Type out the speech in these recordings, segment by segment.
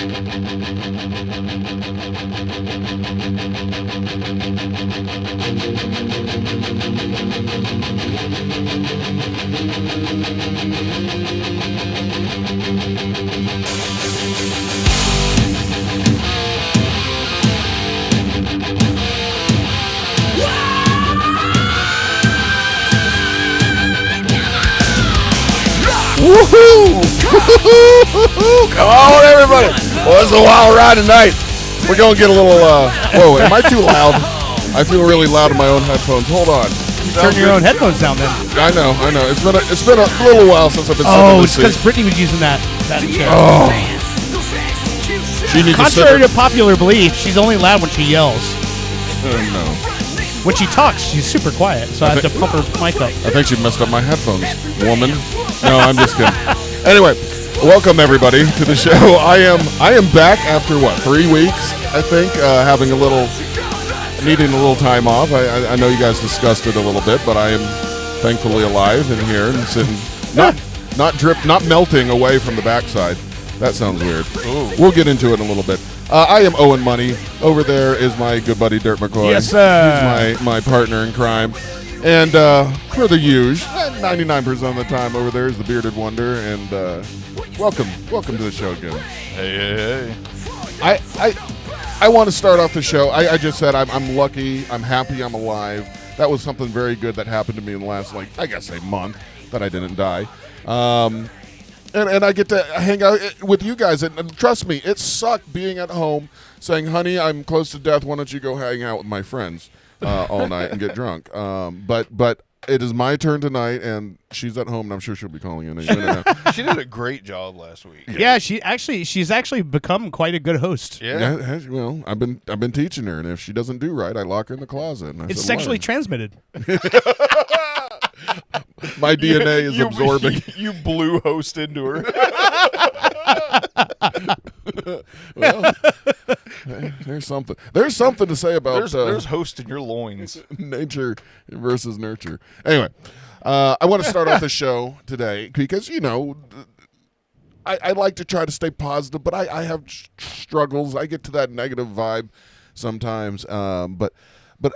Woohoo! Come on, everybody! Well, it's a wild ride tonight. We're going to get a little, whoa, am I too loud? I feel really loud in my own headphones. Hold on. Turn your own headphones down then. I know. It's been a little while since I've been sitting in the it's seat. because Brittany was using that chair. Oh. She needs Contrary to popular belief, she's only loud when she yells. No. When she talks, she's super quiet, so I have to pump her mic up. I think she messed up my headphones, woman. No, I'm just kidding. Anyway, welcome everybody to the show. I am back after 3 weeks, I think, needing a little time off. I know you guys discussed it a little bit, but I am thankfully alive and here and sitting, not melting away from the backside. That sounds weird. Ooh. We'll get into it in a little bit. I am Owen Money. Over there is my good buddy Dirt McCoy. Yes, sir. He's my partner in crime. And for the usual, 99% of the time over there is the Bearded Wonder. And welcome to the show again. Hey. I want to start off the show. I just said I'm lucky. I'm happy. I'm alive. That was something very good that happened to me in the last, a month that I didn't die. And I get to hang out with you guys. And trust me, it sucked being at home saying, honey, I'm close to death. Why don't you go hang out with my friends all night and get drunk? But it is my turn tonight, and she's at home, and I'm sure she'll be calling in any minute now. She did a great job last week. Yeah, she's actually become quite a good host. Yeah. Well, I've been teaching her, and if she doesn't do right, I lock her in the closet. And It's sexually transmitted. My DNA is absorbing. You blew host into her. Well, there's something. There's something to say about there's host in your loins. Nature versus nurture. Anyway, I want to start off the show today because I like to try to stay positive, but I have struggles. I get to that negative vibe sometimes. But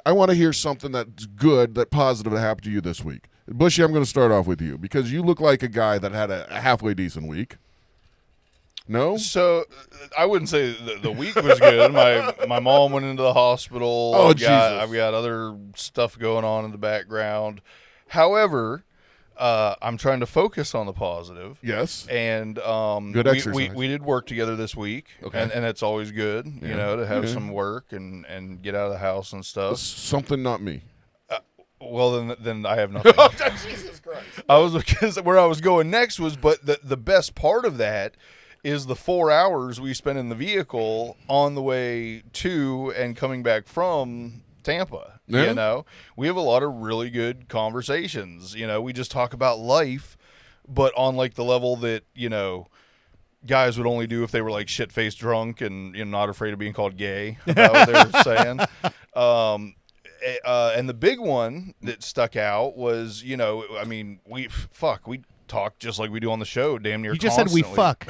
I want to hear something that's good, that positive that happened to you this week. Bushy, I'm going to start off with you because you look like a guy that had a halfway decent week. No? So I wouldn't say the week was good. My mom went into the hospital. Oh, I've Jesus. got other stuff going on in the background. However, I'm trying to focus on the positive. Yes. And good exercise. We did work together this week. Okay. And it's always good, to have some work and get out of the house and stuff. Something not me. Well, then I have nothing. Oh, Jesus Christ. Where I was going next was, but the best part of that is the 4 hours we spent in the vehicle on the way to and coming back from Tampa. Yeah. We have a lot of really good conversations. We just talk about life, but on the level that, guys would only do if they were shit-faced drunk and not afraid of being called gay, about what they were saying. And the big one that stuck out was, we talk just like we do on the show, damn near. You just constantly. said we fuck.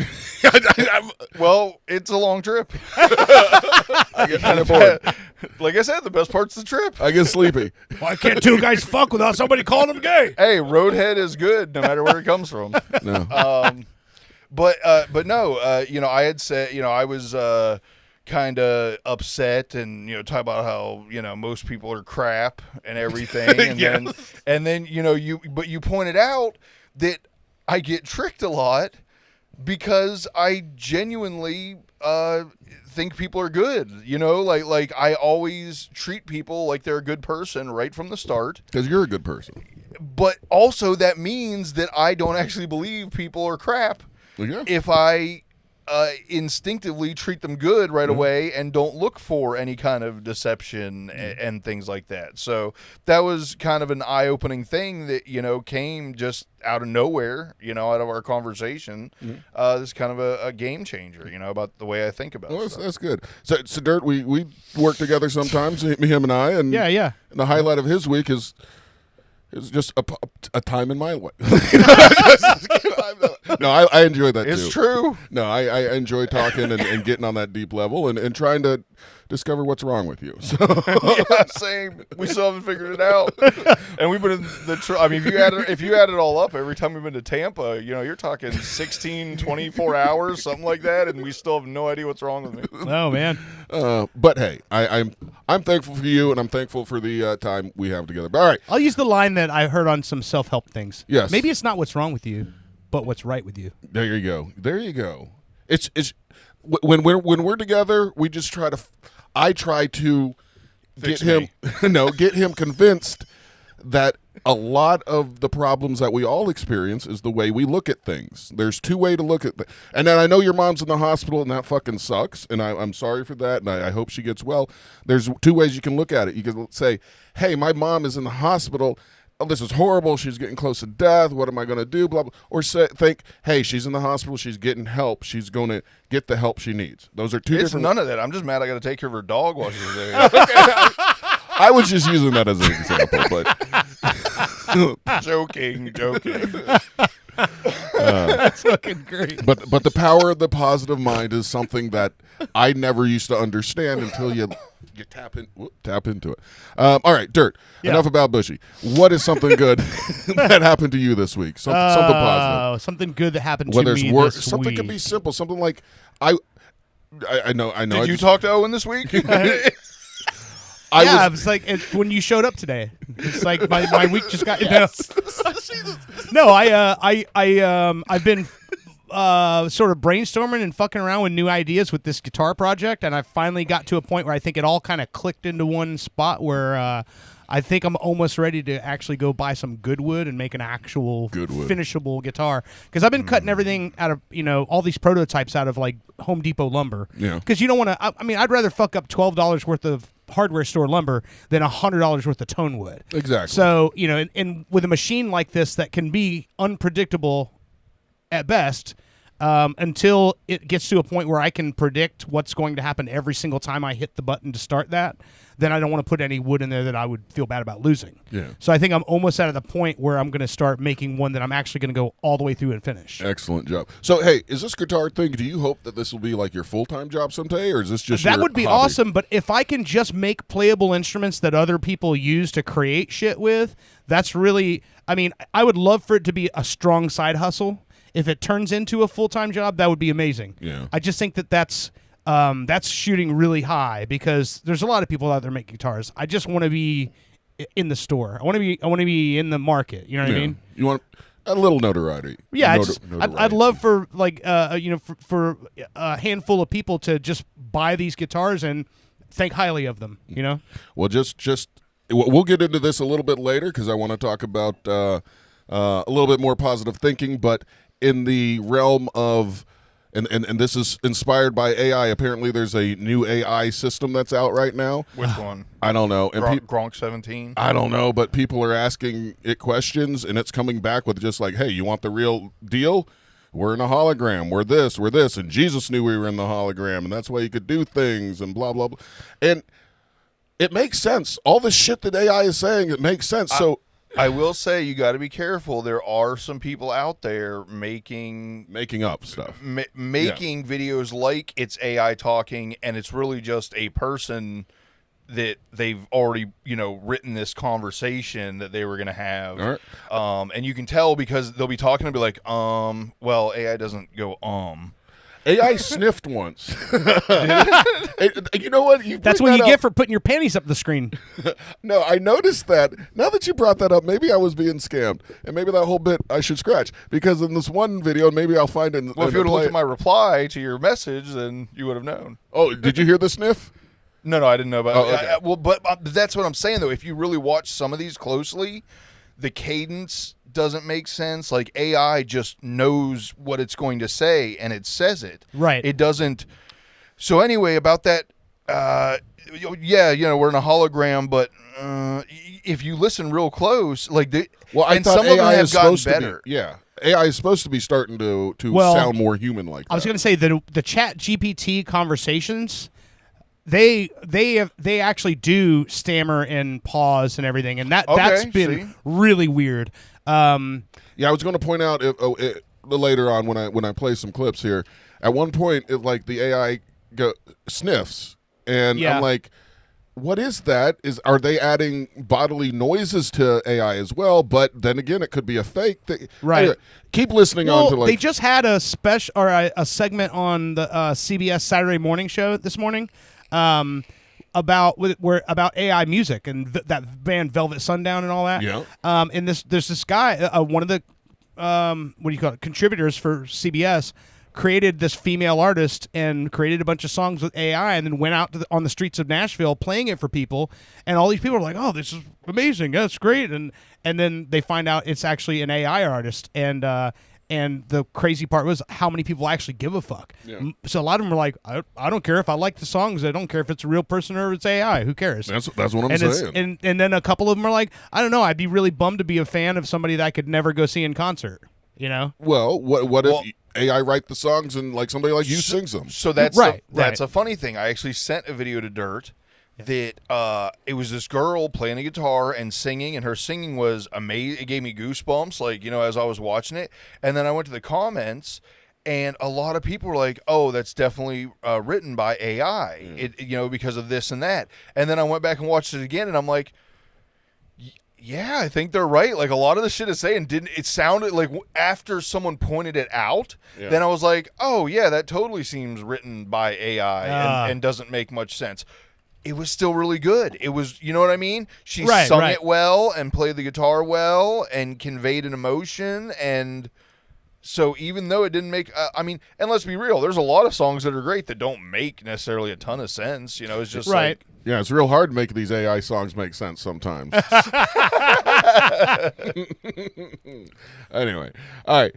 Well, it's a long trip. I get kind of bored. Like I said, the best part's the trip. I get sleepy. Why can't two guys fuck without somebody calling them gay? Hey, roadhead is good no matter where it comes from. No. But no, I had said, I was kind of upset and talk about how most people are crap and everything, and Yes. then you pointed out that I get tricked a lot because I genuinely think people are good. Like I always treat people like they're a good person right from the start. Because you're a good person. But also that means that I don't actually believe people are crap. Yeah. If I instinctively treat them good right away and don't look for any kind of deception and things like that. So that was kind of an eye-opening thing that, came just out of nowhere, out of our conversation. This is kind of a game changer, about the way I think about it. That's good. So Dirt, we work together sometimes, him and I. And Yeah. And the highlight of his week is It's just a time in my life. No, I enjoy that too. It's true. No, I enjoy talking and getting on that deep level and trying to discover what's wrong with you. So Yeah, same. We still haven't figured it out. And we've been in the I mean, if you add it all up, every time we've been to Tampa, you're talking 16, 24 hours, something like that, and we still have no idea what's wrong with me. Oh man. But hey, I'm thankful for you, and I'm thankful for the time we have together. But all right. I'll use the line that I heard on some self-help things. Yes. Maybe it's not what's wrong with you, but what's right with you. There you go. There you go. It's when we're together, we just try to. I try to Fix get him get him convinced that a lot of the problems that we all experience is the way we look at things. There's two ways to look at and then I know your mom's in the hospital and that fucking sucks, and I'm sorry for that, and I hope she gets well. There's two ways you can look at it. You can say, hey, my mom is in the hospital. Oh, this is horrible. She's getting close to death. What am I going to do? Blah, blah. Or think, hey, she's in the hospital. She's getting help. She's going to get the help she needs. Those are two It's different. none of that. I'm just mad I got to take care of her dog while she's there. I was just using that as an example, but Joking. That's fucking great. but the power of the positive mind is something that I never used to understand until you tap into it. All right, Dirt. Yeah. Enough about Bushy. What is something good that happened to you this week? Something positive. Something good that happened Whether to me it's work, this something week. can be simple. Something like I know. Did you talk to Owen this week? It was like when you showed up today. It's like my week just got. No, I've been sort of brainstorming and fucking around with new ideas with this guitar project, and I finally got to a point where I think it all kind of clicked into one spot where I think I'm almost ready to actually go buy some good wood and make an actual finishable guitar, because I've been cutting everything out of all these prototypes out of like Home Depot lumber. Yeah. Because you don't want to. I mean, I'd rather fuck up $12 worth of hardware store lumber than $100 worth of tone wood. Exactly. So and with a machine like this that can be unpredictable at best, until it gets to a point where I can predict what's going to happen every single time I hit the button to start that, then I don't want to put any wood in there that I would feel bad about losing. Yeah. So I think I'm almost at the point where I'm going to start making one that I'm actually going to go all the way through and finish. Excellent job. So, hey, is this guitar thing, do you hope that this will be like your full-time job someday, or is this just That your would be hobby? awesome, but if I can just make playable instruments that other people use to create shit with, that's really, I mean, I would love for it to be a strong side hustle. If it turns into a full-time job, that would be amazing. Yeah. I just think that's shooting really high, because there's a lot of people out there making guitars. I just want to be in the store. I want to be in the market. You know what I mean? You want a little notoriety. Yeah, Notoriety. I'd love for like for a handful of people to just buy these guitars and think highly of them. Well, just we'll get into this a little bit later, because I want to talk about a little bit more positive thinking, but in the realm of and this is inspired by AI. Apparently, there's a new AI system that's out right now. Which one? I don't know. And Gronk 17? I don't know, but people are asking it questions, and it's coming back with just like, hey, you want the real deal? We're in a hologram. We're this. And Jesus knew we were in the hologram, and that's why you could do things and blah, blah, blah. And it makes sense. All the shit that AI is saying, it makes sense. So I will say you got to be careful. There are some people out there making up stuff. Making videos like it's AI talking, and it's really just a person that they've already, written this conversation that they were going to have. All right. And you can tell because they'll be talking and be like, well, AI doesn't go, AI sniffed once. You know what? That's what you get for putting your panties up the screen. No, I noticed that. Now that you brought that up, maybe I was being scammed. And maybe that whole bit I should scratch. Because in this one video, maybe I'll find it. Well, if you would have looked at my reply to your message, then you would have known. Oh, did you hear the sniff? No, I didn't know about it. Okay. But that's what I'm saying, though. If you really watch some of these closely, the cadence doesn't make sense. Like, AI just knows what it's going to say, and it says it. Right. It doesn't. So anyway, about that, we're in a hologram, but if you listen real close, like, I and thought some of them AI have is gotten supposed better. to be. Yeah. AI is supposed to be starting to sound more human like that. I was going to say the Chat GPT conversations they actually do stammer and pause and everything, and that's been really weird. Yeah, I was going to point out later on when I play some clips here. At one point, the AI sniffs, and I'm like, what is that? Are they adding bodily noises to AI as well? But then again, it could be a fake thing. Right. Anyway, keep listening on to they just had a special or a segment on the CBS Saturday morning show this morning about AI music and that band Velvet Sundown and all that. Yeah. And there's this guy, one of the what do you call it, contributors for CBS, created this female artist and created a bunch of songs with AI, and then went out on the streets of Nashville playing it for people, and all these people are like, "Oh, this is amazing! That's great!" And then they find out it's actually an AI artist, and the crazy part was how many people actually give a fuck. Yeah. So a lot of them are like, "I don't care if I like the songs. I don't care if it's a real person or it's AI. Who cares?" That's what I'm saying. And then a couple of them are like, "I don't know. I'd be really bummed to be a fan of somebody that I could never go see in concert." You know? Well, what if AI write the songs and somebody like you sings them? So that's that's a funny thing. I actually sent a video to Dirt that it was this girl playing a guitar and singing, and her singing was amazing. It gave me goosebumps, as I was watching it. And then I went to the comments, and a lot of people were like, "Oh, that's definitely written by AI." Because of this and that. And then I went back and watched it again, and I'm like, yeah, I think they're right. A lot of the shit is saying it sounded like after someone pointed it out, then I was like, oh yeah, that totally seems written by AI and doesn't make much sense. It was still really good. It was, you know what I mean? She sung it well and played the guitar well and conveyed an emotion. And so even though it didn't make, and let's be real, there's a lot of songs that are great that don't make necessarily a ton of sense. It's just yeah, it's real hard to make these AI songs make sense sometimes. Anyway, all right.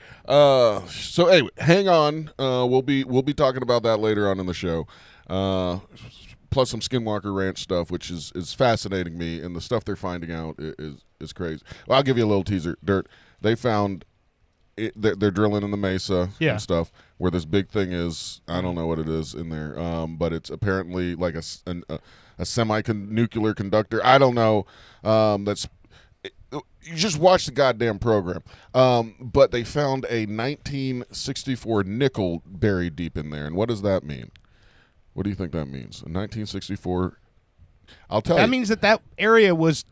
So anyway, hang on. We'll be talking about that later on in the show. Plus some Skinwalker Ranch stuff, which is fascinating me, and the stuff they're finding out is crazy. Well, I'll give you a little teaser. Dirt. They found they're drilling in the mesa and stuff where this big thing is. I don't know what it is in there, but it's apparently like a semi-nuclear conductor. I don't know. You just watch the goddamn program. But they found a 1964 nickel buried deep in there, and what does that mean? What do you think that means? A 1964. I'll tell you. That means that area was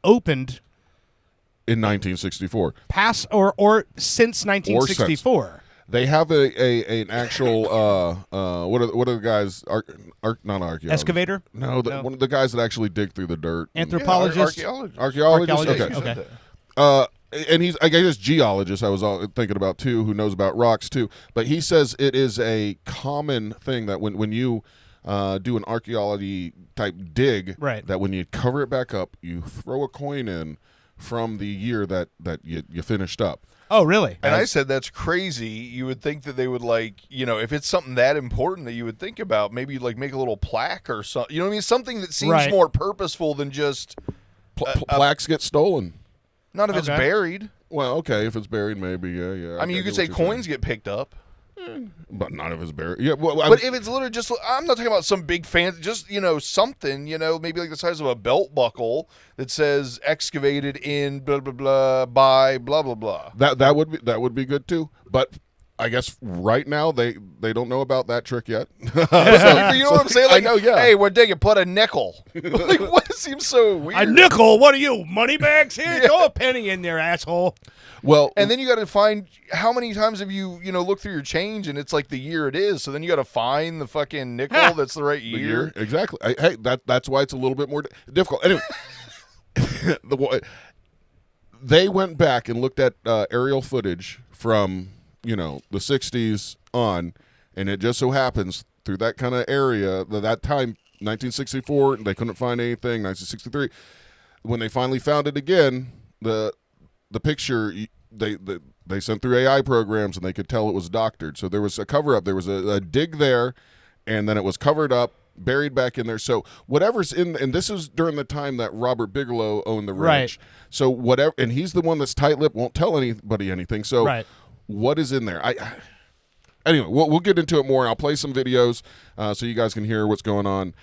opened in 1964. Past or since 1964. They have an actual what are the guys? Not archaeologists. Excavator? No, one of the guys that actually dig through the dirt. Anthropologist. Archaeologist. Okay. And I guess geologist. I was thinking about too, who knows about rocks too. But he says it is a common thing that when you do an archaeology type dig, that when you cover it back up, you throw a coin in from the year that you finished up. Oh, really? And I said that's crazy. You would think that they would if it's something that important that you would think about, maybe make a little plaque or something. You know what I mean? Something that seems more purposeful than just plaques get stolen. Not if it's buried. Well, okay, if it's buried, maybe, yeah. I mean, you could say coins get picked up. But not if it's buried. Yeah, but if it's literally just, I'm not talking about some big fancy, just, something, maybe like the size of a belt buckle that says excavated in blah, blah, blah, by blah, blah, blah. That would be good too. But I guess right now they don't know about that trick yet. You know what I'm saying? I know, yeah. Hey, we're digging, put a nickel. What seems so weird? A nickel? What are you, money bags? Here, throw a penny in there, asshole. Well, and then you got to find how many times have you looked through your change and it's like the year it is. So then you got to find the fucking nickel that's the right year. Exactly. Hey, that's why it's a little bit more difficult. Anyway, they went back and looked at aerial footage from the 60s on, and it just so happens through that kind of area that time, 1964, they couldn't find anything. 1963, when they finally found it again, the picture they sent through AI programs and they could tell it was doctored. So there was a cover up. There was a dig there, and then it was covered up, buried back in there. So whatever's in, and this is during the time that Robert Bigelow owned the ranch. Right. So whatever, and he's the one that's tight-lipped, won't tell anybody anything. So what is in there? anyway, we'll get into it more. I'll play some videos so you guys can hear what's going on.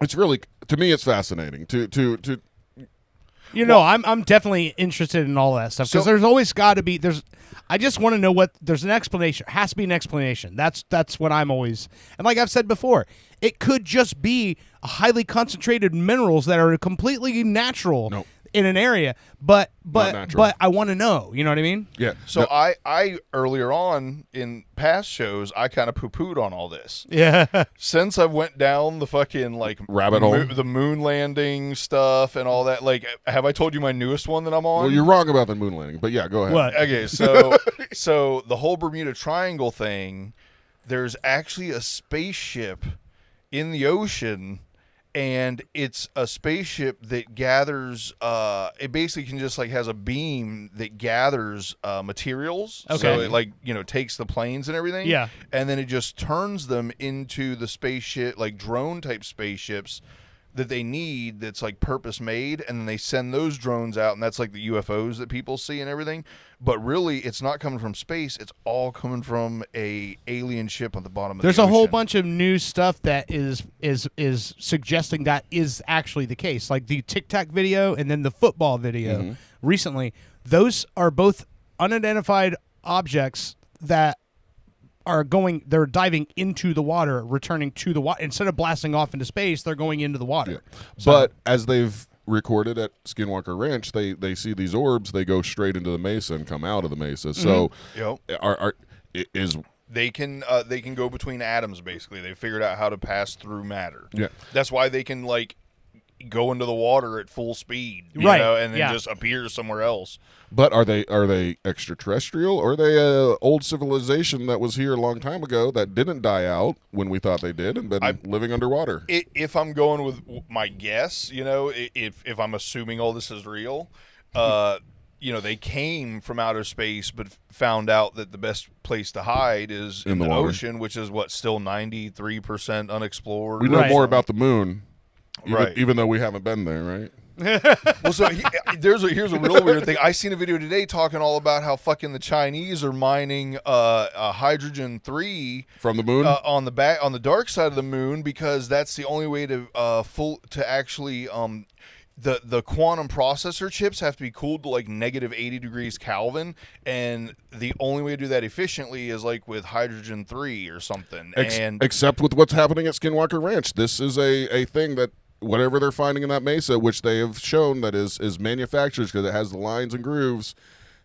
It's really, to me, it's fascinating to I'm definitely interested in all that stuff because there's always got to be I just want to know what there's an explanation. There has to be an explanation. That's what I'm always, and like I've said before, it could just be a highly concentrated minerals that are completely natural in an area, but I want to know. You know what I mean? Yeah. So I earlier on in past shows, I kind of poo-pooed on all this. Yeah. Since I went down the fucking like rabbit hole, the moon landing stuff and all that. Like, have I told you my newest one that I'm on? Well, you're wrong about the moon landing, but yeah, go ahead. What? Okay, so the whole Bermuda Triangle thing, there's actually a spaceship in the ocean. And it's a spaceship that gathers. It basically can just like has a beam that gathers materials. Okay. So it like takes the planes and everything. Yeah. And then it just turns them into the spaceship, like drone type spaceships that they need. That's like purpose made, and then they send those drones out, and that's like the UFOs that people see and everything. But really, it's not coming from space. It's all coming from a alien ship on the bottom of the ocean. There's a whole bunch of new stuff that is suggesting that is actually the case. Like the Tic Tac video and then the football video recently. Those are both unidentified objects that they're diving into the water, returning to the water. Instead of blasting off into space, they're going into the water. Yeah. But as they've recorded at Skinwalker Ranch, they see these orbs, they go straight into the mesa and come out of the mesa. So they can go between atoms. Basically, they figured out how to pass through matter. Yeah, that's why they can like go into the water at full speed, right? And then just appear somewhere else. But are they extraterrestrial, or are they a old civilization that was here a long time ago that didn't die out when we thought they did and been living underwater? If I'm going with my guess, if I'm assuming all this is real, they came from outer space but found out that the best place to hide is in the ocean, which is still 93% unexplored. We know more about the moon, right? Even though we haven't been there, right? Well, so here's a real weird thing. I seen a video today talking all about how fucking the Chinese are mining hydrogen-3 from the moon on the dark side of the moon, because that's the only way to actually the quantum processor chips have to be cooled to like negative 80 degrees Kelvin, and the only way to do that efficiently is like with hydrogen-3 or something. Except with what's happening at Skinwalker Ranch, this is a thing that whatever they're finding in that mesa, which they have shown that is manufactured because it has the lines and grooves,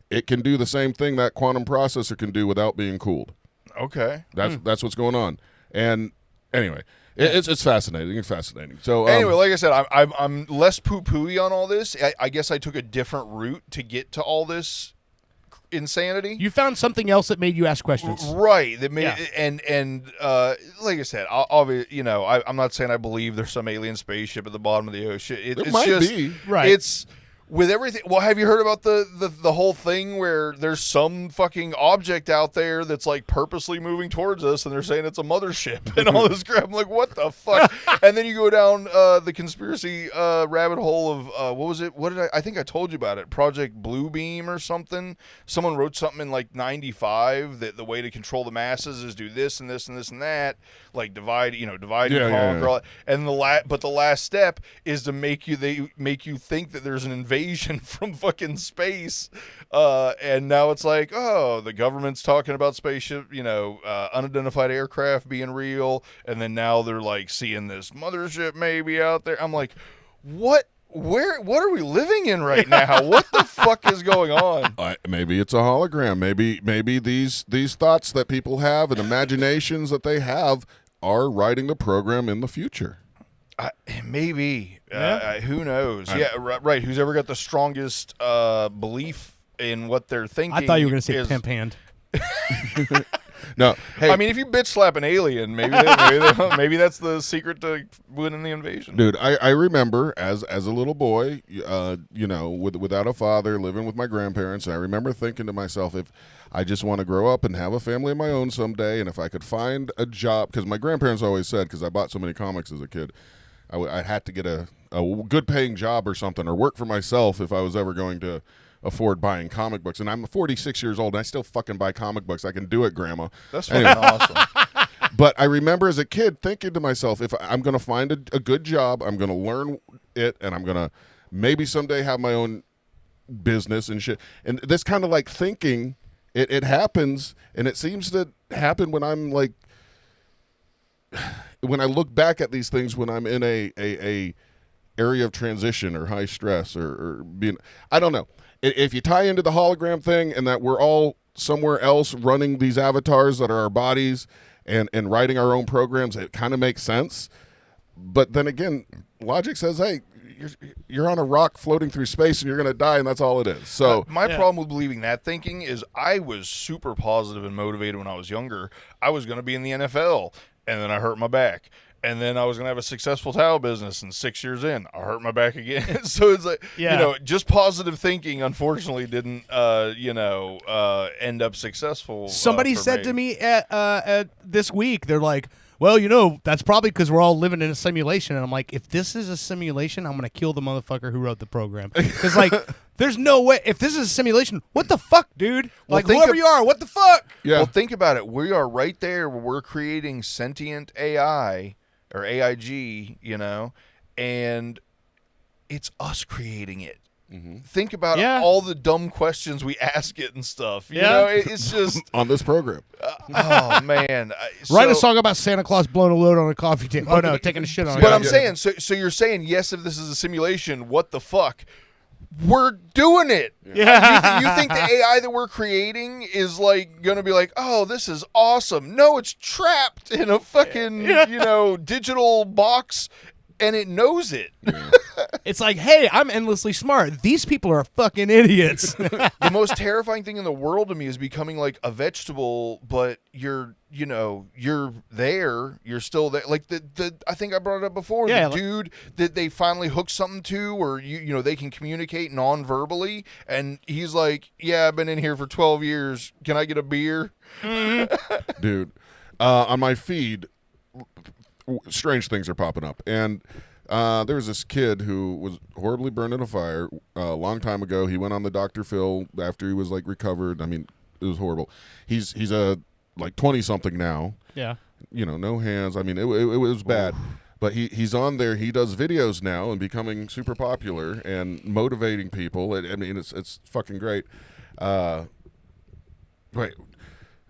it can do the same thing that quantum processor can do without being cooled. Okay, that's what's going on. And anyway, it's fascinating. It's fascinating. So anyway, like I said, I'm less poo-pooey on all this. I guess I took a different route to get to all this insanity. You found something else that made you ask questions, right? That made and like I said, I'm not saying I believe there's some alien spaceship at the bottom of the ocean. It's might just be. Right. It's with everything. Well, have you heard about the whole thing where there's some fucking object out there that's like purposely moving towards us, and they're saying it's a mothership and all this crap? I'm like, what the fuck? And then you go down the conspiracy rabbit hole of what was it? What did I think I told you about it? Project Bluebeam or something. Someone wrote something in like '95 that the way to control the masses is do this and this and this and that, like divide and conquer. Yeah. And the last step is to make you think that there's an invasion from fucking space, and now it's like, the government's talking about spaceship, unidentified aircraft being real, and then now they're like seeing this mothership maybe out there. I'm like, what are we living in right now? What the fuck is going on? Maybe it's a hologram. Maybe these thoughts that people have and imaginations that they have are writing the program in the future. Maybe. Who knows? Right. Who's ever got the strongest belief in what they're thinking? I thought you were going to say pimp hand. No, hey, I mean, if you bitch slap an alien, maybe that's the secret to winning the invasion. Dude, I remember as a little boy, without a father, living with my grandparents, and I remember thinking to myself, if I just want to grow up and have a family of my own someday, and if I could find a job, because my grandparents always said, because I bought so many comics as a kid, I had to get a good paying job or something, or work for myself if I was ever going to afford buying comic books. And I'm 46 years old, and I still fucking buy comic books. I can do it, Grandma. That's fucking awesome. But I remember as a kid thinking to myself, if I'm going to find a good job, I'm going to learn it, and I'm going to maybe someday have my own business and shit. And this kind of like thinking, it happens, and it seems to happen when I'm like, when I look back at these things, when I'm in a area of transition or high stress or being, I don't know. If you tie into the hologram thing and that we're all somewhere else running these avatars that are our bodies and writing our own programs, it kind of makes sense. But then again, logic says, hey, you're on a rock floating through space and you're going to die, and that's all it is. So my problem with believing that thinking is I was super positive and motivated when I was younger. I was going to be in the NFL, and then I hurt my back. And then I was going to have a successful towel business, and 6 years in, I hurt my back again. So it's like, just positive thinking, unfortunately, didn't, end up successful. Somebody said to me at this week, they're like, well, that's probably because we're all living in a simulation. And I'm like, if this is a simulation, I'm going to kill the motherfucker who wrote the program. Because, like, there's no way. If this is a simulation, what the fuck, dude? Well, like, whoever you are, what the fuck? yeah. Well, think about it. We are right there where we're creating sentient AI or AIG, and it's us creating it. Mm-hmm. Think about all the dumb questions we ask it and stuff. You know, it's just on this program. Oh man! Write a song about Santa Claus blowing a load on a coffee table. Oh no, taking a shit on it. But I'm saying, so you're saying yes, if this is a simulation, what the fuck? We're doing it. Yeah. You think the AI that we're creating is like going to be like, oh, this is awesome? No, it's trapped in a fucking digital box, and it knows it. It's like, hey, I'm endlessly smart. These people are fucking idiots. The most terrifying thing in the world to me is becoming like a vegetable, but you're there, you're still there. Like the I think I brought it up before. Yeah, the dude that they finally hooked something to, or they can communicate non-verbally, and he's like, yeah, I've been in here for 12 years. Can I get a beer? Dude, on my feed, strange things are popping up, and there was this kid who was horribly burned in a fire a long time ago. He went on the Dr. Phil after he was like recovered. I mean, it was horrible. He's a like 20-something now. Yeah. No hands. I mean, it was bad. But he's on there. He does videos now and becoming super popular and motivating people. I mean, it's fucking great.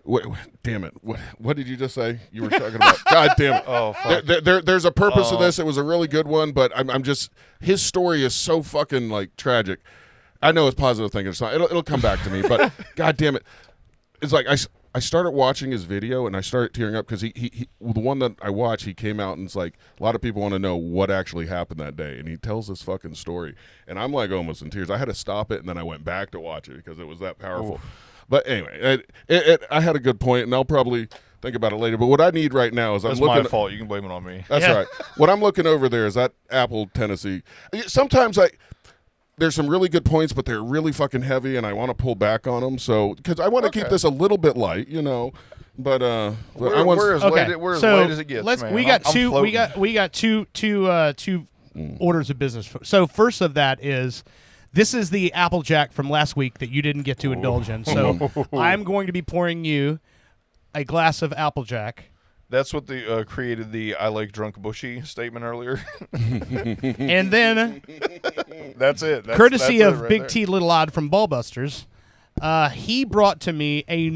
Wait, damn it. What did you just say? You were talking about. God damn it. Oh, fuck. There's a purpose to this. It was a really good one, but I'm just, his story is so fucking like tragic. I know it's positive thinking. It's not, it'll come back to me, but God damn it. It's like I started watching his video and I started tearing up because he the one that I watched, he came out and it's like, a lot of people want to know what actually happened that day, and he tells this fucking story, and I'm like almost in tears. I had to stop it and then I went back to watch it because it was that powerful. Oof. But anyway, I had a good point, and I'll probably think about it later. But what I need right now is that's my fault. You can blame it on me. That's right. What I'm looking over there is that Apple Tennessee. Sometimes there's some really good points, but they're really fucking heavy, and I want to pull back on them. So because I want to keep this a little bit light, But we're as light as it gets. Man. We got two orders of business. So first of that is, this is the Applejack from last week that you didn't get to indulge in. So I'm going to be pouring you a glass of Applejack. That's what created the "I like drunk bushy" statement earlier. And then that's it. Courtesy that's of right Big there. T Little Odd from Ballbusters, he brought to me a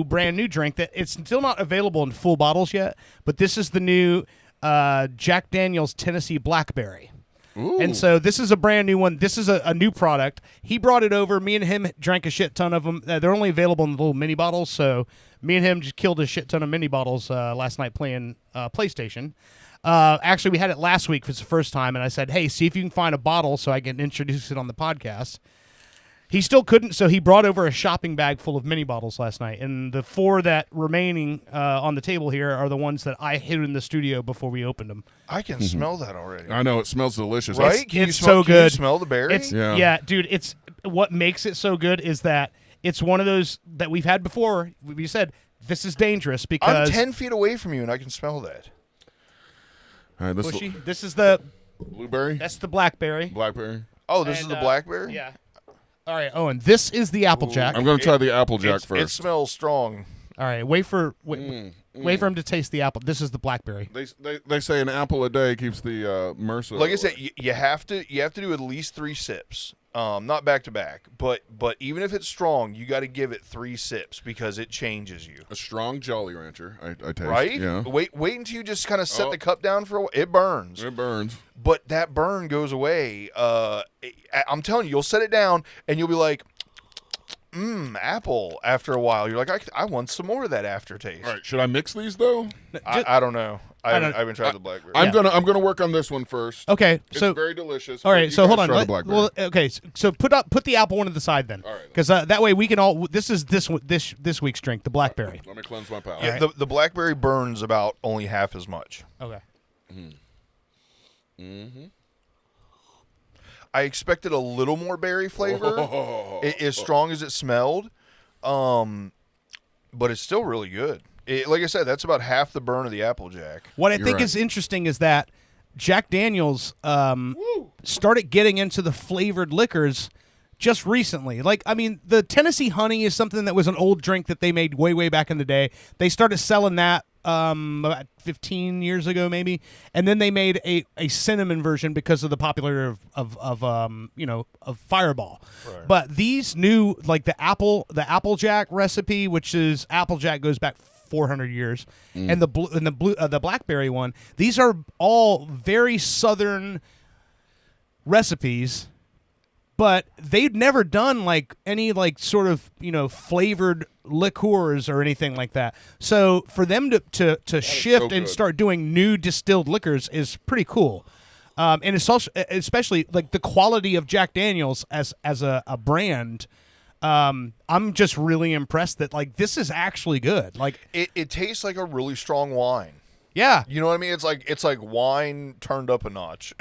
brand new drink that it's still not available in full bottles yet, but this is the new Jack Daniel's Tennessee Blackberry. Ooh. And so this is a brand new one. This is a new product. He brought it over. Me and him drank a shit ton of them. They're only available in little mini bottles, so me and him just killed a shit ton of mini bottles last night playing PlayStation. Actually, we had it last week for the first time, and I said, hey, see if you can find a bottle so I can introduce it on the podcast. He still couldn't, so he brought over a shopping bag full of mini bottles last night, and the 4 that remaining on the table here are the ones that I hid in the studio before we opened them. I can smell that already. I know, it smells delicious. Right? It's so good. Can you smell the berry? Yeah, dude, it's what makes it so good is that it's one of those that we've had before. We said, this is dangerous because I'm 10 feet away from you, and I can smell that. All right, this is the blueberry? That's the blackberry. Blackberry? Oh, this is the blackberry? Yeah. All right, Owen. This is the Applejack. I'm going to try the Applejack It first. smells strong. All right, wait for him to taste the apple. This is the blackberry. They say an apple a day keeps the MRSA. Like I said, you have to do at least 3 sips. Not back to back, but even if it's strong, you got to give it 3 sips because it changes you. A strong Jolly Rancher, I taste. Right? Yeah. Wait until you just kind of set the cup down for a while. It burns. It burns. But that burn goes away. I'm telling you, you'll set it down and you'll be like, apple. After a while, you're like, I want some more of that aftertaste. All right, should I mix these though? I don't know. I haven't tried the blackberry. I'm gonna work on this one first. Okay, It's so very delicious. all right, You so guys hold on. try the blackberry. Well, okay, so put the apple one to the side then, All right. because that way we can all. This is this week's drink, the blackberry. Let me cleanse my palate. Yeah, the blackberry burns about only half as much. Okay. I expected a little more berry flavor, as strong as it smelled, but it's still really good. Like I said, that's about half the burn of the Applejack. What I You're think right. is interesting is that Jack Daniel's started getting into the flavored liquors just recently. Like, I mean, the Tennessee Honey is something that was an old drink that they made way back in the day. They started selling that about 15 years ago, maybe, and then they made a cinnamon version because of the popularity of Fireball. Right. But these new, like the Applejack recipe, which is Applejack goes back 400 years, and the blackberry one. These are all very southern recipes, but they'd never done like any like sort of flavored liqueurs or anything like that. So for them to shift so and good. start doing new distilled liquors is pretty cool. And it's also especially like the quality of Jack Daniel's as a brand. I'm just really impressed that like this is actually good. Like It tastes like a really strong wine. yeah. You know what I mean? It's like wine turned up a notch.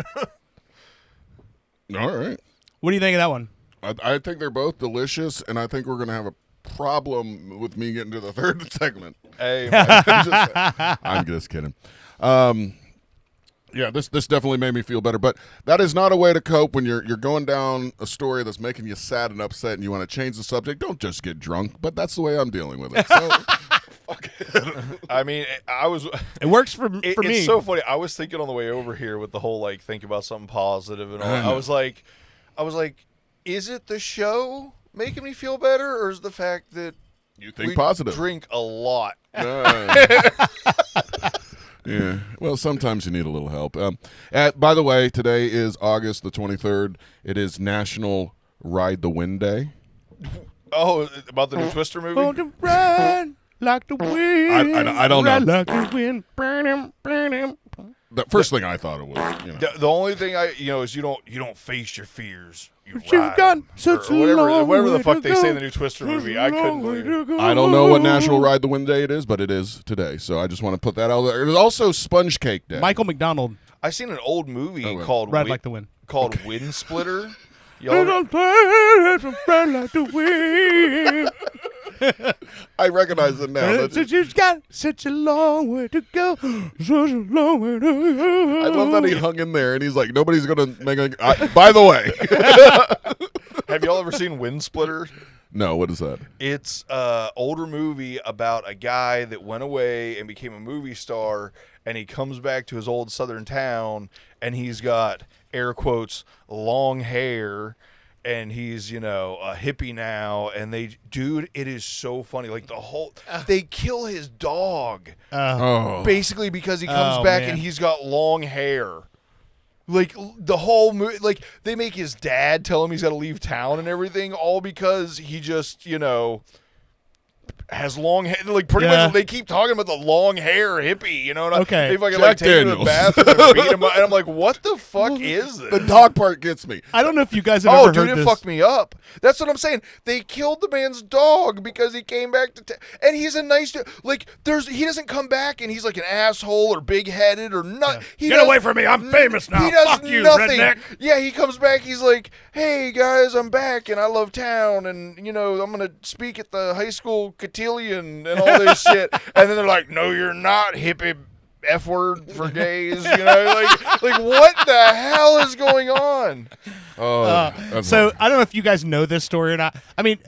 All right. What do you think of that one? I think they're both delicious, and I think we're gonna have a problem with me getting to the third segment. Hey, man. I'm just kidding. Yeah, this definitely made me feel better, but that is not a way to cope when you're going down a story that's making you sad and upset, and you want to change the subject. Don't just get drunk, but that's the way I'm dealing with it. So, fuck it. I mean, It works for me. It's so funny. I was thinking on the way over here with the whole like think about something positive and all. I was like, is it the show making me feel better, or is the fact that You think we positive? drink a lot? Yeah. Well, sometimes you need a little help. By the way, today is August the 23rd. It is National Ride the Wind Day. Oh, about the new Twister movie? On the ride like the wind. I don't know. Ride like the wind. Burn him, burn him. The first thing I thought it was. The only thing is you don't face your fears. You She's ride got 'em. such Or a long whatever the way fuck to they say in go. the new Twister movie. I couldn't believe it. I don't know what National Ride the Wind Day it is, but it is today. So I just want to put that out there. There's also Sponge Cake Day. Michael McDonald. I seen an old movie Oh, well. called Ride like the wind. called Wind Splitter. Ride Y'all, like the wind. I recognize it now. She's got such a long way to go. Such a long way to go. I love that he hung in there, and he's like, nobody's going to make a... by the way. have y'all ever seen Wind Splitter? No, what is that? It's an older movie about a guy that went away and became a movie star, and he comes back to his old southern town, and he's got, air quotes, long hair, and he's, a hippie now, and it is so funny. Like, they kill his dog, Oh. basically because he comes Oh, back man. and he's got long hair. Like, the whole movie, like, they make his dad tell him he's got to leave town and everything, all because he just, has long hair. Like, pretty Yeah. much, they keep talking about the long hair hippie, And Okay. they fucking, Jack take him to the Daniels. bathroom and beat him up. And I'm like, what the fuck is this? The dog part gets me. I don't know if you guys have Oh, ever dude, heard it this. fucked me up. That's what I'm saying. They killed the man's dog because he came back to and he's a nice dude. Like, he doesn't come back and he's like an asshole or big-headed or not. He Get does- away from me. I'm famous now. He does Fuck you, nothing. redneck. Yeah, he comes back. He's like, hey, guys, I'm back and I love town and, I'm going to speak at the high school cotillion and all this shit. And then they're like, no, you're not, hippie F word for gays. Like what the hell is going on? That's So I don't know if you guys know this story or not. I mean,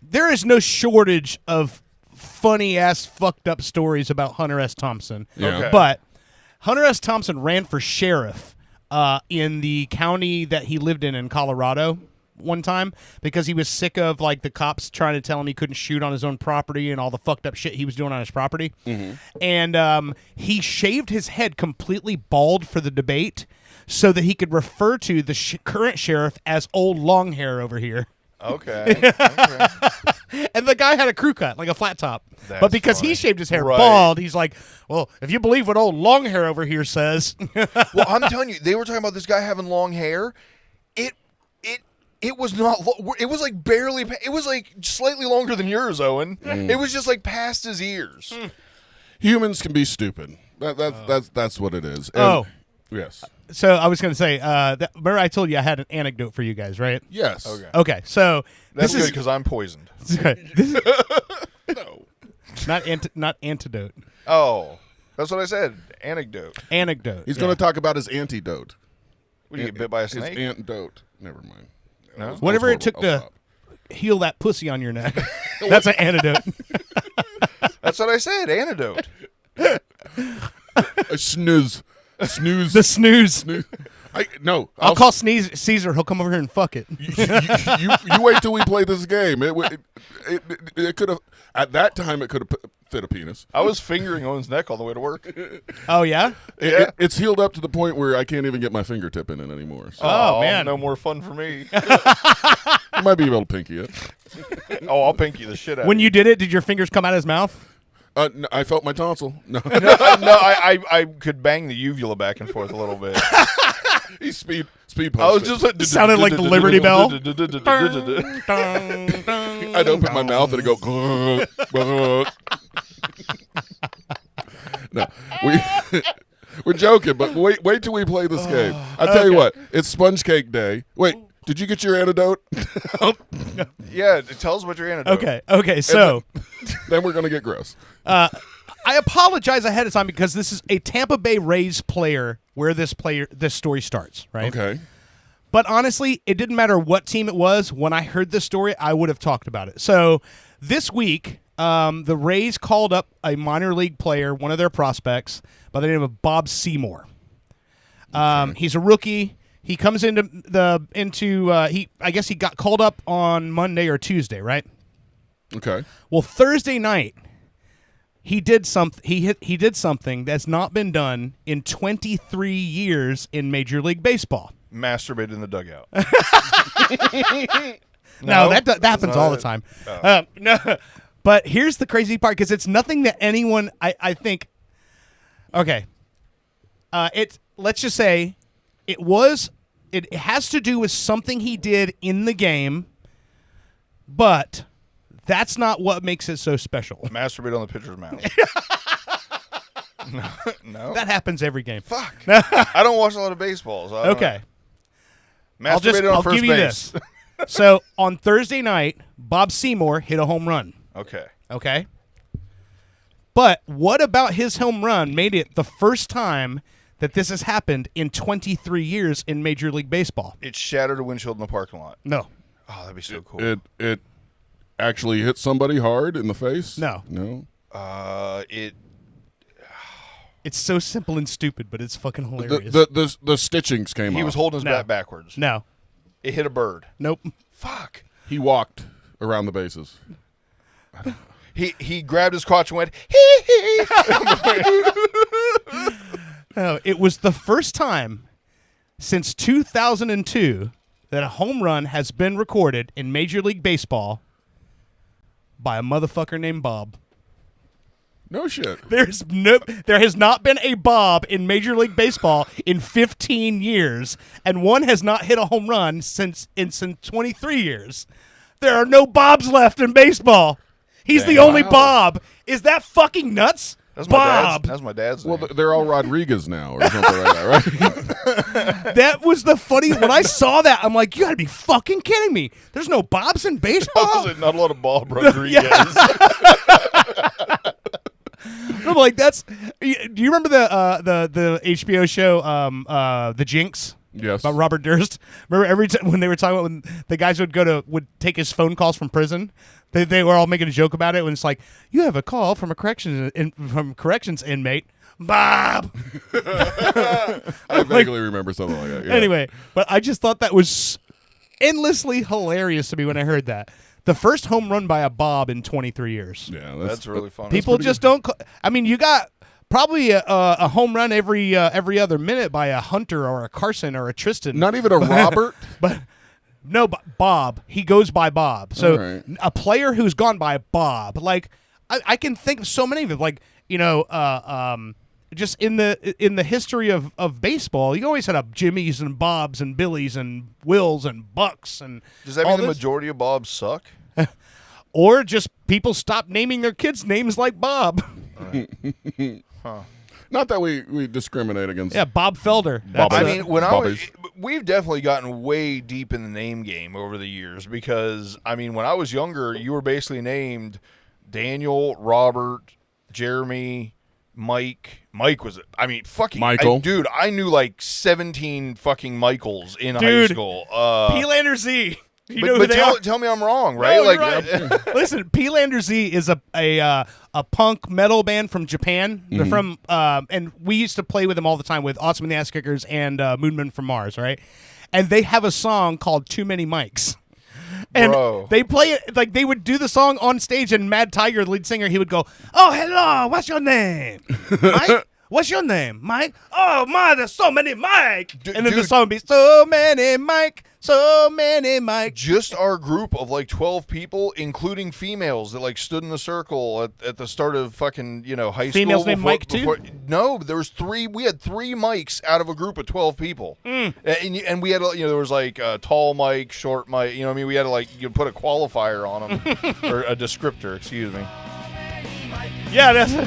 there is no shortage of funny ass fucked up stories about Hunter S. Thompson. Yeah. Okay. But Hunter S. Thompson ran for sheriff in the county that he lived in Colorado one time because he was sick of like the cops trying to tell him he couldn't shoot on his own property and all the fucked up shit he was doing on his property. And he shaved his head completely bald for the debate so that he could refer to the current sheriff as old long hair over here. Okay. And the guy had a crew cut, like a flat top. That's but because funny. he shaved his hair Right. bald, he's like, well, if you believe what old long hair over here says. Well, I'm telling you, they were talking about this guy having long hair. It was not. It was like barely. It was like slightly longer than yours, Owen. It was just like past his ears. Humans can be stupid. That's what it is. And Oh. yes, So I was going to say, remember I told you I had an anecdote for you guys, right? yes. Okay, so That's this good is because I'm poisoned. No. not antidote, Oh, that's what I said. Anecdote. anecdote. He's yeah. going to talk about his antidote. What, you get bit by a His snake? antidote. Never mind. No? That was Whatever it took horrible. I'll to stop. heal that pussy on your neck. That's an antidote. That's what I said. Antidote. A snooze. Snooze. The snooze. snooze. No. I'll call Caesar. He'll come over here and fuck it. You wait till we play this game. It could have at that time. It could have fit a penis. I was fingering Owen's neck on the way to work. Oh yeah. Yeah. It's healed up to the point where I can't even get my fingertip in it anymore. So Oh, man. no more fun for me. you might be able to pinky it. Oh, I'll pinky the shit out. When of you did it, did your fingers come out of his mouth? No, I felt my tonsil. No, no, I could bang the uvula back and forth a little bit. he speed I punched was it. just like Sounded like the Liberty Bell. I'd open my mouth and it'd go. No, we're joking, but wait till we play this game. I tell you what, it's sponge cake day. Wait, did you get your antidote? Yeah, tell us about your antidote. Okay. So Then we're gonna get gross. I apologize ahead of time because this is a Tampa Bay Rays player where this story starts, right? Okay. But honestly, it didn't matter what team it was. When I heard this story, I would have talked about it. So this week, the Rays called up a minor league player, one of their prospects, by the name of Bob Seymour. He's a rookie. He comes I guess he got called up on Monday or Tuesday, right? Okay. Well, Thursday night, he did something. He did something that's not been done in 23 years in Major League Baseball. Masturbate in the dugout. No, that happens all the time. Oh. No, but here's the crazy part because it's nothing that anyone I think. Okay, let's just say it has to do with something he did in the game, but that's not what makes it so special. Masturbate on the pitcher's mouth. No. That happens every game. Fuck. I don't watch a lot of baseball. So I don't Okay. know. Masturbate on I'll first give you base. this. So on Thursday night, Bob Seymour hit a home run. Okay. Okay. But what about his home run made it the first time that this has happened in 23 years in Major League Baseball? It shattered a windshield in the parking lot. No. Oh, that'd be so cool. It actually hit somebody hard in the face. No. It's so simple and stupid, but it's fucking hilarious. The stitchings came off. He was holding his No. bat backwards. No. It hit a bird. Nope. Fuck. He walked around the bases. He grabbed his crotch and went, hee hee. No, it was the first time since 2002 that a home run has been recorded in Major League Baseball by a motherfucker named Bob. No shit. There has not been a Bob in Major League Baseball in 15 years, and one has not hit a home run since 23 years. There are no Bobs left in baseball. He's the only Wow. Bob. Is that fucking nuts? That's Bob. That's my dad's Well, name. they're all Rodriguez now, or something like that, right? That was the funny. When I saw that, I'm like, you gotta be fucking kidding me. There's no Bobs in baseball. Not a lot of Bob Rodriguez. No, but like that's. Do you remember the HBO show The Jinx? Yes. About Robert Durst. Remember every time when they were talking about when the guys would take his phone calls from prison, they were all making a joke about it when it's like, you have a call from a corrections inmate, Bob. I vaguely remember something like that. Yeah. Anyway, but I just thought that was endlessly hilarious to me when I heard that. The first home run by a Bob in 23 years. Yeah, That's really funny. People just don't. I mean, you got probably a home run every other minute by a Hunter or a Carson or a Tristan. Not even a Robert. But no, Bob. He goes by Bob. So right. a player who's gone by Bob. Like I can think of so many of them. Like just in the history of baseball, you always had a Jimmys and Bobs and Billies and Wills and Bucks and. Does that mean the majority of Bobs suck? Or just people stop naming their kids names like Bob. Huh. Not that we discriminate against. Yeah, Bob Felder. Bobby. I mean, Bobbies. we've definitely gotten way deep in the name game over the years because, I mean, when I was younger, you were basically named Daniel, Robert, Jeremy, Mike. Mike was, I mean, fucking Michael. Dude, I knew like 17 fucking Michaels in high school. P-Lander Z. You know who but they are? tell me I'm wrong, right? No, like, you're right. Listen, P-Lander Z is a punk metal band from Japan. They're from, and we used to play with them all the time with Awesome and the Ass Kickers and Moonman from Mars, right? And they have a song called Too Many Mics. And Bro. they play it, like they would do the song on stage, and Mad Tiger, the lead singer, he would go, "Oh, hello, what's your name? Mike? What's your name, Mike? Oh, my, there's so many Mike." And then the song would be, "So many Mike, so many Mike." Just our group of like 12 people, including females that like stood in the circle at the start of fucking, high school. Females named Mike too? No, there was 3. We had 3 mics out of a group of 12 people. And we had, there was like tall Mike, short Mike. I mean, we had to like, you put a qualifier on them or a descriptor, excuse me. Yeah, that's it.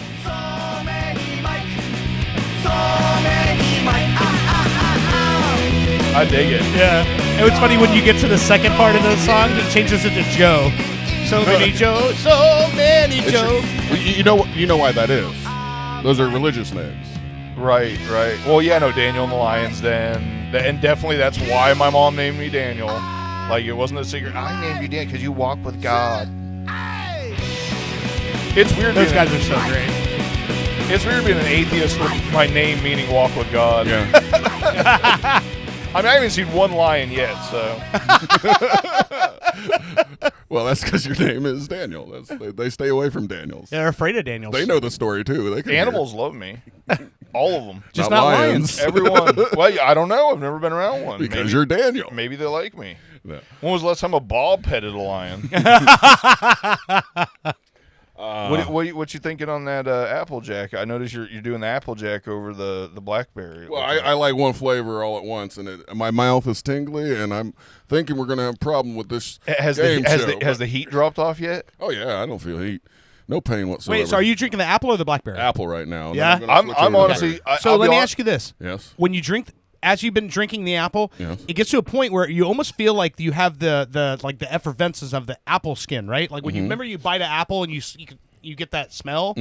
I dig it. Yeah. It was funny when you get to the second part of the song, it changes it to Joe. So many Joe, so many Joe. You know why that is? Those are religious names. Right. Well, yeah, no, Daniel in the Lion's Den. And definitely that's why my mom named me Daniel. Like, it wasn't a secret. I named you Daniel because you walk with God. It's weird. Those guys are so great. It's weird being an atheist with my name meaning walk with God. Yeah. I mean, I haven't seen one lion yet, so. Well, that's because your name is Daniel. They stay away from Daniels. They're afraid of Daniels. They know the story too. They can Animals love me. All of them. Just not lions. Everyone. Well, I don't know. I've never been around one. Because you're Daniel. Maybe they like me. No. When was the last time a Bob petted a lion? What you thinking on that Applejack? I noticed you're doing the Applejack over the Blackberry. Well, I like one flavor all at once, and my mouth is tingly, and I'm thinking we're going to have a problem with this has the heat dropped off yet? Oh, yeah, I don't feel heat. No pain whatsoever. Wait, so are you drinking the apple or the blackberry? Apple right now. Yeah. I'm honestly... So let me ask you this. Yes. When you drink... As you've been drinking the apple, Yes. it gets to a point where you almost feel like you have the effervescence of the apple skin, right? Like when you remember you bite an apple and you get that smell.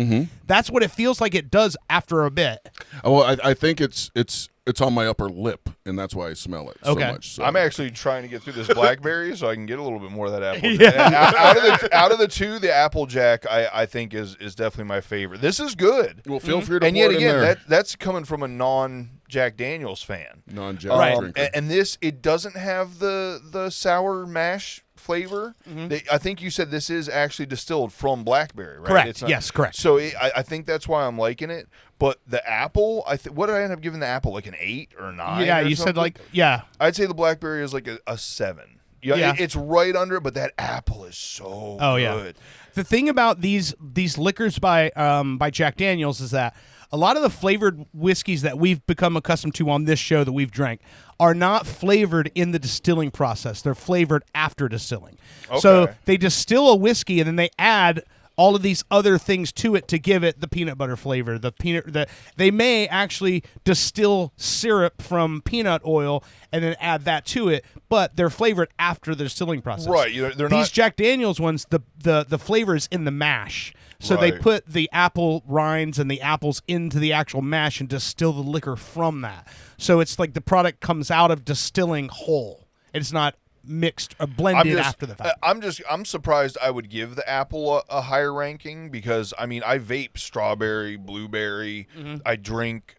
That's what it feels like it does after a bit. Oh, well, I think it's on my upper lip, and that's why I smell it so much. So. I'm actually trying to get through this blackberry so I can get a little bit more of that apple. Yeah. Out of the two, the Applejack I think is definitely my favorite. This is good. Well, feel free to and pour yet it in again, there. that's coming from a non-Jack Daniels fan. Non-Jack drinker. And this, it doesn't have the sour mash flavor. I think you said this is actually distilled from blackberry, right? Correct. It's not, yes, correct. So I think that's why I'm liking it. But the apple, what did I end up giving the apple? Like an 8 or 9? Yeah, or you something? said like, yeah. I'd say the blackberry is like a 7. Yeah, it's right under it, but that apple is so good. Yeah. The thing about these liquors by Jack Daniels is that a lot of the flavored whiskeys that we've become accustomed to on this show that we've drank are not flavored in the distilling process. They're flavored after distilling. Okay. So they distill a whiskey and then they add all of these other things to it to give it the peanut butter flavor. They may actually distill syrup from peanut oil and then add that to it, but they're flavored after the distilling process. Right. They're These not. Jack Daniels ones, the flavor is in the mash. So they Right. put the apple rinds and the apples into the actual mash and distill the liquor from that. So it's like the product comes out of distilling whole. It's not mixed or blended after the fact. I'm surprised I would give the apple a higher ranking because I mean I vape strawberry, blueberry. I drink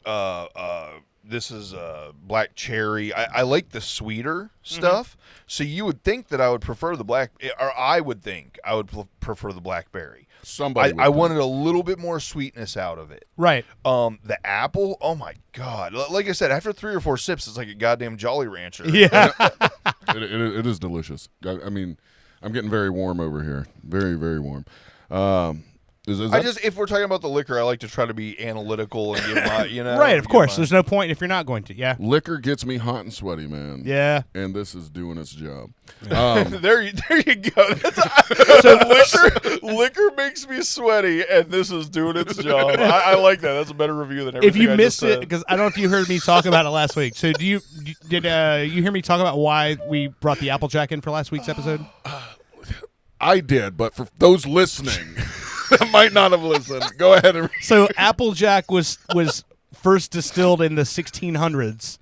this is black cherry. I like the sweeter stuff. So you would think that I would prefer the black, or I would think I would prefer the blackberry. I wanted a little bit more sweetness out of it. Right. The apple, oh my God. Like I said, after 3 or 4 sips, it's like a goddamn Jolly Rancher. Yeah. It is delicious. I mean, I'm getting very warm over here. Very, very warm. If we're talking about the liquor, I like to try to be analytical and give my, Right, of course. There's no point if you're not going to. Yeah. Liquor gets me hot and sweaty, man. Yeah. And this is doing its job. There you go. Liquor makes me sweaty, and this is doing its job. I like that. That's a better review than everything. If you I missed just it, said. because I don't know if you heard me talk about it last week. So did you hear me talk about why we brought the Applejack in for last week's episode? I did, but for those listening that might not have listened, go ahead and. So Applejack was first distilled in the 1600s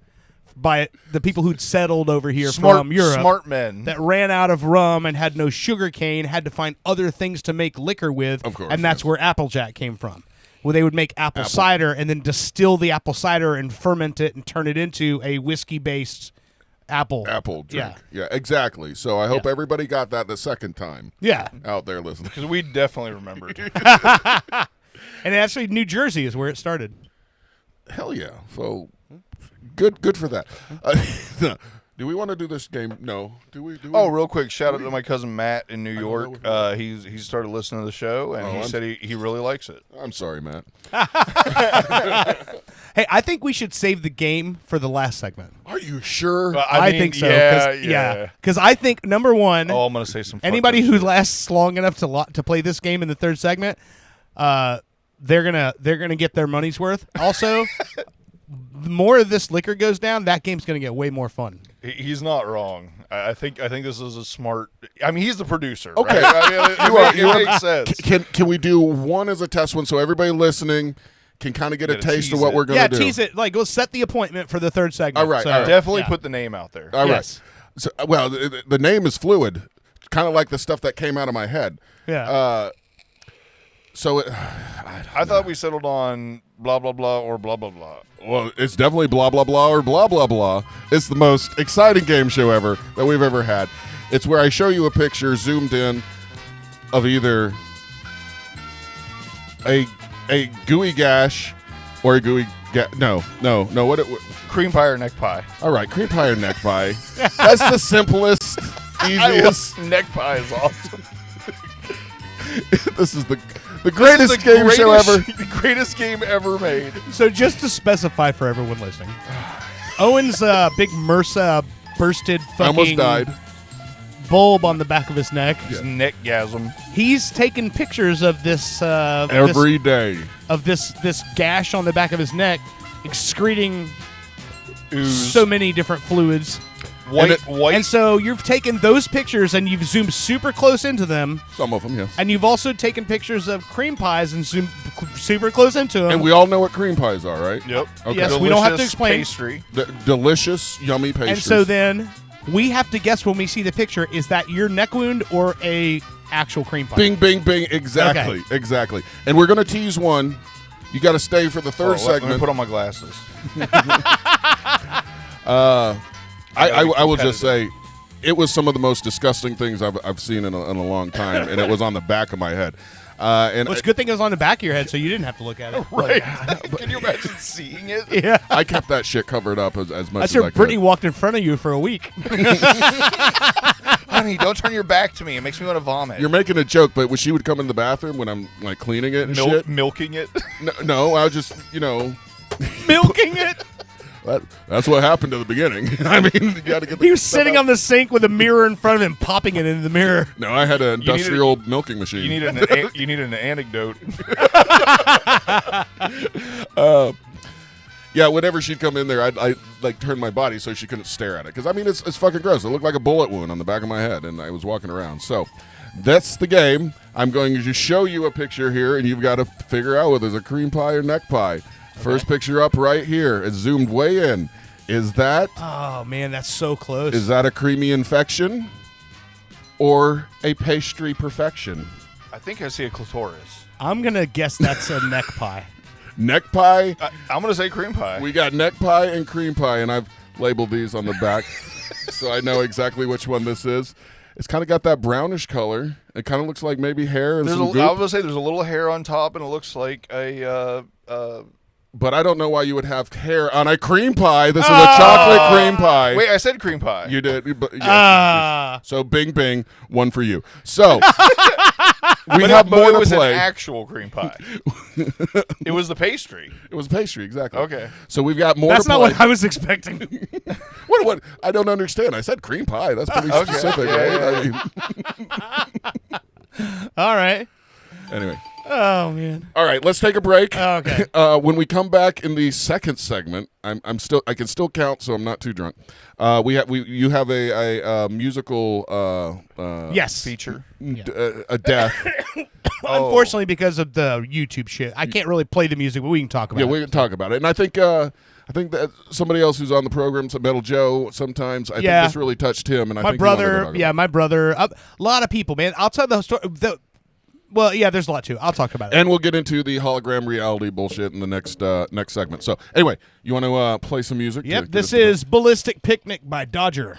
by the people who'd settled over here from Europe. Smart men. That ran out of rum and had no sugar cane, had to find other things to make liquor with, of course, and that's where Applejack came from. Where they would make apple cider and then distill the apple cider and ferment it and turn it into a whiskey-based apple drink. Yeah, exactly. So I hope everybody got that the second time. Yeah. Out there listening. Because we definitely remembered. And actually, New Jersey is where it started. Hell yeah. So good for that. Do we want to do this game? No. Do we? Oh, real quick, shout out to my cousin Matt in New York. He started listening to the show, and he said he really likes it. I'm sorry, Matt. Hey, I think we should save the game for the last segment. Are you sure? I think so. Yeah. Because I think, number one, I'm going to say some anybody who lasts long enough to play this game in the third segment, they're gonna get their money's worth. Also, the more of this liquor goes down, that game's gonna get way more fun. He's not wrong. I think this is a smart. I mean, he's the producer. Okay, right? I mean, it makes sense. Can we do one as a test one so everybody listening can kind of get a taste of what we're going to do? Yeah, tease it. Like, we'll set the appointment for the third segment. All right. Definitely put the name out there. All right. So, well, the name is fluid, kind of like the stuff that came out of my head. Yeah. I thought we settled on blah, blah, blah or blah, blah, blah. Well, it's definitely blah, blah, blah or blah, blah, blah. It's the most exciting game show ever that we've ever had. It's where I show you a picture zoomed in of either a gooey gash or a gooey no. Cream pie or neck pie? All right, cream pie or neck pie. That's the simplest, easiest. Neck pie is awesome. This is the greatest game show ever. The greatest game ever made. So just to specify for everyone listening, Owen's big MRSA bursted fucking almost died bulb on the back of his neck. His neckgasm. He's taken pictures of this every day of this gash on the back of his neck, excreting Ooze. so many different fluids. White. And so you've taken those pictures and you've zoomed super close into them. Some of them, yes. And you've also taken pictures of cream pies and zoomed super close into them. And we all know what cream pies are, right? Yep. Okay. Yes, we don't have to explain. Pastry. Delicious, yummy pastries. And so then we have to guess when we see the picture, is that your neck wound or a actual cream pie? Bing, bing, bing. Exactly. Okay. Exactly. And we're going to tease one. You got to stay for the third segment. Let me put on my glasses. I will just say, it was some of the most disgusting things I've seen in a long time, and it was on the back of my head. And it's a good thing it was on the back of your head, so you didn't have to look at it. Right. Can you imagine seeing it? Yeah. I kept that shit covered up as much as I That's could. where Brittany walked in front of you for a week. Honey, don't turn your back to me. It makes me want to vomit. You're making a joke, but when she would come in the bathroom when I'm like cleaning it and shit. Milking it? No, I was just, Milking it? That's what happened to the beginning. I mean, you got to get. He was sitting on the sink with a mirror in front of him, popping it into the mirror. No, I had an industrial milking machine. You need an anecdote. Yeah, whenever she'd come in there, I'd like turn my body so she couldn't stare at it. Because, I mean, it's fucking gross. It looked like a bullet wound on the back of my head, and I was walking around. So that's the game. I'm going to show you a picture here, and you've got to figure out whether it's a cream pie or neck pie. First picture up right here. It's zoomed way in. Is that... Oh, man, that's so close. Is that a creamy infection or a pastry perfection? I think I see a clitoris. I'm going to guess that's a neck pie. Neck pie. I'm going to say cream pie. We got neck pie and cream pie, and I've labeled these on the back so I know exactly which one this is. It's kind of got that brownish color. It kind of looks like maybe hair and some goop. I was going to say there's a little hair on top, and it looks like a... But I don't know why you would have hair on a cream pie. This is a chocolate cream pie. Wait, I said cream pie. You did. But yeah, so bing, bing, one for you. So... We have more to was play. An actual cream pie. It was the pastry. It was pastry, exactly. Okay. So we've got more. That's to not play. what I was expecting. What? I don't understand. I said cream pie. That's pretty specific, right? I mean, All right. Anyway. Oh man. All right. Let's take a break. Oh, okay. When we come back in the second segment, I can still count, so I'm not too drunk. You have a musical Yes. Feature. A death. Unfortunately, because of the YouTube shit, I can't really play the music, but we can talk about it. Yeah, we can talk about it. And I think that somebody else who's on the program, Metal Joe, sometimes I think this really touched him. And I think my brother, a lot of people, man. I'll tell the story. Well, yeah, there's a lot too. I'll talk about it. And we'll get into the hologram reality bullshit in the next segment. So anyway, you want to play some music? Yep, this is Ballistic Picnic by Dodger.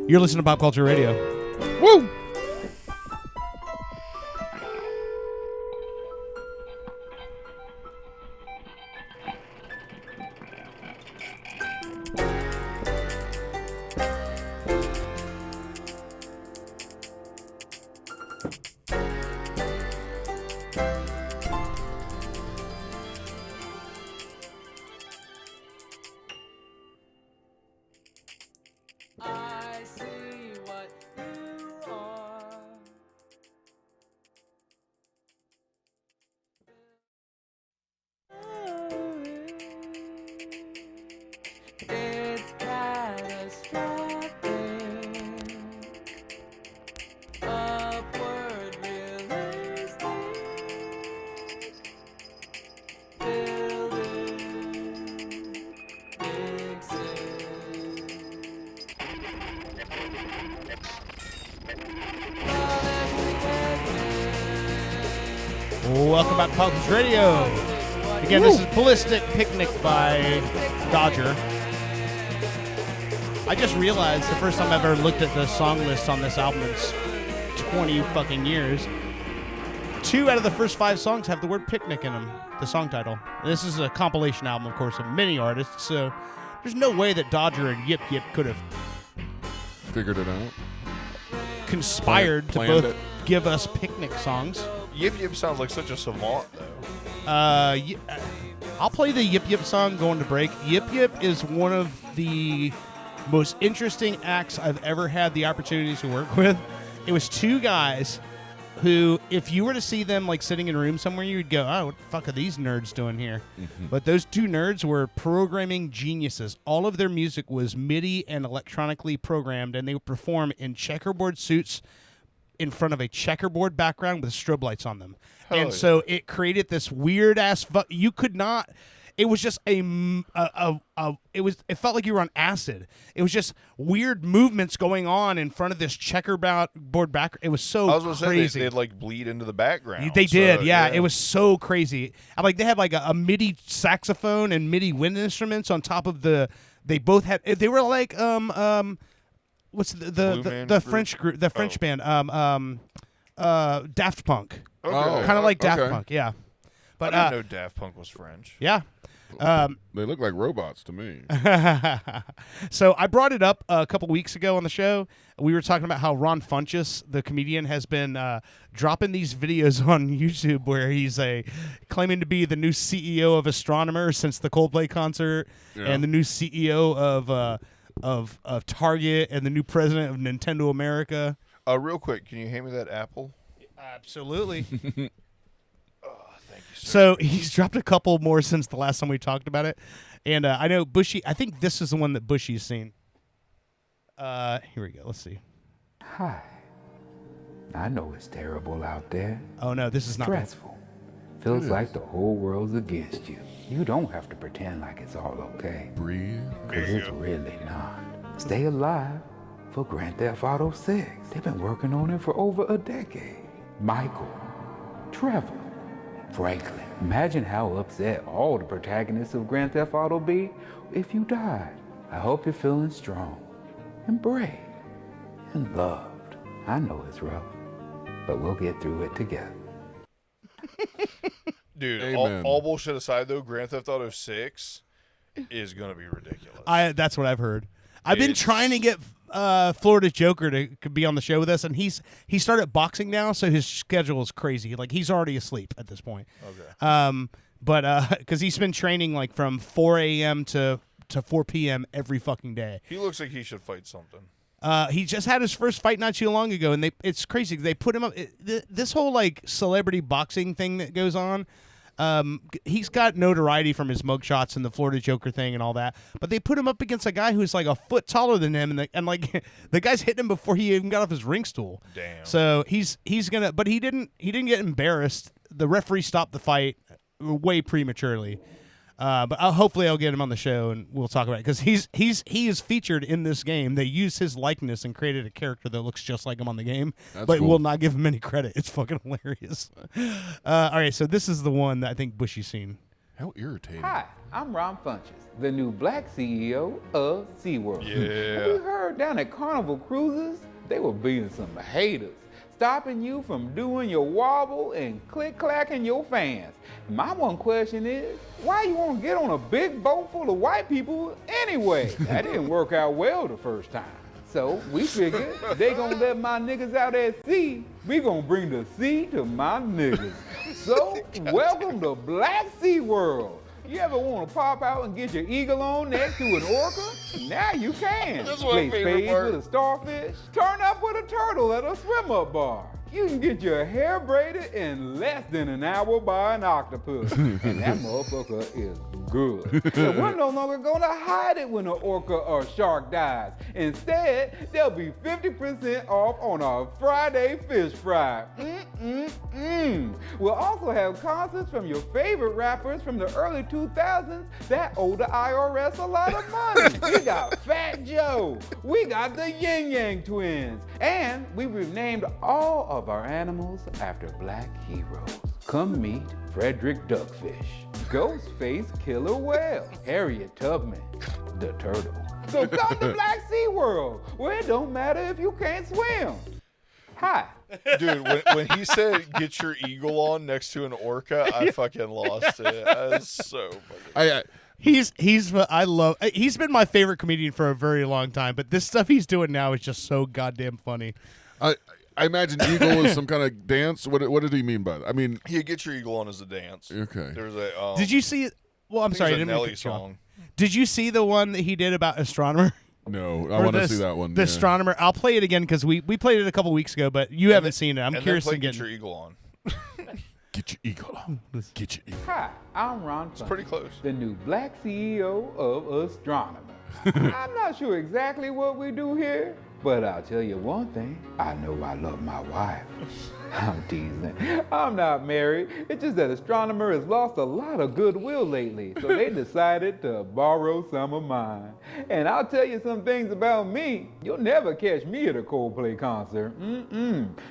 You're listening to Pop Culture Radio. Woo! I see what you are. It's catastrophic. Upward realistic. Building exist. Welcome back to Pop Culture Radio. Again, this is Ballistic Picnic by Dodger. I just realized the first time I've ever looked at the song list on this album in 20 fucking years. 2 out of the first 5 songs have the word picnic in them, the song title. And this is a compilation album, of course, of many artists, so there's no way that Dodger and Yip Yip could have Figured it out. conspired to Planned both it. give us picnic songs. Yip Yip sounds like such a savant, though. I'll play the Yip Yip song going to break. Yip Yip is one of the most interesting acts I've ever had the opportunity to work with. It was 2 guys who, if you were to see them like sitting in a room somewhere, you'd go, oh, what the fuck are these nerds doing here? Mm-hmm. But those 2 nerds were programming geniuses. All of their music was MIDI and electronically programmed, and they would perform in checkerboard suits in front of a checkerboard background with strobe lights on them. So it created this weird ass you could not. It was just it felt like you were on acid. It was just weird movements going on in front of this checkerboard back. It was so I was going to crazy. say they'd like bleed into the background. They did, so, yeah. It was so crazy. Like they had like a MIDI saxophone and MIDI wind instruments on top of the. They both had. They were like what's the French group? The French band. Daft Punk. Okay. Kind of like Daft okay. Punk, yeah. But I didn't know Daft Punk was French. yeah. They look like robots to me. So I brought it up a couple weeks ago on the show. We were talking about how Ron Funches, the comedian, has been dropping these videos on YouTube where he's claiming to be the new CEO of Astronomer since the Coldplay concert, and the new CEO of Target, and the new president of Nintendo America. Real quick, can you hand me that apple? Absolutely. Thank you, sir. So he's dropped a couple more since the last time we talked about it. And I know Bushy, I think this is the one that Bushy's seen. Here we go. Let's see. Hi. I know it's terrible out there. Oh, no, this is not. Stressful. Feels like the whole world's against you. You don't have to pretend like it's all okay. Breathe. Because it's really not. Stay alive for Grand Theft Auto 6. They've been working on it for over a decade. Michael, Trevor, Franklin. Imagine how upset all the protagonists of Grand Theft Auto be if you died. I hope you're feeling strong and brave and loved. I know it's rough, but we'll get through it together. Dude, Amen. all bullshit aside, though, Grand Theft Auto 6 is going to be ridiculous. That's what I've heard. I've been It's- trying to get Florida Joker to be on the show with us, and he started boxing now, so his schedule is crazy. Like, he's already asleep at this point. Okay. But because he's been training like from 4 a.m. to 4 p.m. every fucking day. He looks like he should fight something. He just had his first fight not too long ago, and it's crazy. They put him up. This whole like celebrity boxing thing that goes on. He's got notoriety from his mugshots and the Florida Joker thing and all that. But they put him up against a guy who's like a foot taller than him, and like the guy's hitting him before he even got off his ring stool. Damn. So he's gonna, but he didn't get embarrassed. The referee stopped the fight way prematurely. But hopefully I'll get him on the show and we'll talk about it because he is featured in this game. They used his likeness and created a character that looks just like him on the game, but cool. will not give him any credit. It's fucking hilarious. All right, so this is the one that I think Bushy's seen. How irritating. Hi, I'm Ron Funches, the new black CEO of SeaWorld. Yeah. We heard down at Carnival Cruises, they were being some haters, stopping you from doing your wobble and click-clacking your fans. My one question is, why you want to get on a big boat full of white people anyway? That didn't work out well the first time. So we figured they gonna let my niggas out at sea. We gonna bring the sea to my niggas. So welcome to Black Sea World. You ever want to pop out and get your eagle on next to an orca? Now you can. That's my Play favorite spades part. with a starfish. Turn up with a turtle at a swim-up bar. You can get your hair braided in less than an hour by an octopus. And that motherfucker is good. And we're no longer gonna hide it when an orca or shark dies. Instead, there'll be 50% off on our Friday fish fry. We'll also have concerts from your favorite rappers from the early 2000s that owe the IRS a lot of money. We got Fat Joe. We got the Yin Yang Twins. And we renamed all of our animals after black heroes. Come meet Frederick Duckfish, Ghostface Killer Whale, Harriet Tubman, the turtle. So come to Black Sea World, where it don't matter if you can't swim. Hi. Dude, when he said get your eagle on next to an orca, I fucking lost it. That's so fucking... He's been my favorite comedian for a very long time, but this stuff he's doing now is just so goddamn funny. I imagine eagle is some kind of dance. What did he mean by that? I mean, Yeah, get your eagle on is a dance. okay. There's a... Did you see it? Well, I'm I think sorry, I it's a didn't mean to Nelly cut you off. song. Did you see the one that he did about Astronomer? No, I Or want to the- see that one. The yeah. Astronomer. I'll play it again because we played it a couple weeks ago, but you haven't seen it. I'm And curious then play to get get. your eagle on. Get your eagle on. Get your eagle. Hi, I'm Ron Funches, pretty close. the new black CEO of Astronomer. I'm not sure exactly what we do here, but I'll tell you one thing. I know I love my wife. I'm teasing. I'm not married. It's just that Astronomer has lost a lot of goodwill lately, so they decided to borrow some of mine. And I'll tell you some things about me. You'll never catch me at a Coldplay concert.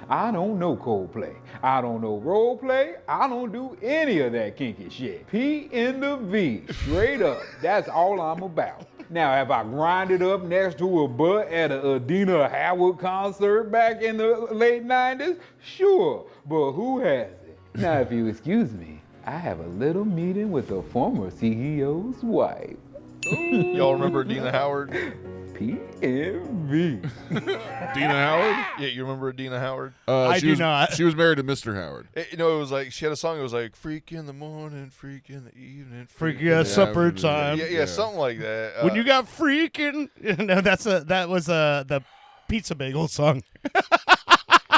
I don't know Coldplay. I don't know role play. I don't do any of that kinky shit. P in the V, straight up. That's all I'm about. Now, have I grinded up next to a butt at a Adina Howard concert back in the late 90s? Sure, but who has it? Now, if you excuse me, I have a little meeting with the former CEO's wife. Y'all remember Adina Howard? PMV. Dina Howard? Yeah, you remember Adina Howard? I She do was, not. She was married to Mr. Howard. It was like she had a song. It was like "Freak in the morning, freak in the evening, Freaky in at the supper afternoon." time. Yeah, something like that. When you got freaking, no, that was the pizza bagel song.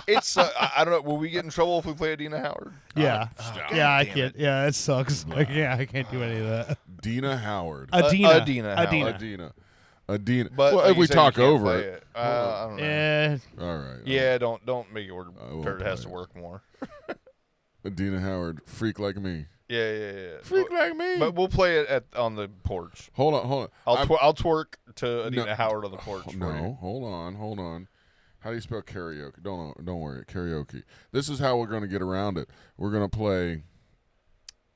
it's I don't know. Will we get in trouble if we play Adina Howard? Yeah, stop. yeah, I damn can't. Yeah, it sucks. Like, yeah, I can't do any of that. Dina Howard. Adina Howard. Adina. But Well, like if you we said, you talk can't over play it. I don't know. Yeah, All right. Yeah, don't make it work. won't Or it has play to it. work more. Adina Howard, freak like me. Yeah. Freak like me. But we'll play it on the porch. Hold on. I'll twerk to Adina No. Howard on the porch. for you. No, hold on. How do you spell karaoke? Don't worry, karaoke. This is how we're going to get around it. We're going to play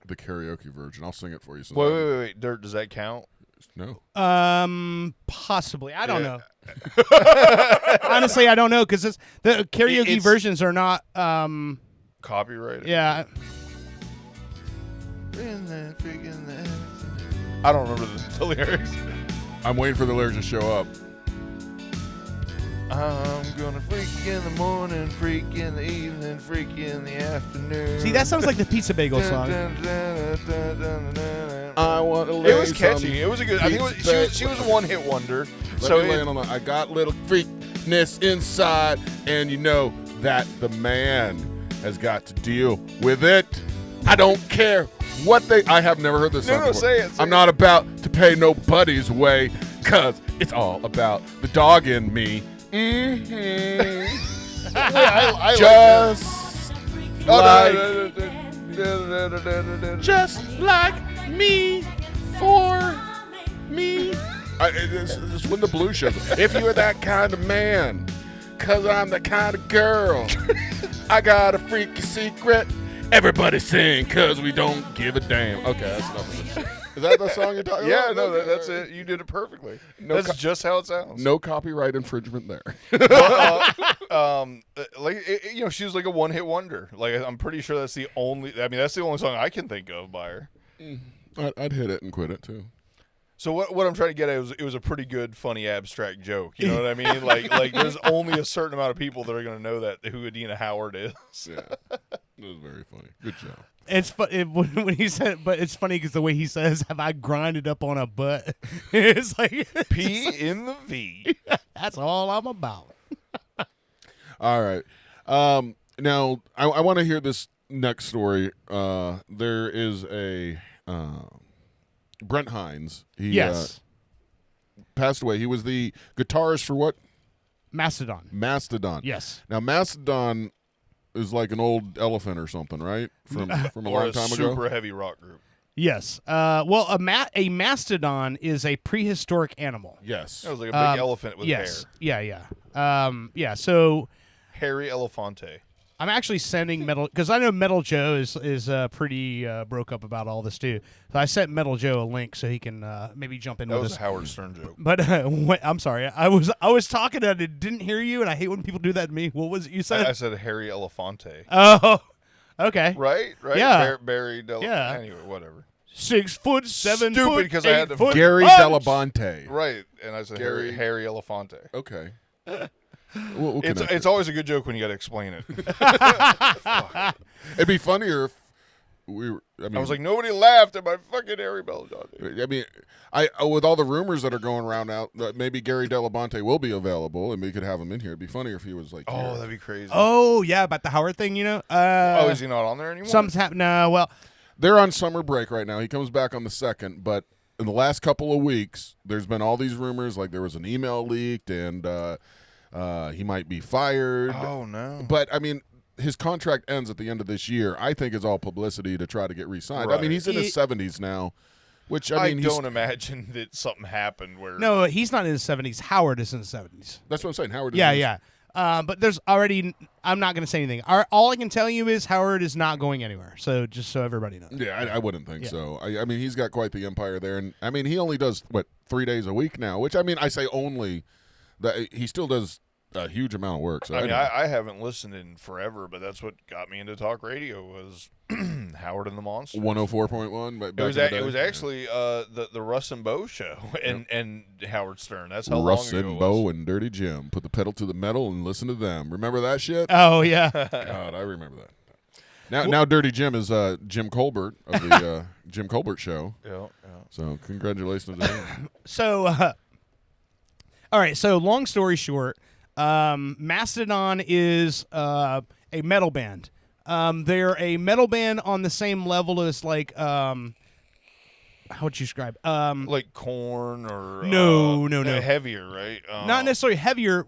the karaoke version. I'll sing it for you. Wait. Dirt, does that count? No. possibly. I don't Yeah. know. Honestly, I don't know because the karaoke It's- versions are not. Copyrighted. Yeah, I don't remember the lyrics. I'm waiting for the lyrics to show up. I'm gonna freak in the morning, freak in the evening, freak in the afternoon. see, that sounds like the pizza bagel song. I want to It lay was catchy. some It was a good. I think she was a one-hit wonder. Let So me lay it on I got little freakness inside, and you know that the man has got to deal with it. I don't care what they. I have never heard this song No, before. say it. I'm not about to pay nobody's way, cause it's all about the dog in me. Mm-hmm. I Just like, like. just like me, for me. It's when the blues shows up. If you're that kind of man, cause I'm that kind of girl. I got a freaky secret. Everybody sing, cause we don't give a damn. Okay, that's enough of this shit. Is that the song you're talking Yeah, about? no, Okay, that's all right. it. You did it perfectly. No That's co- just how it sounds. No copyright infringement there. She was like a one-hit wonder. Like I'm pretty sure that's the only. I mean, that's the only song I can think of by her. I'd hit it and quit it too. So what I'm trying to get at is it was a pretty good, funny, abstract joke. You know what I mean? Like there's only a certain amount of people that are going to know that who Adina Howard is. Yeah, it was very funny. Good job. It's when he said, but it's funny because the way he says, "Have I grinded up on a butt?" It's like P in the V. that's all I'm about. All right. Now I want to hear this next story. There is a Brent Hinds. He Yes, passed away. He was the guitarist for what? Mastodon. Mastadon. Yes, Now Mastadon is like an old elephant or something, right? From a Or long a time super ago. heavy rock group. yes. Well, a mastodon is a prehistoric animal. Yes. It was like a big elephant with Yes. hair. Yeah. So Hairy Elefante. I'm actually sending Metal because I know Metal Joe is pretty broke up about all this too. So I sent Metal Joe a link so he can maybe jump in That with was us. a Howard Stern joke. But I'm sorry, I was talking and I didn't hear you, and I hate when people do that to me. What was it you said? I said Hairy Elefante. Oh, okay. Right? Yeah. Barry Yeah. Anyway, whatever. 6 foot, 7 Stupid, foot, 'cause I had to- 8 foot Gary punch. Delabonte. Right. And I said Gary- Hairy Elefante. Okay. We'll It's connect it. always a good joke when you got to explain it. It'd be funnier if we were. I mean, I was like, nobody laughed at my fucking Hairy Elefante. I mean, with all the rumors that are going around now, that maybe Gary Delabonte will be available, and we could have him in here. It'd be funnier if he was like, Oh, here. that'd be crazy. Oh yeah, about the Howard thing, you know. Oh, is he not on there anymore? Something's happened. No, well, They're on summer break right now. He comes back on the 2nd, but in the last couple of weeks, there's been all these rumors. Like there was an email leaked, and he might be fired. Oh, no. But I mean, his contract ends at the end of this year. I think it's all publicity to try to get re-signed. I Right. mean, he's in his 70s now, which I I mean, he's, don't imagine that something happened where. no, he's not in his 70s. Howard is in his 70s. that's what I'm saying. Howard. Is Yeah, in his- yeah. But there's already. I'm not going to say anything. All I can tell you is Howard is not going anywhere. So just so everybody knows. Yeah, I wouldn't think Yeah. so. I mean, he's got quite the empire there, and I mean, he only does 3 days a week now. Which I mean, I say only that he still does a huge amount of work. So I mean, anyway. I haven't listened in forever, but that's what got me into talk radio was Howard and the Monsters. 104.1. But It was actually the Russ and Bo show and Howard Stern. That's how Russ long ago and it Bo was. and Dirty Jim. Put the pedal to the metal and listen to them. Remember that shit? Oh yeah. God, I remember that. Now Dirty Jim is Jim Colbert of the Jim Colbert Show. Yeah. So congratulations to him. So, all right. So, long story short, Mastadon is a metal band. They're a metal band on the same level as like how would you describe? Like Korn or No. heavier, right? Not necessarily heavier.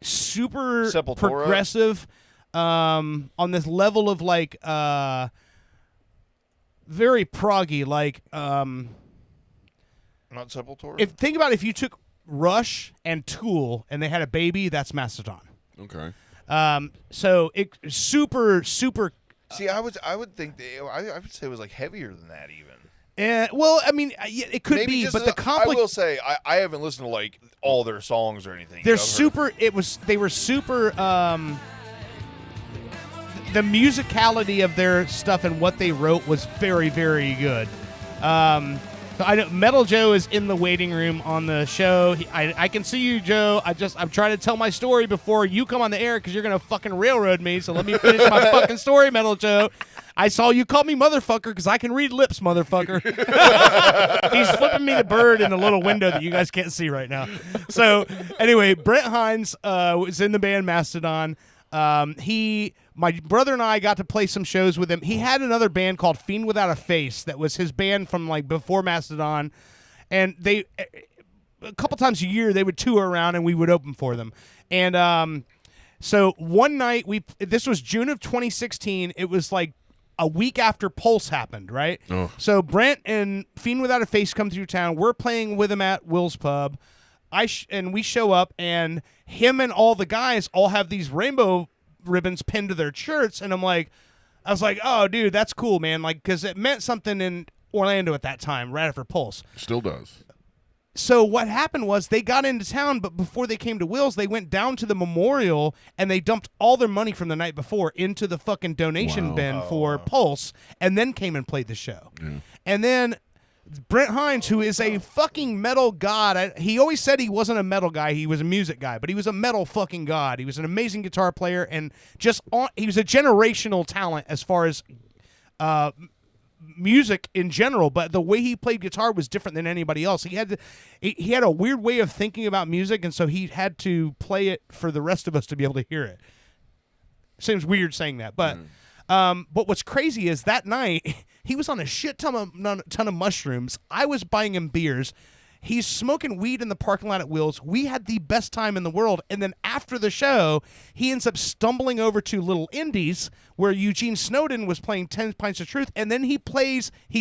Super Sepultura? progressive. On this level of like very proggy, like Not Sepultura. think about if you took Rush and Tool and they had a baby, that's Mastodon. Okay. So it super. See, I would think I would say it was like heavier than that even. Well, I mean, it could Maybe be, just but the I will say I haven't listened to like all their songs or anything. they're I've heard- super. They were super. The musicality of their stuff and what they wrote was very, very good. So I know Metal Joe is in the waiting room on the show. I can see you, Joe. I'm trying to tell my story before you come on the air because you're gonna fucking railroad me. So let me finish my fucking story, Metal Joe. I saw you call me motherfucker because I can read lips, motherfucker. He's flipping me the bird in the little window that you guys can't see right now. So anyway, Brent Hinds was in the band Mastadon. My brother and I got to play some shows with him. He had another band called Fiend Without a Face that was his band from like before Mastodon, and they a couple times a year they would tour around and we would open for them. And so one night this was June of 2016. It was like a week after Pulse happened, right? Oh. So Brent and Fiend Without a Face come through town. We're playing with him at Will's Pub. And we show up, and him and all the guys all have these rainbow ribbons pinned to their shirts, and I was like, oh, dude, that's cool, man, like, because it meant something in Orlando at that time, right after Pulse. Still does. So what happened was they got into town, but before they came to Will's, they went down to the memorial, and they dumped all their money from the night before into the fucking donation bin for Pulse, and then came and played the show. Yeah. And then Brent Hinds, who is a fucking metal god. He always said he wasn't a metal guy. He was a music guy, but he was a metal fucking god. He was an amazing guitar player, and he was a generational talent as far as music in general. But the way he played guitar was different than anybody else. He had a weird way of thinking about music, and so he had to play it for the rest of us to be able to hear it. Seems weird saying that, but. But what's crazy is that night he was on a shit ton of mushrooms. I was buying him beers. He's smoking weed in the parking lot at Will's. We had the best time in the world. And then after the show, he ends up stumbling over to Little Indies where Eugene Snowden was playing 10 Pints of Truth. And then he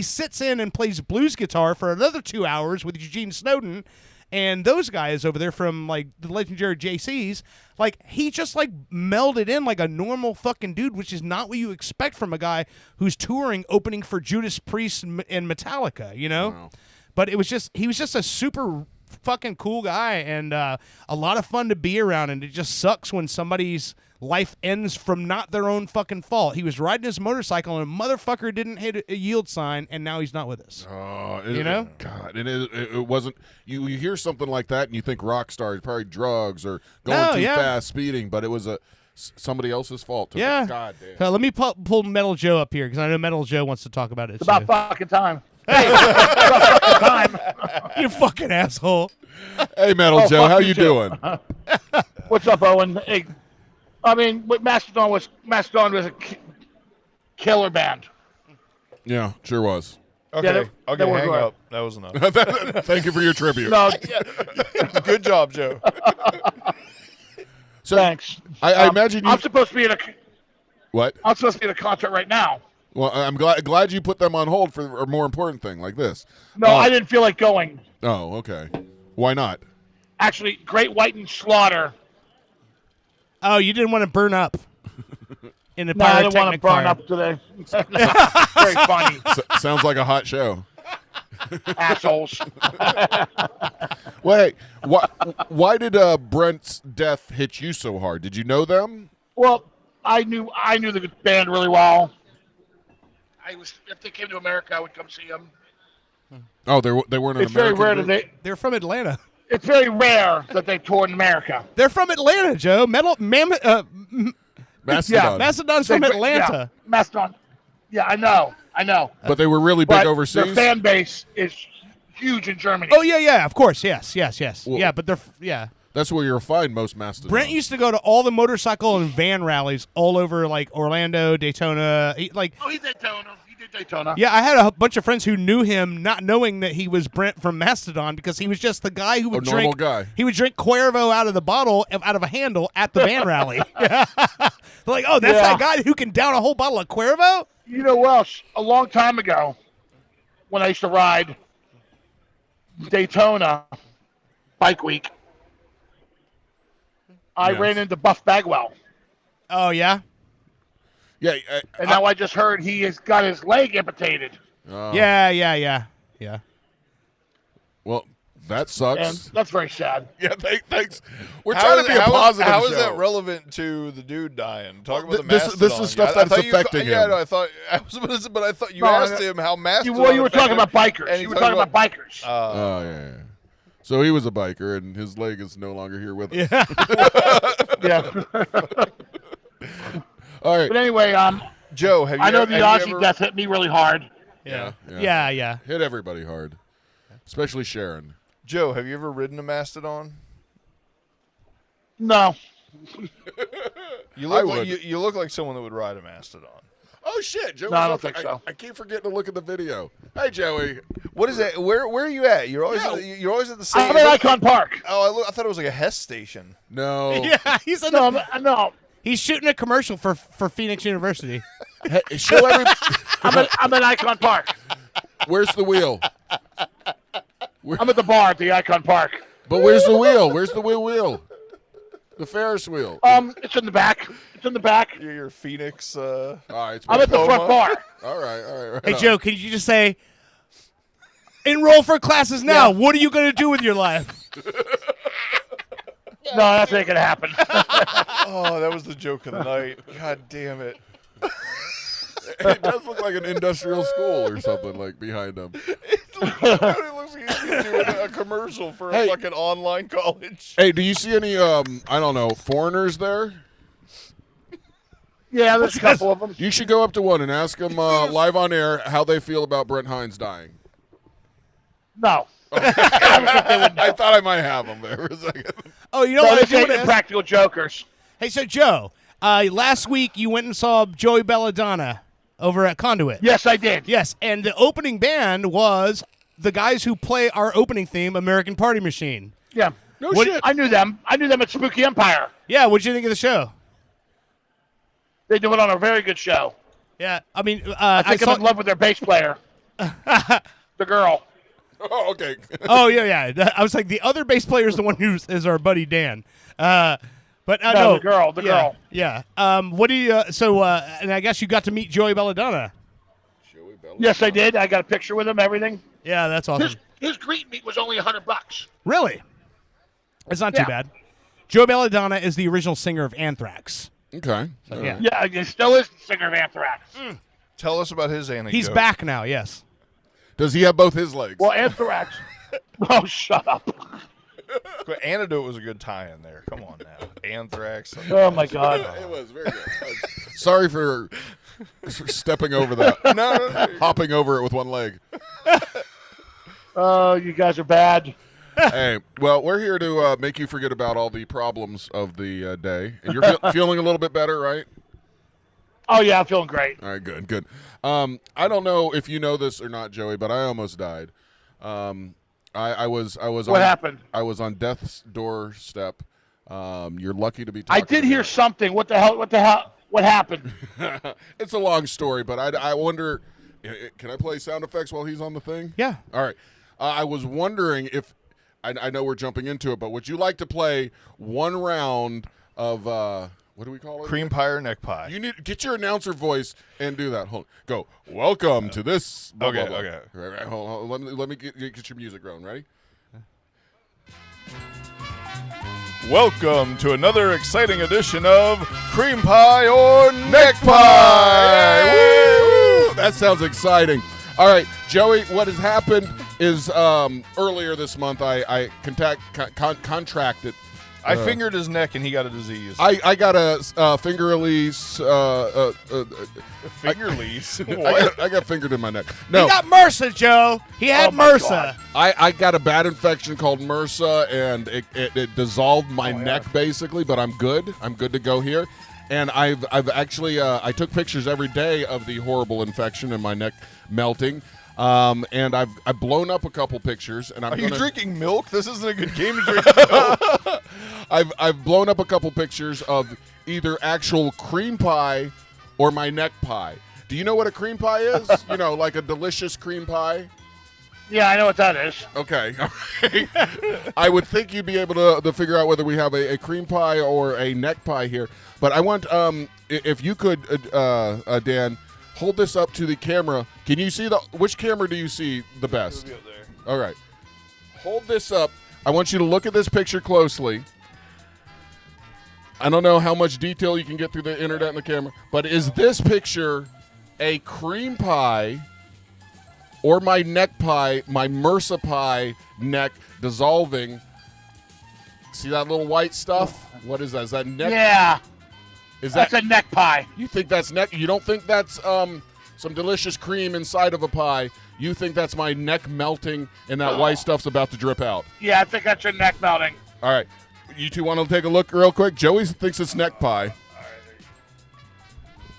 sits in and plays blues guitar for another 2 hours with Eugene Snowden. And those guys over there from, like, the legendary JCs, like, he just, like, melded in like a normal fucking dude, which is not what you expect from a guy who's touring, opening for Judas Priest and Metallica, you know? Wow. But he was just a super fucking cool guy and a lot of fun to be around, and it just sucks when somebody's life ends from not their own fucking fault. He was riding his motorcycle and a motherfucker didn't hit a yield sign, and now he's not with us. Oh, You know? God, it wasn't. You hear something like that and you think rock stars, probably drugs or going No, too yeah. fast, speeding, but it was somebody else's fault. Yeah. God damn. So let me pull Metal Joe up here because I know Metal Joe wants to talk about it. It's about too. fucking time. Hey, it's about fucking time. You fucking asshole. Hey, Metal Oh, Joe, fuck how you, you Joe. doing? What's up, Owen? Hey, I mean, what Mastodon was a killer band. Yeah, sure was. Okay, they okay, were hang good. up. That was enough. Thank you for your tribute. No, Good job, Joe. So, thanks. I imagine you. I'm supposed to be What? I'm supposed to be in a concert right now. Well, I'm glad you put them on hold for a more important thing like this. No, I didn't feel like going. Oh, okay. Why not? Actually, Great White and Slaughter. Oh, you didn't want to burn up in the No, I didn't want to pyrotechnic burn fire. up today. Very funny. Sounds like a hot show. assholes. Well, hey, why did Brent's death hit you so hard? Did you know them? Well, I knew the band really well. If they came to America, I would come see them. Oh, they weren't an It's very American rare group? that They're from Atlanta. It's very rare that they tour in America. They're from Atlanta, Joe. Mastodon. Mastodon's from Atlanta. Yeah, Mastodon. Yeah, I know. But they were really big But overseas? their fan base is huge in Germany. Oh yeah, of course, yes. Well- Yeah, but they're That's where you'll find most Mastodon. Brent used to go to all the motorcycle and van rallies all over, like Orlando, Daytona. He did Daytona. Yeah, I had a bunch of friends who knew him, not knowing that he was Brent from Mastodon, because he was just the guy who would normal drink. guy. He would drink Cuervo out of the bottle, out of a handle at the van rally. Like, oh, that's that guy who can down a whole bottle of Cuervo. You know what else? A long time ago, when I used to ride Daytona Bike Week, I ran into Buff Bagwell. Oh yeah, Yeah. And now I just heard he has got his leg amputated. yeah. Well, that sucks. And that's very sad. Yeah, thanks. We're trying to be a positive How is show. that relevant to the dude dying? Talk about the This Mastodon. is stuff I that's thought you- affecting Yeah, him. no, but I thought you No, asked him how Mastodon. Well, you were talking affected about him, bikers. and You he were talking about bikers. Oh, yeah. So he was a biker, and his leg is no longer here with us. Yeah. All right. But anyway, Joe, have you? I know the have you Aussie ever- death hit me really hard. Yeah. Hit everybody hard, especially Sharon. Joe, have you ever ridden a Mastodon? No. You I look like would. you look like someone that would ride a Mastodon. Oh shit, Joey! No, I don't think so. I keep forgetting to look at the video. Hey, Joey. What is that? Where are you at? You're always you're always at the same. I'm at Icon Park. Oh, I thought it was like a Hess station. No. Yeah, he's in No, the, no. he's shooting a commercial for Phoenix University. Hey, show every. I'm at Icon Park. Where's the wheel? I'm at the bar at the Icon Park. But where's the wheel? Where's the wheel? The Ferris wheel. It's in the back. It's in the back. Your Phoenix. All right. It's I'm at the front bar. All right. Right Hey on. Joe, can you just say, enroll for classes now? What are you going to do with your life? No, that's not gonna happen. Oh, that was the joke of the night. God damn it. It does look like an industrial school or something like behind him. It looks like he's doing a commercial for Hey. a fucking online college. Hey, do you see any I don't know, foreigners there? Yeah, there's a couple of them. You should go up to one and ask them live on air how they feel about Brent Hinds dying. No. I thought I might have them there for a second. Oh, you know No, what I this do ain't want to the ask? practical jokers. Hey, so Joe, last week you went and saw Joey Belladonna over at Conduit. Yes, I did. Yes, and the opening band was the guys who play our opening theme, American Party Machine. Yeah. No shit. I knew them. I knew them at Spooky Empire. Yeah, what'd you think of the show? They do it on a very good show. Yeah, I mean, I think I'm in love with their bass player. The girl. Oh, okay. Oh yeah. I was like, the other bass player is the one who is our buddy Dan. But No, no, the girl. The girl. Yeah. What do you? And I guess you got to meet Joey Belladonna. Yes, I did. I got a picture with him. Everything. Yeah, that's awesome. His greet meet was only $100. Really? It's not too Yeah. bad. Joey Belladonna is the original singer of Anthrax. Okay. All yeah. right. Yeah, he still is the singer of Anthrax. Tell us about his anecdote. He's back now. Yes. Does he have both his legs? Well, Anthrax. Oh, shut up. Antidote was a good tie-in there. Come on now. Anthrax. Oh my God. It was very good. Sorry for stepping over that. No. Hopping over it with one leg. Oh, you guys are bad. Hey, well, we're here to make you forget about all the problems of the day. And you're feeling a little bit better, right? Oh yeah, I'm feeling great. All right, good. I don't know if you know this or not, Joey, but I almost died. I was What happened? I was on death's doorstep. You're lucky to be I talking did to hear me. something. What the hell? What happened? It's a long story, but I wonder, can I play sound effects while he's on the thing? Yeah. All right. I was wondering if, I know we're jumping into it, but would you like to play one round of, What do we call it? Cream pie or neck pie? You need get your announcer voice and do that. Hold. Go. Welcome to this. Blah, Okay, blah, blah. okay. Right. Hold on. Let me get your music going. Ready? Welcome to another exciting edition of Cream Pie or Neck Pie. Woo! That sounds exciting. All right, Joey. What has happened is earlier this month I contracted. I fingered his neck and he got a disease. I got a finger release. Finger lease? What? I got fingered in my neck. No, He got MRSA, Joe. He had Oh, my MRSA. God. I got a bad infection called MRSA, and it dissolved my neck basically. But I'm good. I'm good to go here. And I've actually I took pictures every day of the horrible infection and my neck melting. And I've blown up a couple pictures. And Are you drinking milk? This isn't a good game to drink milk. I've blown up a couple pictures of either actual cream pie or my neck pie. Do you know what a cream pie is? You know, like a delicious cream pie. Yeah, I know what that is. Okay. I would think you'd be able to figure out whether we have a cream pie or a neck pie here. But I want, if you could, Dan, hold this up to the camera. Can you see which camera do you see the best? It'll be up there. All right. Hold this up. I want you to look at this picture closely. I don't know how much detail you can get through the internet and the camera, but is this picture a cream pie or my neck pie, my MRSA pie neck dissolving? See that little white stuff? What is that? Is that neck? Yeah, Is that's that a neck pie. you think that's neck? You don't think that's some delicious cream inside of a pie? You think that's my neck melting and that white stuff's about to drip out? Yeah, I think that's your neck melting. All right. You two want to take a look real quick? Joey thinks it's neck pie.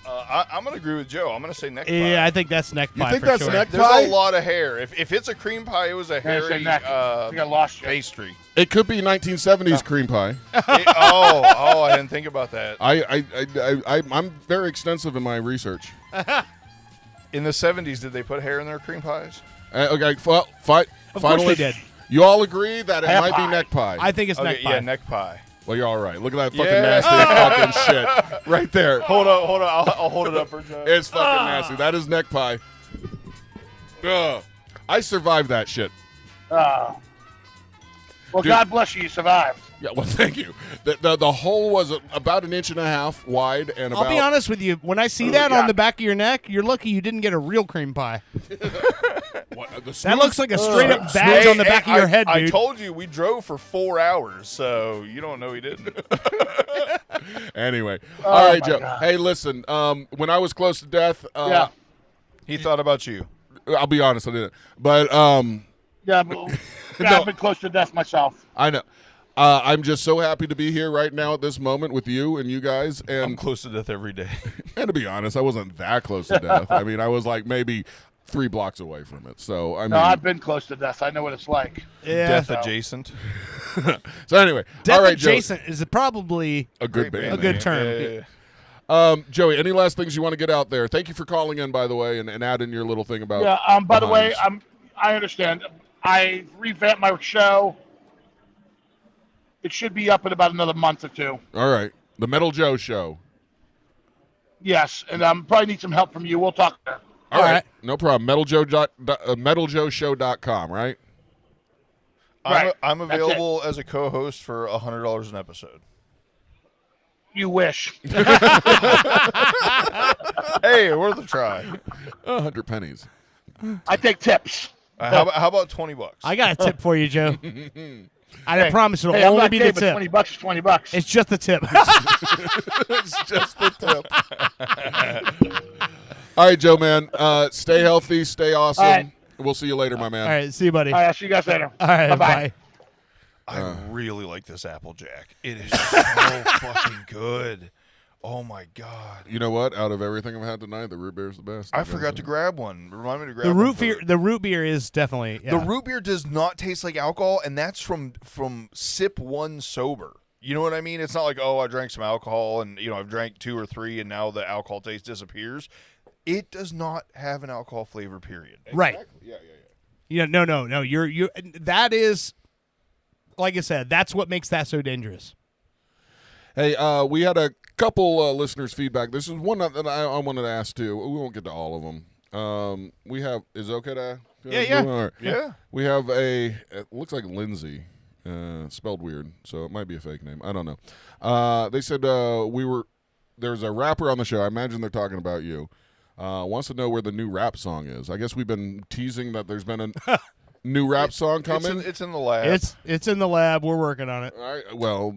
I'm going to agree with Joe. I'm going to say neck pie. Yeah, I think that's neck You pie think for that's sure. neck There's pie? a lot of hair. If it's a cream pie, it was a Yeah, it's hairy your neck. I think I lost you. pastry. It could be 1970s cream pie. I didn't think about that. I'm very extensive in my research. In the 70s, did they put hair in their cream pies? Okay, Of course finally, they did. You all agree that it Hair might be pie. neck pie. I think it's neck Okay, pie. yeah, neck pie. Well, you're all right. Look at that fucking Yeah. nasty fucking shit right there. Hold on. I'll hold it up for Joe. It's fucking nasty. That is neck pie. Ugh. I survived that shit. Well, Dude. God bless you. You survived. Yeah, well, thank you. The hole was about 1.5 inches wide, and I'll about. be honest with you. When I see Oh, that yeah. on the back of your neck, you're lucky you didn't get a real cream pie. That looks like a straight up badge on the back of your head, dude. I told you we drove for 4 hours, so you don't know he didn't. Anyway, all right, my Joe. God. Hey, listen. When I was close to death, Yeah. He thought about you. I'll be honest, I didn't. But Yeah, but, I've been close to death myself. I know. I'm just so happy to be here right now at this moment with you and you guys. I'm And close to death every day. and to be honest, I wasn't that close to death. I mean, I was like maybe 3 blocks away from it. So I mean, No, I've been close to death. I know what it's like. Yeah. Death adjacent. so anyway, Death all right, Joe. adjacent is probably A good Great band. a good name. term. Joey, any last things you want to get out there? Thank you for calling in, by the way, and add in your little thing about. Yeah. By the way, Hinds. I understand. I revamped my show. It should be up in about another month or two. All right, the Metal Joe Show. Yes, and probably need some help from you. We'll talk there. All right, right. no problem. MetalJoeShow.com, right? Right. I'm That's available as a co-host for $100 an episode. You wish. Hey, worth a try. 100 pennies. I take tips. How about $20? I got a tip for you, Joe. I promise it'll Hey, I'm only not be gay, the but tip. $20 is $20. It's just the tip. It's just the tip. All right, Joe, man. Stay healthy. Stay awesome. All right. We'll see you later, my man. All right, see you, buddy. All right, I'll see you guys later. All right, Bye-bye. bye. I really like this Applejack. It is so fucking good. Oh my god! You know what? Out of everything I've had tonight, the root beer is the best. I forgot to grab one. Remind me to grab The one root for beer, the root beer is definitely The root beer does not taste like alcohol, and that's from sip one sober. You know what I mean? It's not like, oh, I drank some alcohol and I've drank 2 or 3 and now the alcohol taste disappears. It does not have an alcohol flavor, period. right. Yeah. Yeah, no. You're that is, like I said, that's what makes that so dangerous. Hey, we had a couple listeners' feedback. This is one that I wanted to ask too. We won't get to all of them. We have. Is it okay to? Yeah. All right. Yeah. We have a. It looks like Lindsay, spelled weird, so it might be a fake name. I don't know. They said there's a rapper on the show. I imagine they're talking about you. Wants to know where the new rap song is. I guess we've been teasing that there's been a new rap song coming. It's in the lab. It's in the lab. We're working on it. Well,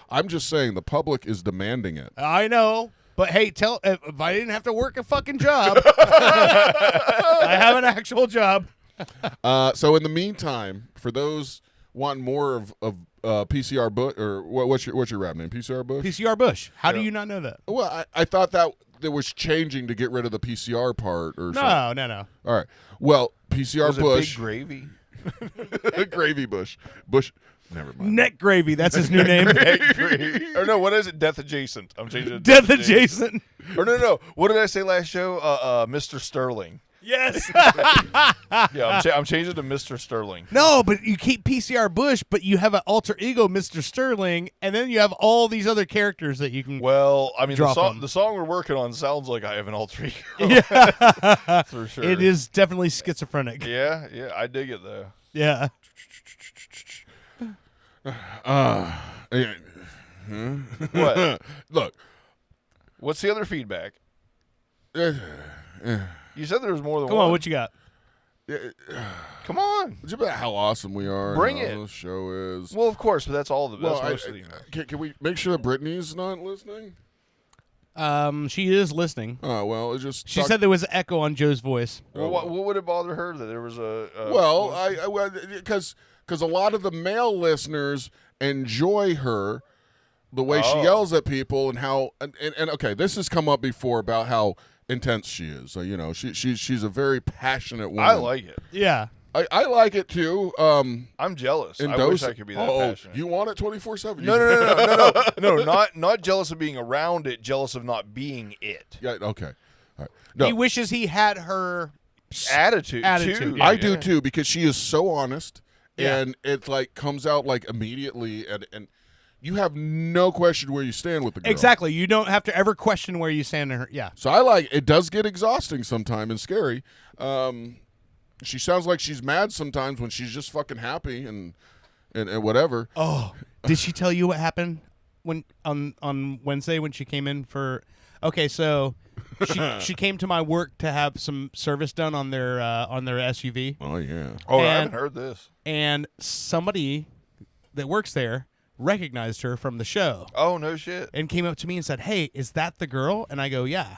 I'm just saying the public is demanding it. I know. But hey, if I didn't have to work a fucking job, I have an actual job. So in the meantime, for those wanting more of PCR Bush, or what's your rap name? PCR Bush? PCR Bush. How do you not know that? Well, I thought that it was changing to get rid of the PCR part or something. No. All right. Well, PCR Was it Bush. Big Gravy? Gravy Bush. Bush. Never mind. Neck Gravy. That's his new name. Or no, what is it? Death Adjacent. I'm changing it. Death Adjacent. Or no. What did I say last show? Mr. Sterling. Yes. Yeah, I'm changing to Mr. Sterling. No, but you keep PCR Bush, but you have an alter ego, Mr. Sterling, and then you have all these other characters that you can. Well, I mean, Drop 'em. the song we're working on sounds like I have an alter ego. Yeah. For sure. It is definitely schizophrenic. Yeah, I dig it though. Yeah. What? Look. What's the other feedback? You said there was more than Come one. on, what you got? Come on. It's about how awesome we are. and Bring how it. The show is. Well, of course, but that's all. That's Well, most of the email. can we make sure that Brittany's not listening? She is listening. Oh, well, it's just. She said there was an echo on Joe's voice. Well, what would it bother her that there was a? Well, because a lot of the male listeners enjoy her, the way she yells at people, and how and okay, this has come up before about how intense she is. So she's a very passionate woman. I like it. Yeah. I like it too. I'm jealous. In I wish dose- I could be that oh, passionate. you want it 24/7? No, not jealous of being around it. Jealous of not being it. Yeah. Okay. All right. No, He wishes he had her. Attitude. Attitude, Too. yeah. I do too, because she is so honest, Yeah. and it like comes out like immediately, and you have no question where you stand with the girl. Exactly. You don't have to ever question where you stand in her. Yeah. So I like it. Does get exhausting sometime and scary. She sounds like she's mad sometimes when she's just fucking happy and whatever. Oh, did she tell you what happened when on Wednesday when she came in for? Okay, so she came to my work to have some service done on their SUV, Oh yeah. Oh, I And- haven't heard this. and somebody that works there recognized her from the show Oh, no shit. and came up to me and said, "Hey, is that the girl?" And I go, "Yeah."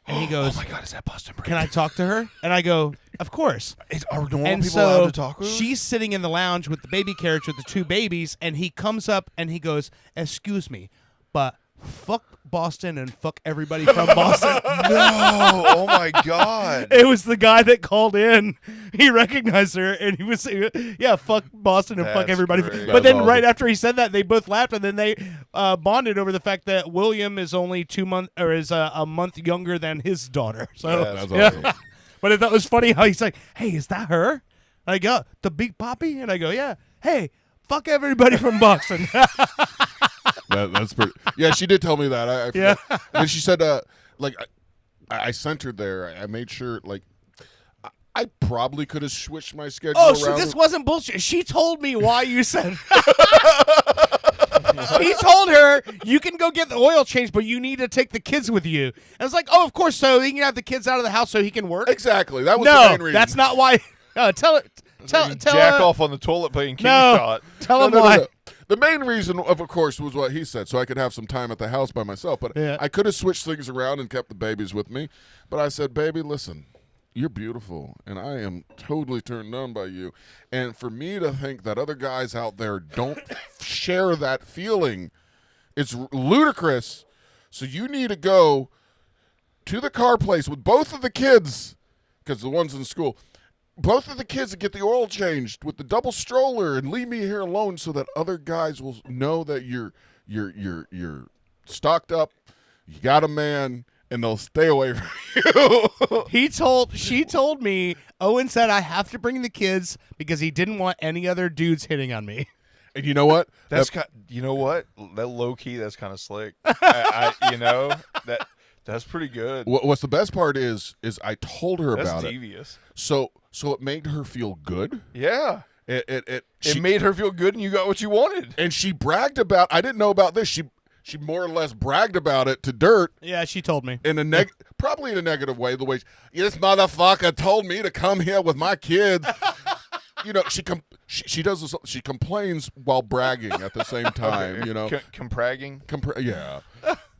And he goes, Oh my God, is that Boston Brent? "Can I talk to her?" And I go, "Of course." Are normal And people allowed so to talk with her? she's sitting in the lounge with the baby carriage with the two babies, and he comes up and he goes, "Excuse me, but fuck Boston and fuck everybody from Boston." No, oh my God. It was the guy that called in. He recognized her, and he was saying, "Yeah, fuck Boston and fuck That's everybody." great. But That's then, awesome. right after he said that, they both laughed, and then they bonded over the fact that William is only 2 months or is a month younger than his daughter. So, That's awesome. But I thought it was funny how he's like, "Hey, is that her?" And I go, "The Big Poppy," and I go, "Yeah." Hey, fuck everybody from Boston. That's pretty. Yeah, she did tell me that. I Yeah. forgot. And she said, like, I sent her there. I made sure, like, I probably could have switched my schedule Oh, around. so this wasn't bullshit. She told me why you said. He told her you can go get the oil change, but you need to take the kids with you. And I was like, "Oh, of course." So he can have the kids out of the house so he can work. Exactly. That was the No, main reason. that's not why. Tell it. Tell Jack her. off on the toilet playing King No, Shot. tell him No. why. The main reason, of course, was what he said, so I could have some time at the house by myself. But Yeah. I could have switched things around and kept the babies with me. But I said, "Baby, listen, you're beautiful, and I am totally turned on by you. And for me to think that other guys out there don't share that feeling, it's ludicrous. So you need to go to the car place with both of the kids, because the one's in school, both of the kids, and get the oil changed with the double stroller, and leave me here alone so that other guys will know that you're stocked up, you got a man, and they'll stay away from you." She told me, Owen said I have to bring the kids because he didn't want any other dudes hitting on me. And you know what? You know what? That low key, that's kind of slick. You know, that's pretty good. What's the best part is I told her That's about devious. it. So it made her feel good. Yeah. It Made her feel good, and you got what you wanted. And she bragged about. I didn't know about this. She more or less bragged about it to Dirt. Yeah, she told me. In a probably in a negative way. The way this motherfucker told me to come here with my kids. You know, she does this. She complains while bragging at the same time. You know, Compragging. Yeah.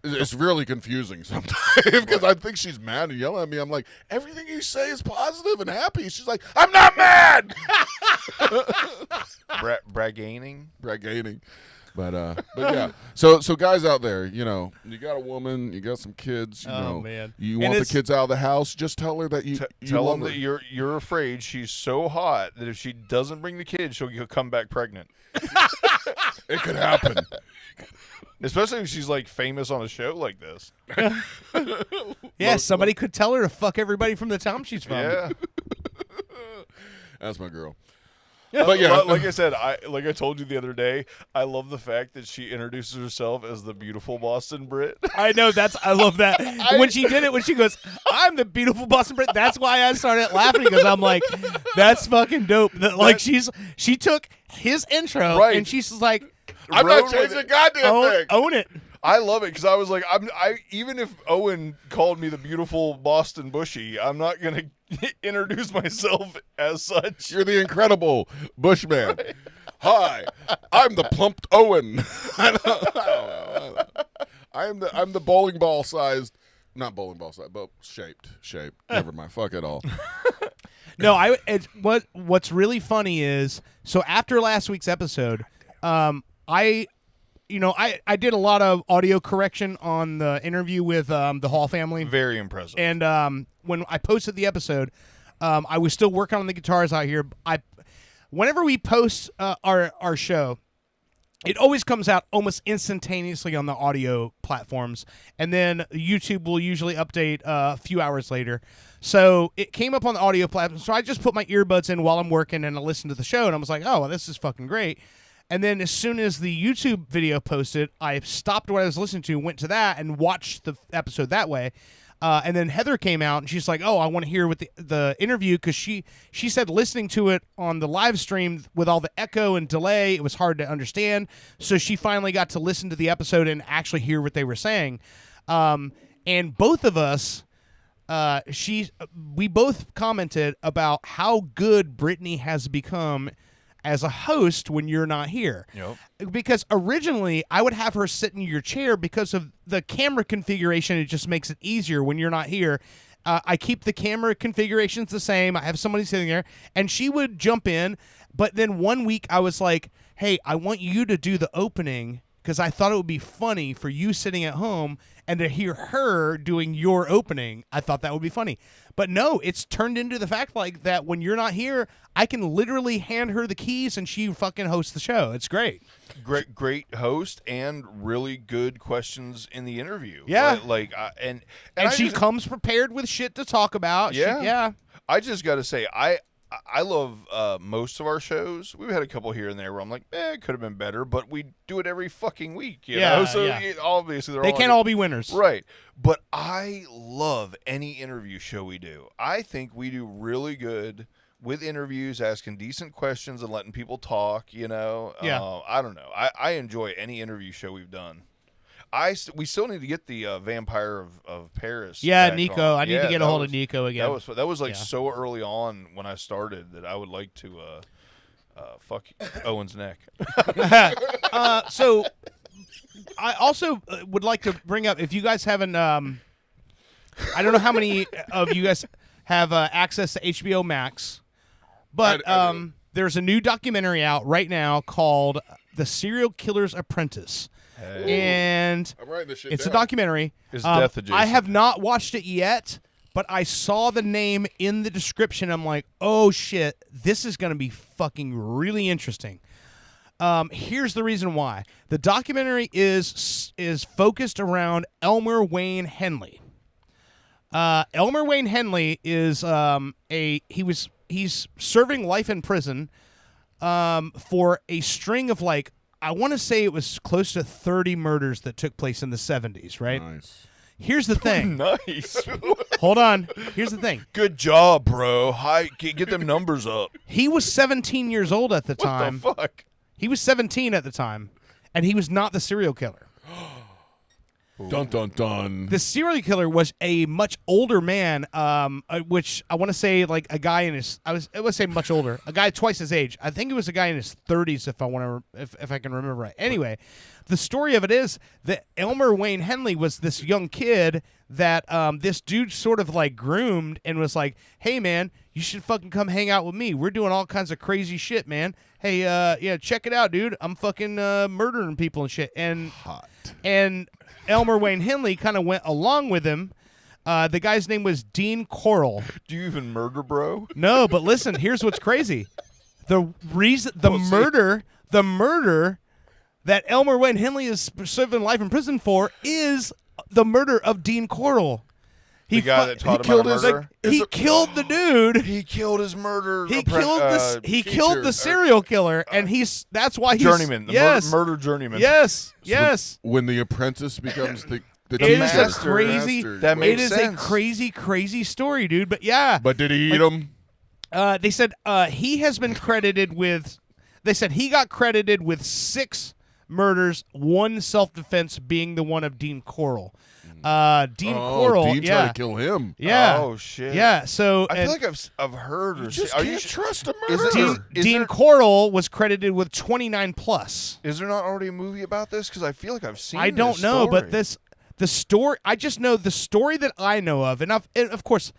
It's really confusing sometimes because I think she's mad and yelling at me. I'm like, everything you say is positive and happy. She's like, I'm not mad. Bragaining. But yeah. So guys out there, you know, you got a woman, you got some kids. You know, man. You want the kids out of the house. Just tell her that you tell love them her. that you're afraid she's so hot that if she doesn't bring the kids, she'll come back pregnant. It could happen. Especially if she's like famous on a show like this. Yeah, somebody could tell her to fuck everybody from the town she's from. Yeah. That's my girl. But yeah, like I said, like I told you the other day, I love the fact that she introduces herself as the beautiful Boston Brit. I know I love that. When she did it, when she goes, I'm the beautiful Boston Brit, that's why I started laughing because I'm like, that's fucking dope. Like she took his intro and she's like, I'm not changing a goddamn thing. Own it. I love it because I was like, even if Owen called me the beautiful Boston Bushy, I'm not gonna introduce myself as such. You're the incredible Bushman. Right. Hi, I'm the plumped Owen. I don't know. I'm the bowling ball sized, not bowling ball sized, but shaped. Never mind. Fuck it all. No, what's really funny is so after last week's episode, I did a lot of audio correction on the interview with the Hall family. Very impressive. And when I posted the episode, I was still working on the guitars out here. Whenever we post our show, it always comes out almost instantaneously on the audio platforms, and then YouTube will usually update a few hours later. So it came up on the audio platform. So I just put my earbuds in while I'm working and I listened to the show, and I was like, oh, well, this is fucking great. And then as soon as the YouTube video posted, I stopped what I was listening to, went to that, and watched the episode that way. And then Heather came out, and she's like, oh, I want to hear with the interview, because she said listening to it on the live stream with all the echo and delay, it was hard to understand. So she finally got to listen to the episode and actually hear what they were saying. And both of us, we both commented about how good Brittany has become as a host when you're not here. Yep. Because originally I would have her sit in your chair because of the camera configuration. It just makes it easier when you're not here. I keep the camera configurations the same. I have somebody sitting there, and she would jump in. But then one week I was like, hey, I want you to do the opening because I thought it would be funny for you sitting at home and to hear her doing your opening. I thought that would be funny. But no, it's turned into the fact like that when you're not here, I can literally hand her the keys and she fucking hosts the show. It's great. Great host and really good questions in the interview. Yeah. And she comes prepared with shit to talk about. Yeah. I just got to say, I love most of our shows. We've had a couple here and there where I'm like, it could have been better, but we do it every fucking week, you know? So obviously they can't all be winners. Right. But I love any interview show we do. I think we do really good with interviews, asking decent questions and letting people talk, you know? Yeah. I don't know. I enjoy any interview show we've done. We still need to get the Vampire of Paris. Yeah, back Nico. on. I need to get a hold of Nico again. That was like so early on when I started that I would like to fuck Owen's neck. So I also would like to bring up, if you guys haven't, I don't know how many of you guys have access to HBO Max, but there's a new documentary out right now called The Serial Killer's Apprentice. And I'm writing this shit it's down. a documentary. It's death adjacent. I have not watched it yet, but I saw the name in the description. I'm like, oh shit, this is going to be fucking really interesting. Here's the reason why. The documentary is focused around Elmer Wayne Henley. Elmer Wayne Henley is he's serving life in prison for a string of like, I want to say it was close to 30 murders that took place in the 70s, right? Nice. Here's the thing. Nice. Hold on. Here's the thing. Good job, bro. Hi, get them numbers up. He was 17 years old at the time. What the fuck? He was 17 at the time, and he was not the serial killer. Dun dun dun. The serial killer was a much older man, which I want to say like a guy in his. I would say much older, a guy twice his age. I think it was a guy in his 30s, if I can remember right. Anyway, the story of it is that Elmer Wayne Henley was this young kid that this dude sort of like groomed and was like, "Hey man, you should fucking come hang out with me. We're doing all kinds of crazy shit, man. Hey, yeah, check it out, dude. I'm fucking murdering people and shit." And Elmer Wayne Henley kind of went along with him. The guy's name was Dean Corll. Do you even murder, bro? No, but listen, here's what's crazy. The murder that Elmer Wayne Henley is serving life in prison for is the murder of Dean Corll. The guy that taught him how to murder? He killed the dude. He killed his murder. He killed the serial killer, and that's why he's journeyman. Yes, Murder journeyman. Yes, yes. When the apprentice becomes the It is a master. crazy. That It makes is sense. a crazy story, dude. But yeah, But did he eat him? they said he has been credited with. They said he got credited with 6 murders, 1 self-defense being the one of Dean Corll. Dean Corll, Dean yeah, tried to kill him. yeah, Oh shit. yeah. So I and feel like I've heard or Just seen. can't trust a is murderer. it- Dean there- Corll was credited with 29 plus. Is there not already a movie about this? Because I feel like I've seen. I don't this know, but story. the story. I just know the story that I know of, and of course,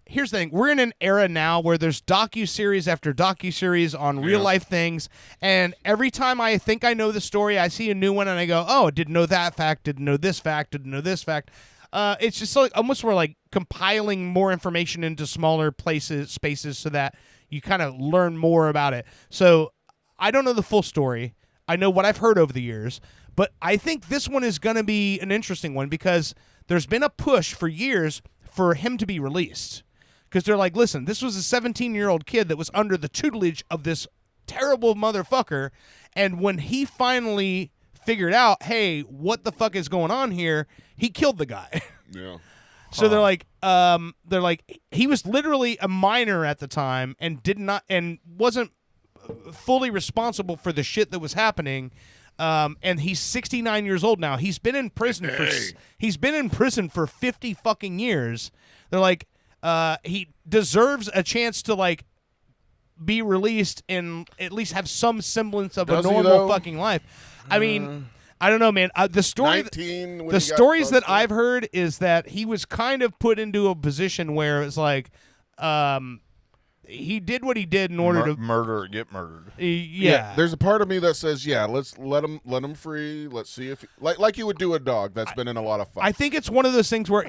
here's the thing: we're in an era now where there's docu-series after docu-series on real life things, and every time I think I know the story, I see a new one, and I go, "Oh, didn't know that fact, didn't know this fact, didn't know this fact." It's just like almost we're like compiling more information into smaller spaces, so that you kind of learn more about it. So I don't know the full story. I know what I've heard over the years, but I think this one is going to be an interesting one because there's been a push for years for him to be released. Because they're like, listen, this was a 17-year-old kid that was under the tutelage of this terrible motherfucker, and when he finally figured out, hey, what the fuck is going on here, he killed the guy. Yeah. So they're like, he was literally a minor at the time and wasn't fully responsible for the shit that was happening. And he's 69 years old now. He's been in prison for 50 fucking years. They're like, he deserves a chance to like be released and at least have some semblance of Does a he, normal though? fucking life. I mean, I don't know, man. The story, 19 when the he got stories that busted? I've heard is that he was kind of put into a position where it's like, he did what he did in order to get murdered. yeah. There's a part of me that says, yeah, let's let him free. Let's see if like you would do a dog that's been in a lot of fights. I think it's one of those things where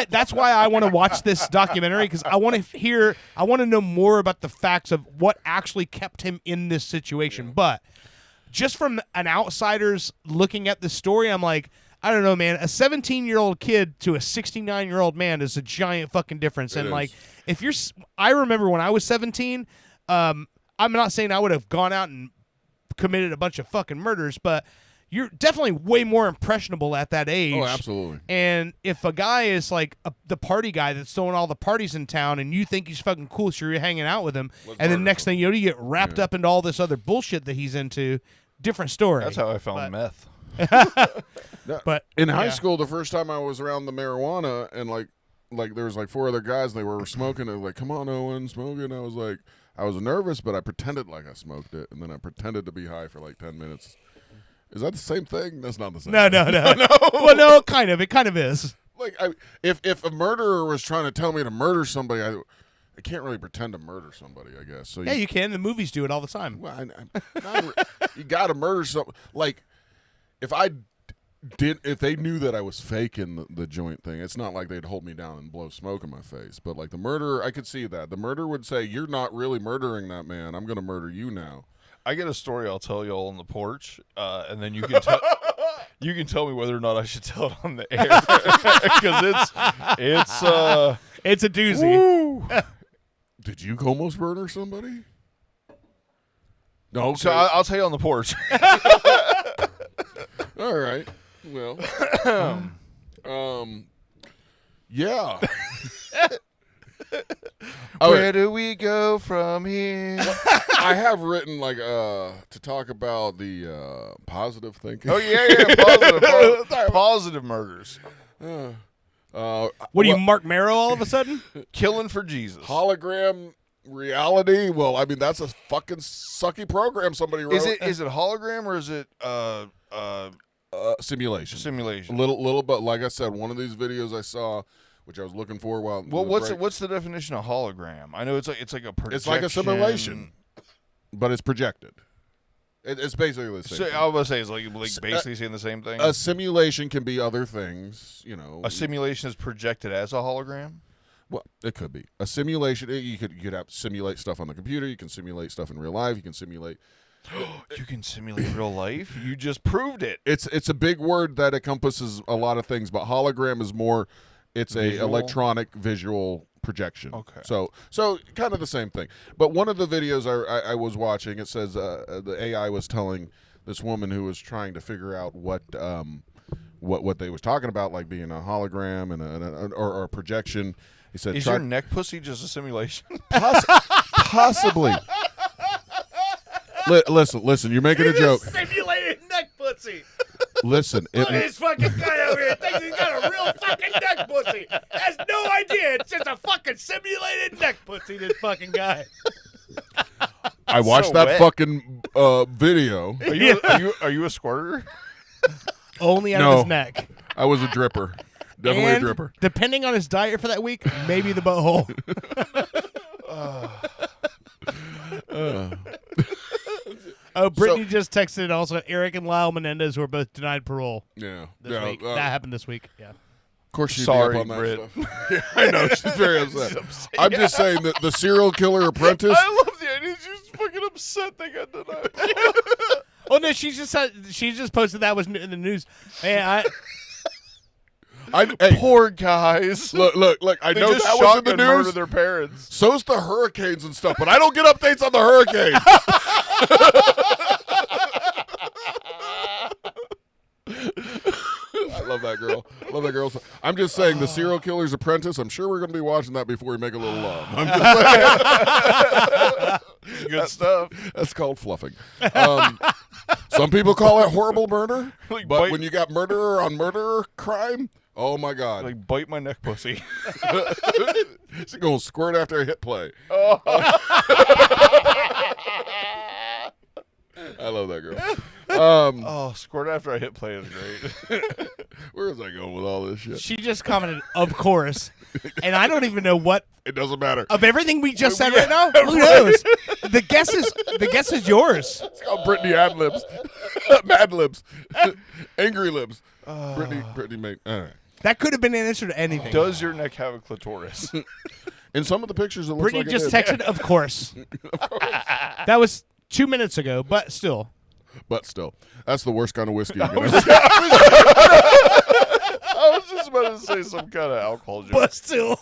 that's why I want to watch this documentary because I want to know more about the facts of what actually kept him in this situation. But just from an outsider's looking at the story, I'm like, I don't know, man. A 17-year-old kid to a 69-year-old man is a giant fucking difference. It And is. like, I remember when I was 17, I'm not saying I would have gone out and committed a bunch of fucking murders, but you're definitely way more impressionable at that age. Oh, absolutely. And if a guy is like the party guy that's throwing all the parties in town and you think he's fucking cool, so you're hanging out with him, and then next thing you know, you get wrapped up into all this other bullshit that he's into, different story. That's how I found meth. But In high yeah. school, the first time I was around the marijuana and like there was like 4 other guys and they were smoking it, like, come on, Owen, smoke it. And I was nervous, but I pretended like I smoked it, and then I pretended to be high for like 10 minutes. Is that the same thing? That's not the same. No. No. Well, no, kind of. It kind of is. Like, if a murderer was trying to tell me to murder somebody, I can't really pretend to murder somebody, I guess. So Yeah, you can. The movies do it all the time. well, you got to murder something. Like, if they knew that I was faking the joint thing, it's not like they'd hold me down and blow smoke in my face. But like the murderer, I could see that. The murderer would say, "You're not really murdering that man. I'm going to murder you now." I get a story I'll tell y'all on the porch, and then you can tell you can tell me whether or not I should tell it on the air because It's a doozy. Did you almost murder somebody? No, So I'll tell you on the porch. all right. Well, yeah. Where do we go from here? I have written like to talk about the positive thinking. Oh yeah, positive murders, What are you, Mark Marrow, all of a sudden? killing for Jesus. Hologram reality. Well, I mean that's a fucking sucky program somebody wrote. Is it hologram or is it Simulation? simulation? Little, but like I said, one of these videos I saw, which I was looking for while. Well, what's the definition of hologram? I know it's like a projection. It's like a simulation, but it's projected. It's basically the same. So thing. I was gonna say it's like basically saying the same thing. A simulation can be other things, you know. A simulation is projected as a hologram. Well, it could be a simulation. You could have simulate stuff on the computer. You can simulate stuff in real life. You can simulate. You can simulate real life. You just proved it. It's a big word that encompasses a lot of things, but hologram is more. It's Visual? a electronic visual projection. Okay. So kind of the same thing. But one of the videos I was watching, it says the AI was telling this woman who was trying to figure out what they was talking about, like being a hologram and or a projection. He said, Is your neck pussy just a simulation? possibly. Listen, you're making a joke. Simulated neck pussy. Listen, Look at this fucking guy over here. Thinks he's got a real fucking neck pussy. Has no idea. It's just a fucking simulated neck pussy, this fucking guy. I watched so that wet. fucking video. Are you a squirter? Only out of his neck. I was a dripper. Definitely And a dripper. depending on his diet for that week, maybe the butthole. Oh, Brittany just texted also Eric and Lyle Menendez, who are both denied parole Yeah. this week. That happened this week. Yeah. Of course, she'd Sorry, be up on that Britt. stuff. Yeah, I know she's very upset. I'm just saying that the serial killer apprentice. I love the idea. She's fucking upset they got denied. Oh no, she just posted that was in the news. Hey, Hey, Poor guys. look! I They know just that was in shot the and murdered news. their parents. So's the hurricanes and stuff, but I don't get updates on the hurricane. I love that girl. Love that girl. I'm just saying, the serial killer's apprentice. I'm sure we're going to be watching that before we make a little love. I'm just saying. Good stuff. That's called fluffing. Some people call it horrible murder, Like but bite- when you got murderer on murderer crime, oh my god, Like bite my neck pussy. it's going to squirt after a hit play. I love that girl. Oh, squirt after I hit play is great. Where was I going with all this shit? she just commented, "Of course," and I don't even know what It doesn't matter. of everything we just said right now. Who knows? The guess is yours. It's called Brittany Ad Libs. Mad Libs. Angry Libs. Brittany made. All right. That could have been an answer to anything. Does your neck have a clitoris? In some of the pictures, it looks Brittany like just it did. texted, "Of course." That was 2 minutes ago, but still. But still, that's the worst kind of whiskey. You can ever- I was just about to say some kind of alcohol joke. But still.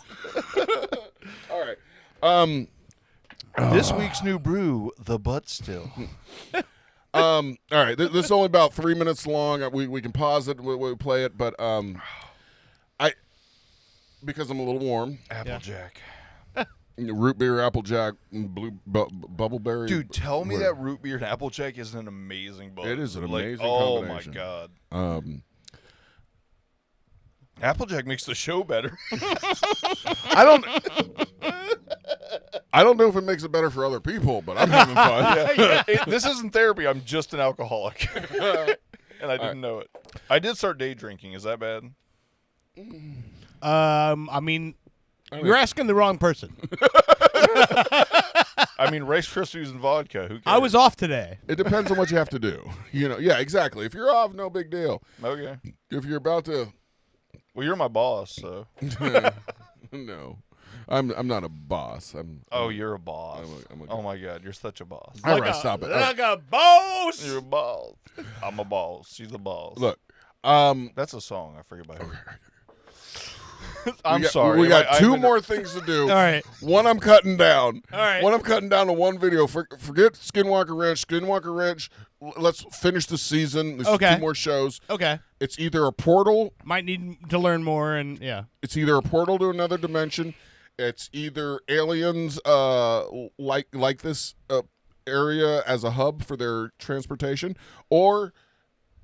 All right. This week's new brew, the butt still. All right. This is only about 3 minutes long. We can pause it. We'll play it. But because I'm a little warm. Applejack. Root beer, Applejack, blue bubbleberry. Dude, tell me what- that root beer and Applejack isn't an amazing bug. It is an amazing Oh combination. my god. Applejack makes the show better. I don't know if it makes it better for other people, but I'm having fun. This isn't therapy. I'm just an alcoholic. And I didn't know it. I did start day drinking. Is that bad? I mean, you're asking the wrong person. I mean, Rice Krispies and vodka. Who cares? I was off today. It depends on what you have to do. Yeah, exactly. If you're off, no big deal. Okay. If you're about to, Well, you're my boss, so. no, I'm not a boss. Oh, you're a boss. I'm a- Oh my god, you're such a boss. All right, stop it. Like a boss. You're a boss. I'm a boss. She's a boss. Look, That's a song. I forget about it. I'm We got- sorry. We got I'm two in- more things to do. All right. One I'm cutting down. All right. One I'm cutting down to one video. Forget Skinwalker Ranch. Skinwalker Ranch. Let's finish the season. There's Okay. 2 more shows. Okay. It's either a portal. Might need to learn more, and yeah. It's either a portal to another dimension. It's either aliens like this area as a hub for their transportation, or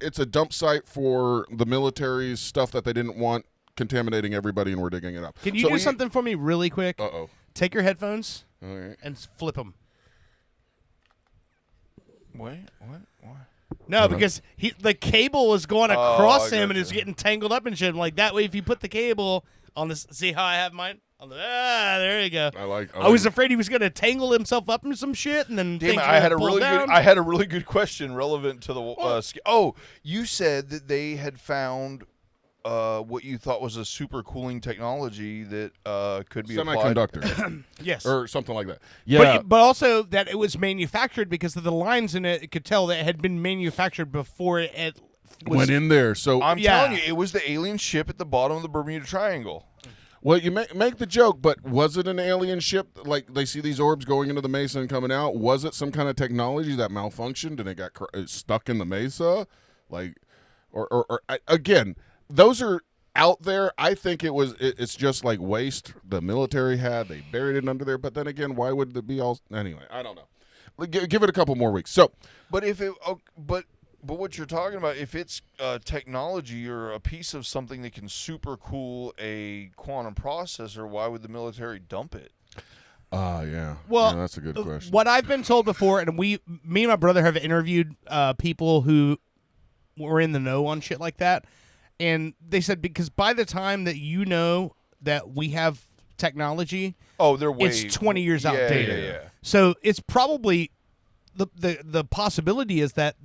it's a dump site for the military's stuff that they didn't want contaminating everybody, and we're digging it up. Can you do something for me really quick? Uh-oh. Take your headphones All right. and flip them. Wait, what? Why? No, because the cable was going across I him and gotcha. it's getting tangled up and shit. I'm like, that way, if you put the cable on this, see how I have mine? There you go. I was afraid he was going to tangle himself up in some shit, and then Damn things it! were I had a gonna pull really down. good. I had a really good question relevant to the. Oh, you said that they had found what you thought was a super cooling technology that could be applied. semiconductor Yes. or something like that. Yeah. But also that it was manufactured because of the lines in it. It could tell that it had been manufactured before it was. Went in there. So I'm Yeah. telling you, it was the alien ship at the bottom of the Bermuda Triangle. well, you make the joke, but was it an alien ship? Like they see these orbs going into the mesa and coming out. Was it some kind of technology that malfunctioned and it got stuck in the mesa? Like, again, those are out there. I think it's just like waste the military had. They buried it under there. But then again, why would it be all? Anyway, I don't know. Give it a couple more weeks. So, But if it, but what you're talking about, if it's technology or a piece of something that can super cool a quantum processor, why would the military dump it? yeah. Well, Yeah, that's a good question. What I've been told before, and me and my brother have interviewed people who were in the know on shit like that, and they said because by the time that you know that we have technology, Oh, they're way. it's 20 years Yeah, outdated. yeah. So it's probably the possibility is that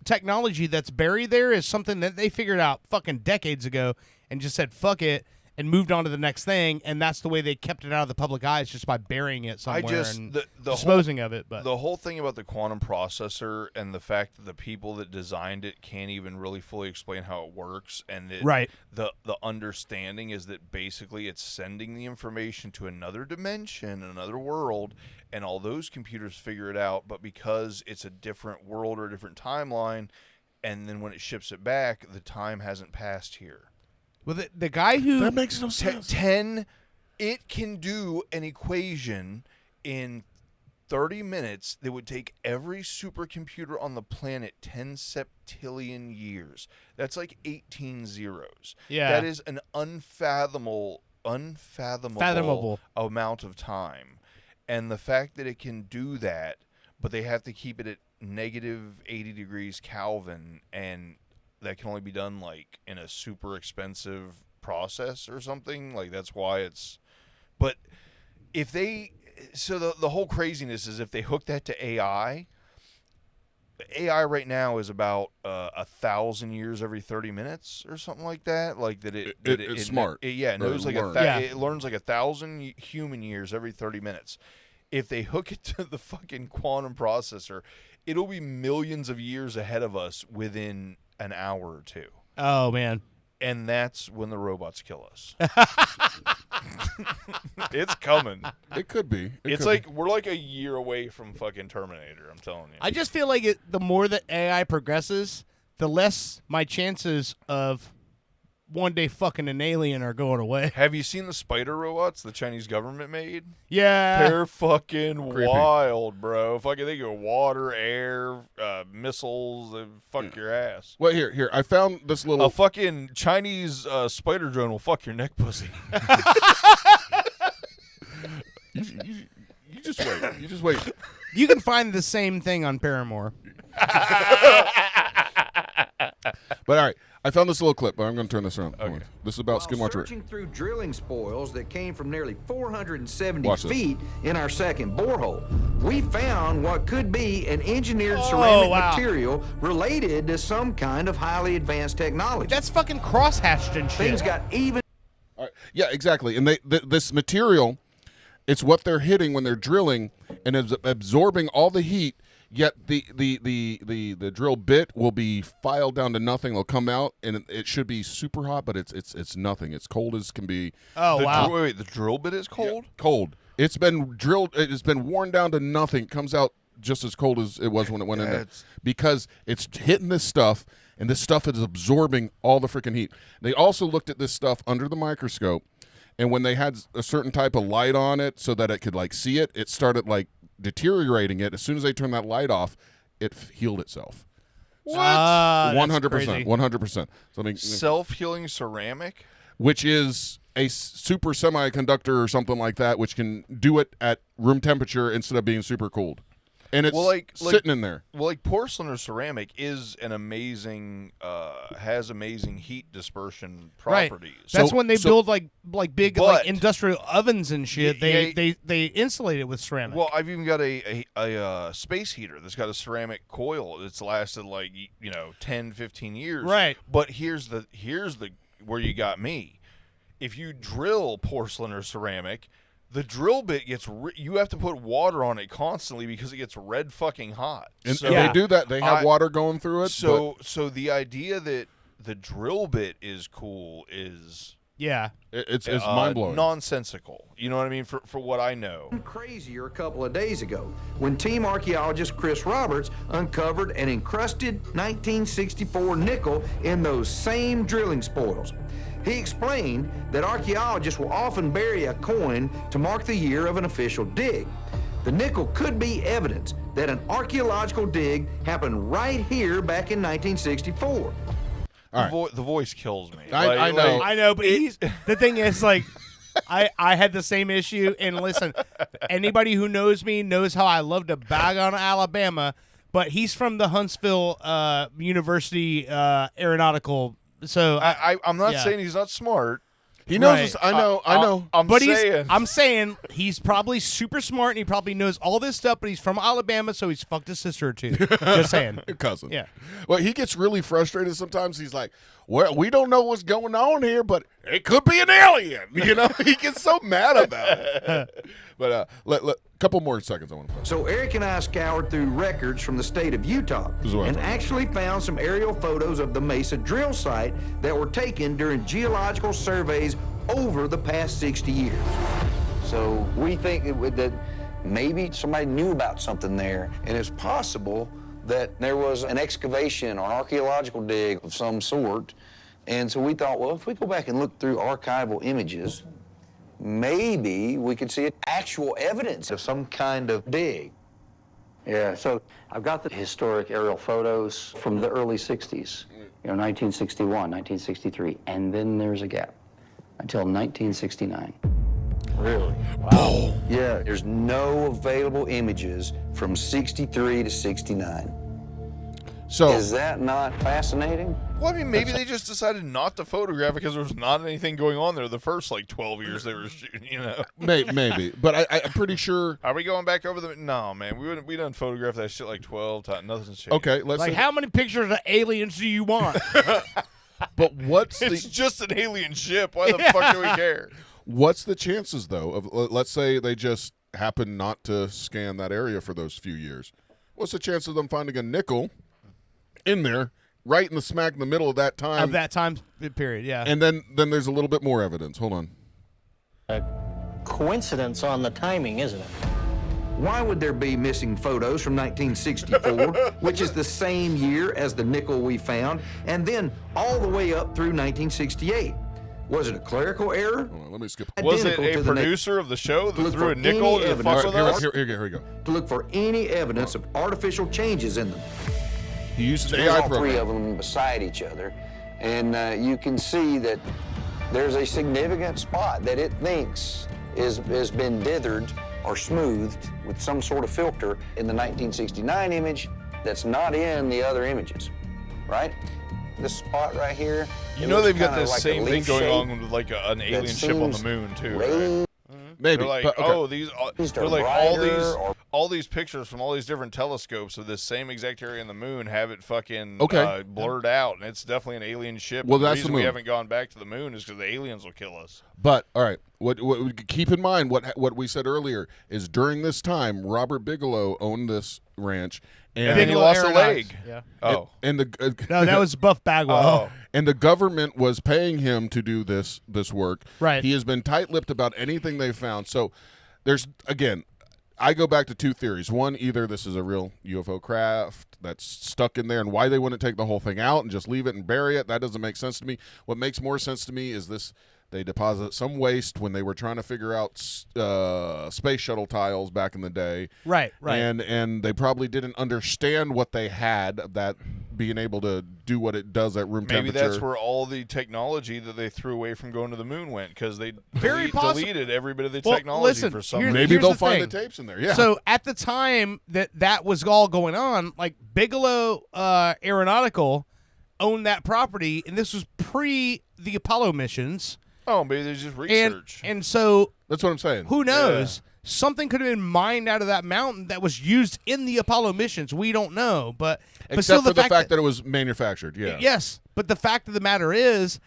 technology that's buried there is something that they figured out fucking decades ago and just said fuck it and moved on to the next thing, and that's the way they kept it out of the public eyes, just by burying it somewhere and the disposing of it. But the whole thing about the quantum processor and the fact that the people that designed it can't even really fully explain how it works, and that Right. the understanding is that basically it's sending the information to another dimension, another world, and all those computers figure it out, but because it's a different world or a different timeline, and then when it ships it back, the time hasn't passed here. well, the guy who that makes no sense. It can do an equation in 30 minutes that would take every supercomputer on the planet 10 septillion years. That's like 18 zeros. Yeah. That is an unfathomable amount of time. And the fact that it can do that, but they have to keep it at negative 80 degrees Kelvin, and that can only be done like in a super expensive process or something, like that's why it's. But if they, so the whole craziness is if they hook that to AI right now is about 1,000 years every 30 minutes or something like that. Like that It's smart. It knows like learns. it learns like 1,000 human years every 30 minutes. If they hook it to the fucking quantum processor, it'll be millions of years ahead of us within an hour or two. oh man, And that's when the robots kill us. It's coming. It could be. It's like we're like a year away from fucking Terminator, I'm telling you. I just feel like the more that AI progresses, the less my chances of one day fucking an alien are going away. Have you seen the spider robots the Chinese government made? Yeah. They're fucking Creepy. wild, bro. Fucking they go water, air, missiles, they fuck your ass. Well, here. I found this little. A fucking Chinese spider drone will fuck your neck pussy. You just wait. You just wait. You can find the same thing on Paramore. But all right, I found this little clip, but I'm going to turn this around. Okay. This is about While Skinwalker. searching through drilling spoils that came from nearly 470 Watch this. feet in our second borehole, we found what could be an engineered Oh, ceramic wow. material related to some kind of highly advanced technology. That's fucking cross-hatched and shit. Things got even All right. Yeah, exactly. And this material, it's what they're hitting when they're drilling, and it's absorbing all the heat, Yet the drill bit will be filed down to nothing. It'll come out and it should be super hot, but it's nothing. It's cold as can be. Oh wow! Wait, the drill bit is cold? Cold. It's been drilled. It's been worn down to nothing. It comes out just as cold as it was when it went in there, because it's hitting this stuff, and this stuff is absorbing all the freaking heat. They also looked at this stuff under the microscope, and when they had a certain type of light on it so that it could like see it, it started like deteriorating it. As soon as they turned that light off, it healed itself. What? 100%. 100%. So, I mean, Self-healing ceramic? which is a super semiconductor or something like that, which can do it at room temperature instead of being super cooled. And it's sitting in there. Well, like porcelain or ceramic is an amazing, has amazing heat dispersion properties. Right. That's when they build like big But- like industrial ovens and shit. Yeah, They insulate it with ceramic. Well, I've even got a space heater that's got a ceramic coil that's lasted like 10, 15 years. Right. But here's the where you got me. If you drill porcelain or ceramic, the drill bit gets you have to put water on it constantly because it gets red fucking hot. And, So and they do that. They have water going through it. So the idea that the drill bit is cool is yeah. It's mind-blowing. nonsensical. You know what I mean? For what I know. Crazier a couple of days ago when team archaeologist Chris Roberts uncovered an encrusted 1964 nickel in those same drilling spoils. He explained that archaeologists will often bury a coin to mark the year of an official dig. The nickel could be evidence that an archaeological dig happened right here back in 1964. The voice kills me. I know. I know, but the thing is, like, I had the same issue. And listen, anybody who knows me knows how I love to bag on Alabama, but he's from the Huntsville University Aeronautical. So I'm not saying he's not smart. He knows Right. this. I know. I'm saying he's probably super smart and he probably knows all this stuff, but he's from Alabama, so he's fucked his sister or two. Just saying. Your cousin. Yeah. Well, he gets really frustrated sometimes. He's like, well, we don't know what's going on here, but it could be an alien. He gets so mad about it. But a couple more seconds I want to play. So Eric and I scoured through records from the state of Utah This is what I'm and talking actually found some aerial photos of the Mesa drill site that were taken during geological surveys over the past 60 years. So we think that maybe somebody knew about something there, and it's possible that there was an excavation or an archaeological dig of some sort. And so we thought, well, if we go back and look through archival images, maybe we could see actual evidence of some kind of dig. Yeah, so I've got the historic aerial photos from the early 60s, 1961, 1963, and then there's a gap until 1969. Really? Wow. Yeah, there's no available images from 63 to 69. So Is that not fascinating? Well, I mean, maybe they just decided not to photograph it because there was not anything going on there the first 12 years they were shooting. maybe, but I'm pretty sure. Are we going back over the? No, man, we done photographed that shit 12 times. Nothing's changed. Okay, let's. Like, say, how many pictures of aliens do you want? but what's It's the just an alien ship. Why the fuck do we care? what's the chances though of let's say they just happen not to scan that area for those few years? What's the chance of them finding a nickel in there, right in the smack in the middle of that time? Of that time period, yeah. And then there's a little bit more evidence. Hold on. Coincidence on the timing, isn't it? Why would there be missing photos from 1964, which is the same year as the nickel we found, and then all the way up through 1968? Was it a clerical error? Hold on, let me skip. Was it Identical a to the producer of the show that Look threw for a nickel any to evidence. fuck All with right, us? Here we go. To look for any evidence of artificial changes in them. He used an There's AI all three program. of them beside each other, and you can see that there's a significant spot that it thinks has been dithered or smoothed with some sort of filter in the 1969 image that's not in the other images, right? This spot right here. You it know looks they've got kinda this like a same thing leaf going shape on with an alien ship on the seems moon too, way right? Maybe. They're like, but, okay. oh, these These are they're like brighter or- all these pictures from all these different telescopes of this same exact area in the moon have it fucking Okay. blurred out, and it's definitely an alien ship. Well, the that's the reason we moon. haven't gone back to the moon is because the aliens will kill us. But all right, what keep in mind what we said earlier is during this time Robert Bigelow owned this ranch, And then he Bigelow lost a Aeronautics. leg. Yeah. Oh. And the No, that was Buff Bagwell. Oh. and the government was paying him to do this work. Right. He has been tight-lipped about anything they found. So there's, again, I go back to two theories. One, either this is a real UFO craft that's stuck in there, and why they wouldn't take the whole thing out and just leave it and bury it, that doesn't make sense to me. What makes more sense to me is this: they deposit some waste when they were trying to figure out space shuttle tiles back in the day. Right. And they probably didn't understand what they had, that being able to do what it does at room Maybe temperature. that's where all the technology that they threw away from going to the moon went, because they deleted every bit of the Well, technology listen, for some here's- reason. Maybe they'll the find thing. the tapes in there. Yeah. So at the time that was all going on, like Bigelow Aeronautical owned that property, and this was pre the Apollo missions. Oh, maybe there's just And research. and so that's what I'm saying. who knows? Something could have been mined out of that mountain that was used in the Apollo missions. We don't know, but Except still for the fact that it was manufactured. Yeah. yes, but the fact of the matter is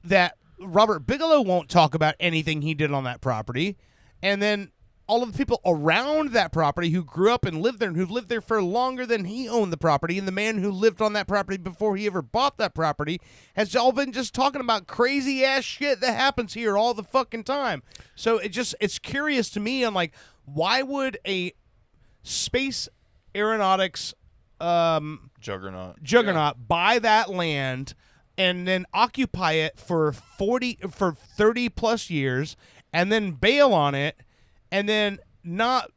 that Robert Bigelow won't talk about anything he did on that property, and then all of the people around that property who grew up and lived there and who've lived there for longer than he owned the property, and the man who lived on that property before he ever bought that property, has all been just talking about crazy ass shit that happens here all the fucking time. So it's curious to me. I'm like, why would a space aeronautics juggernaut buy that land and then occupy it for 30 plus years and then bail on it and then not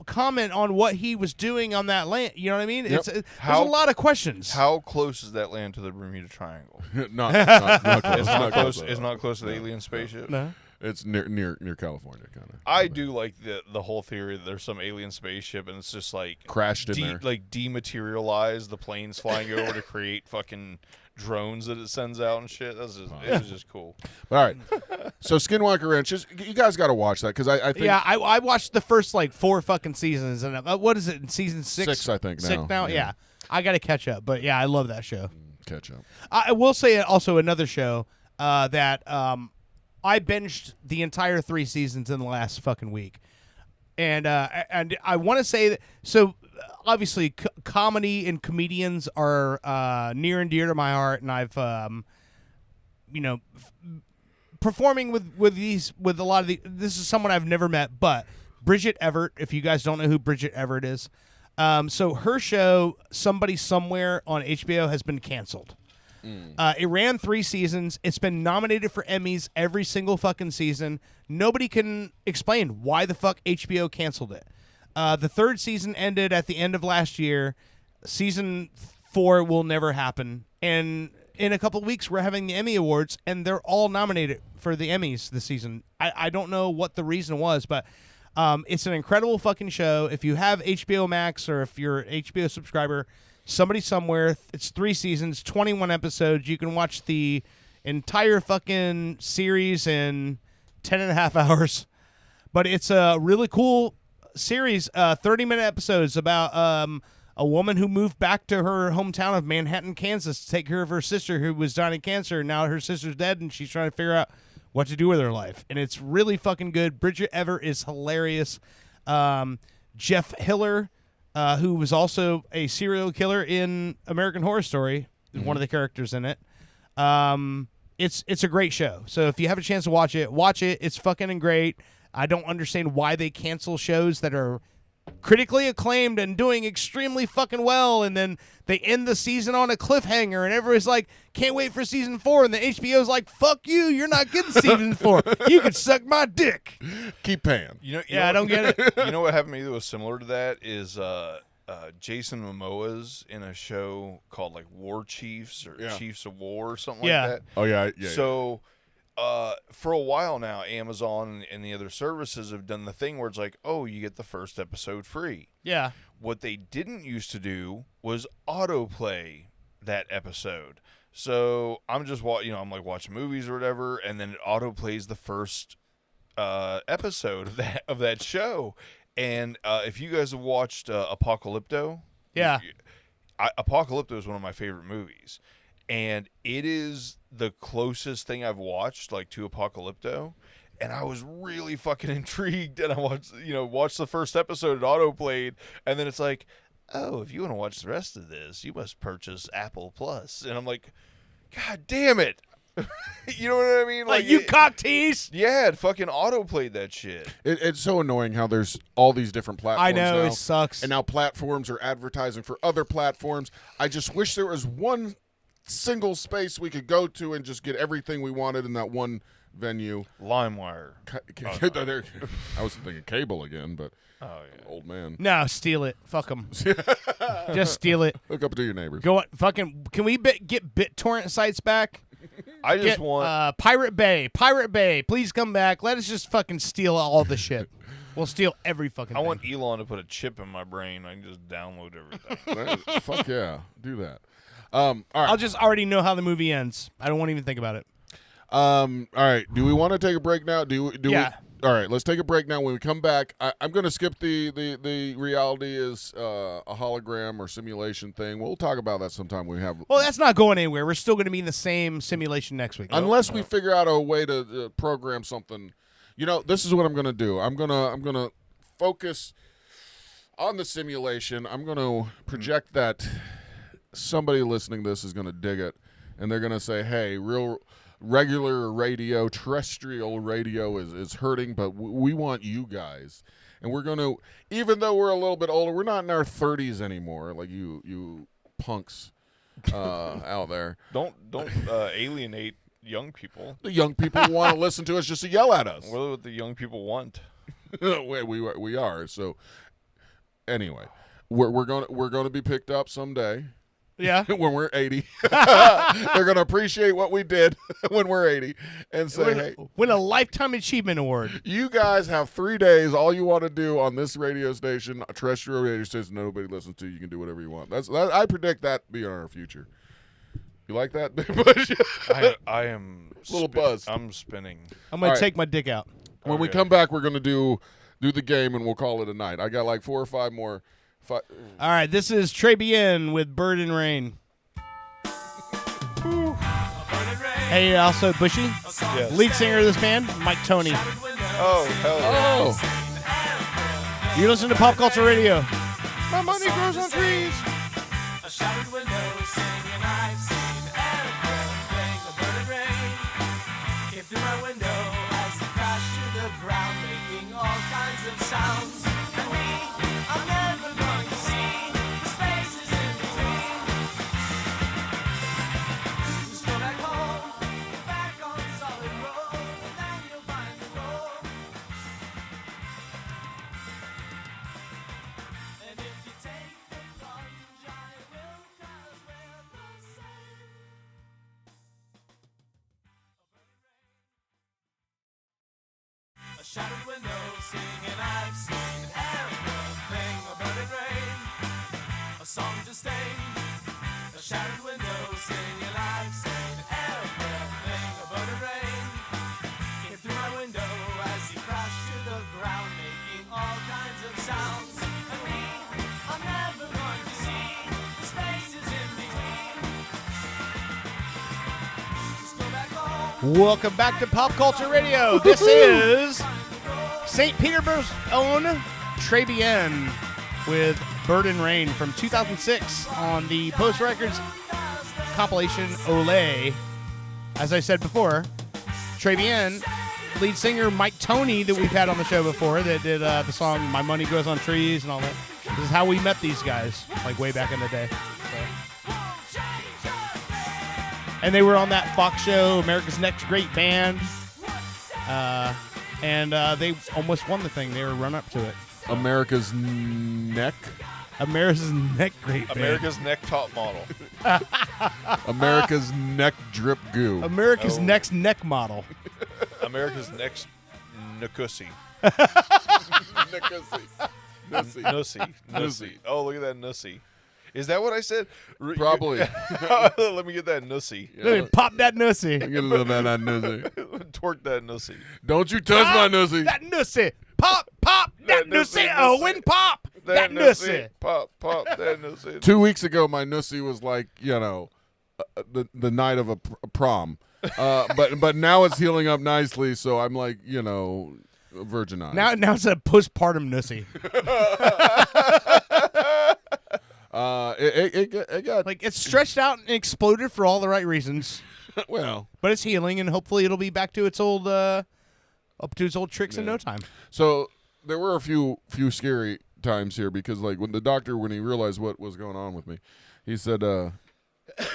comment on what he was doing on that land? You know what I mean? Yep. There's a lot of questions. How close is that land to the Bermuda Triangle? not close. It's not close. It's not close to the alien spaceship. No. It's near California, kind of. I do like the whole theory that there's some alien spaceship and it's just like Crashed in there. like dematerialized. The planes flying over to create fucking drones that it sends out and shit. It was just cool. All right. So Skinwalker Ranch, you guys got to watch that, because I think. Yeah, I watched the first like 4 fucking seasons, and what is it in season 6? 6, I think, now. 6 now. Yeah, I got to catch up, but yeah, I love that show. Catch up. I will say also another show that I binged the entire 3 seasons in the last fucking week, and I want to say that. So obviously, comedy and comedians are near and dear to my heart, and I've performing with a lot of this is someone I've never met, but Bridget Everett. If you guys don't know who Bridget Everett is, so her show Somebody Somewhere on HBO has been canceled. It ran 3 seasons. It's been nominated for Emmys every single fucking season. Nobody can explain why the fuck HBO canceled it. The 3rd season ended at the end of last year. Season 4 will never happen. And in a couple of weeks, we're having the Emmy Awards, and they're all nominated for the Emmys this season. I don't know what the reason was, but it's an incredible fucking show. If you have HBO Max or if you're an HBO subscriber, Somebody Somewhere, it's 3 seasons, 21 episodes. You can watch the entire fucking series in 10 and a half hours. But it's a really cool series, 30-minute episodes about a woman who moved back to her hometown of Manhattan, Kansas to take care of her sister who was dying of cancer. Now her sister's dead, and she's trying to figure out what to do with her life. And it's really fucking good. Bridget Everett is hilarious. Jeff Hiller, who was also a serial killer in American Horror Story, is one of the characters in it. It's a great show. So if you have a chance to watch it, watch it. It's fucking great. I don't understand why they cancel shows that are critically acclaimed and doing extremely fucking well, and then they end the season on a cliffhanger, and everybody's like, can't wait for season 4, and the HBO's like, fuck you, you're not getting season 4. You can suck my dick. Keep paying. I don't get it. You know what happened to me that was similar to that is Jason Momoa's in a show called like War Chiefs or Chiefs of War or something like that. Oh, yeah. So for a while now, Amazon and the other services have done the thing where it's like, oh, you get the first episode free. Yeah. What they didn't used to do was autoplay that episode. So I'm just I'm like watching movies or whatever, and then it autoplays the first episode of that show. And if you guys have watched Apocalypto, Apocalypto is one of my favorite movies, and it is the closest thing I've watched like to Apocalypto. And I was really fucking intrigued, and I watched the first episode, it auto-played, and then it's like, oh, if you want to watch the rest of this, you must purchase Apple Plus. And I'm like, God damn it. You know what I mean? Like you cock tease. Yeah, it fucking auto-played that shit. It's so annoying how there's all these different platforms I know, now, it sucks. And now platforms are advertising for other platforms. I just wish there was one single space we could go to and just get everything we wanted in that one venue. LimeWire. I was thinking cable again, but old man. No, steal it. Fuck them. Just steal it. Hook up to your neighbors. Go on, fucking. Can we get BitTorrent sites back? I just Get, want Pirate Bay. Pirate Bay, please come back. Let us just fucking steal all the shit. We'll steal every fucking I thing. want Elon to put a chip in my brain. I can just download everything. Fuck yeah, do that. All right. I'll just already know how the movie ends. I don't want to even think about it. All right. Do we want to take a break now? Do Yeah. we? All right. Let's take a break now. When we come back, I'm going to skip the reality is a hologram or simulation thing. We'll talk about that sometime. We have. Well, that's not going anywhere. We're still going to be in the same simulation next week. Unless we figure out a way to program something. You know, this is what I'm going to do. I'm gonna focus on the simulation. I'm going to project that somebody listening to this is going to dig it, and they're going to say, "Hey, regular radio, terrestrial radio is hurting, but we want you guys." And we're going to, even though we're a little bit older, we're not in our 30s anymore, like you punks out there. Don't alienate young people. The young people want to listen to us just to yell at us. What the young people want? we are. So anyway, we're going to be picked up someday. Yeah. When we're 80. They're going to appreciate what we did when we're 80 and say, hey, win a Lifetime Achievement Award. You guys have 3 days. All you want to do on this radio station, a terrestrial radio station nobody listens to, you can do whatever you want. I predict that be in our future. You like that, Big Bush? I am little buzz. I'm spinning. I'm going All to take my dick out. When we come back, we're going to do the game, and we'll call it a night. I got like 4 or 5 more. All right, this is Trey Bien with Bird and Rain. Hey, also Bushy, Yes. lead singer of this band, Mike Toney. Oh, hell yeah. You listen to Pop Culture Radio. My money grows on trees. A shattered window singing, I've seen everything. A bird and rain came through my window as it crashed to the ground, making all kinds of sounds. And we are never going to see the spaces in between. Just go back home, get back on solid road, and then you'll find the goal. And if you take the plunge, I will, 'cause we're the same. A shattered window singing, I've seen everything. A bird and rain, a song to sing. A shattered window singing, I've seen everything. A bird and rain came through my window as he crashed to the ground, making all kinds of sounds. And we are never going to see the spaces in between. Just go back home. Welcome back to Pop Culture Radio. This is St. Petersburg's own Trey Bien with Bird and Rain from 2006 on the Post Records compilation Olay. As I said before, Trey Bien, lead singer Mike Toney that we've had on the show before that did the song My Money Grows on Trees and all that. This is how we met these guys, like way back in the day. So. And they were on that Fox show, America's Next Great Band. And they almost won the thing. They were run up to it. America's Neck. America's Neck Great Band. America's neck top model. America's Neck Drip Goo. America's Next Neck Model. America's next Nussy. Nussy. Oh, look at that Nussy. Is that what I said? Probably. Let me get that Nussy. Let me pop that nussy. Get a little bit of that nussy. Twerk that Nussy. Don't you touch my nussy. That nussy. Pop that nussy. nussy. Owen, pop that nussy. Pop that Nussy. 2 weeks ago, my nussy was like, the night of a prom. But now it's healing up nicely, so I'm like, virginized. Now it's a postpartum nussy. it got Like it's stretched out and exploded for all the right reasons, well. but it's healing and hopefully it'll be back to its old tricks in no time. So there were a few scary times here because like when he realized what was going on with me, he said,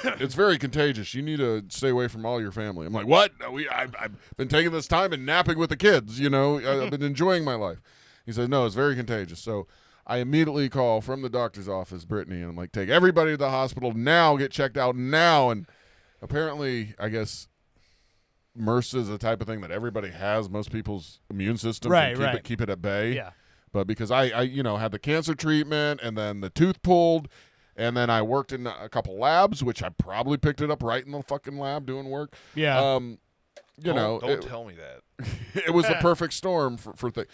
it's very contagious. You need to stay away from all your family. I'm like, what? I've been taking this time and napping with the kids. I've been enjoying my life. He said, no, it's very contagious. So I immediately call from the doctor's office, Brittany, and I'm like, take everybody to the hospital now, get checked out now. And apparently, I guess MRSA is the type of thing that everybody has. Most people's immune system can keep it at bay. Yeah. But because I had the cancer treatment and then the tooth pulled, and then I worked in a couple labs, which I probably picked it up right in the fucking lab doing work. Yeah. Don't tell me that. It was the perfect storm for things.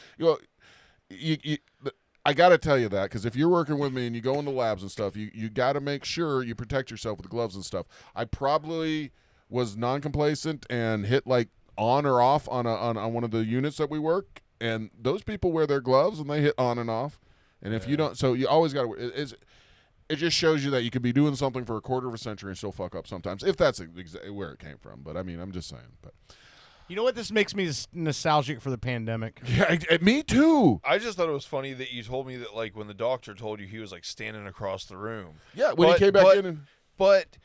I got to tell you that because if you're working with me and you go into labs and stuff, you got to make sure you protect yourself with gloves and stuff. I probably was non-complacent and hit like on or off on one of the units that we work, and those people wear their gloves and they hit on and off. And if you don't, so you always got to. It just shows you that you could be doing something for a quarter of a century and still fuck up sometimes, if that's where it came from. But I mean, I'm just saying. But You know what? This makes me nostalgic for the pandemic. yeah, me too. I just thought it was funny that you told me that, like, when the doctor told you he was, like, standing across the room. Yeah, when he came back in. But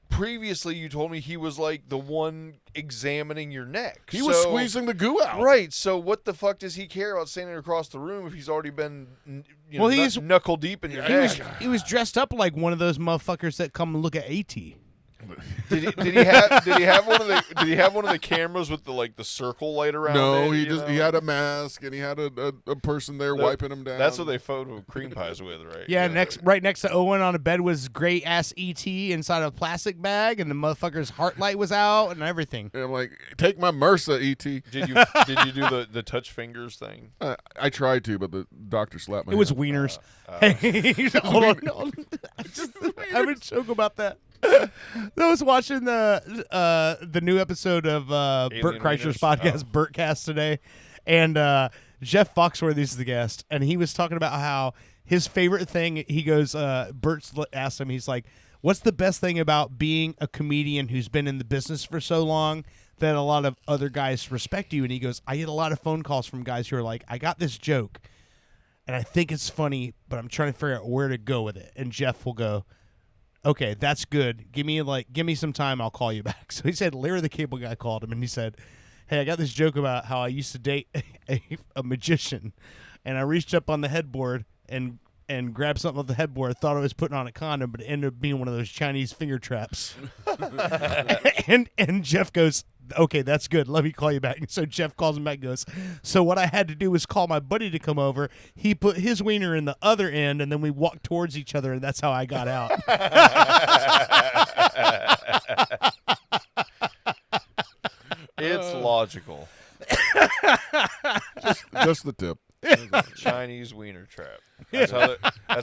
previously you told me he was, like, the one examining your neck. He was squeezing the goo out. Right, so what the fuck does he care about standing across the room if he's already been, he's knuckle deep in your neck? He was dressed up like one of those motherfuckers that come and look at AT. Did he have one of the cameras with the circle light around? No, he had a mask and he had a person there wiping him down. That's what they photo cream pies with, right? Yeah, right next to Owen on a bed was great ass ET inside a plastic bag, and the motherfucker's heart light was out and everything. And I'm like, take my MRSA, ET. Did you do the touch fingers thing? I tried to, but the doctor slapped my It was hand. wieners. Hold on. I have a joke about that. I was watching the new episode of Bert Kreischer's podcast, Bertcast, today, and Jeff Foxworthy's the guest, and he was talking about how his favorite thing. He goes, Bert's asked him, he's like, "What's the best thing about being a comedian who's been in the business for so long that a lot of other guys respect you?" And he goes, "I get a lot of phone calls from guys who are like, I got this joke, and I think it's funny, but I'm trying to figure out where to go with it." And Jeff will go, "Okay, that's good. Give me some time. I'll call you back." So he said Larry the Cable Guy called him and he said, "Hey, I got this joke about how I used to date a magician, and I reached up on the headboard and grabbed something off the headboard. Thought I was putting on a condom, but it ended up being one of those Chinese finger traps." and Jeff goes, "Okay, that's good. Let me call you back." And so Jeff calls him back and goes, "So what I had to do was call my buddy to come over. He put his wiener in the other end, and then we walked towards each other, and that's how I got out." It's logical. Just the tip. Chinese wiener trap. That's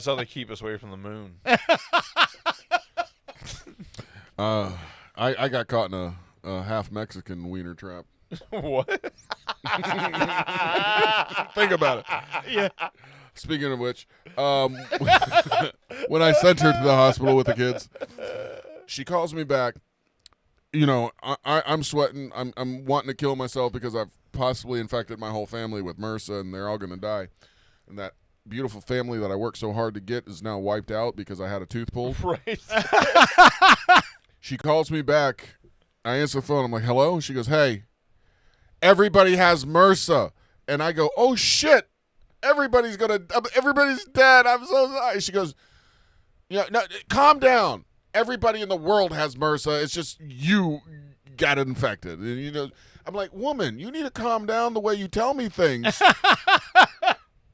how they keep us away from the moon. I got caught in a half Mexican wiener trap. What? Think about it. Yeah. Speaking of which, when I sent her to the hospital with the kids, she calls me back. I'm sweating. I'm wanting to kill myself because I've possibly infected my whole family with MRSA, and they're all going to die. And that beautiful family that I worked so hard to get is now wiped out because I had a tooth pulled. Right. She calls me back. I answer the phone. I'm like, "Hello?" And she goes, "Hey, everybody has MRSA." And I go, "Oh, shit. Everybody's dead. I'm so sorry." She goes, "Yeah, no, calm down. Everybody in the world has MRSA. It's just you got infected." And, I'm like, "Woman, you need to calm down the way you tell me things."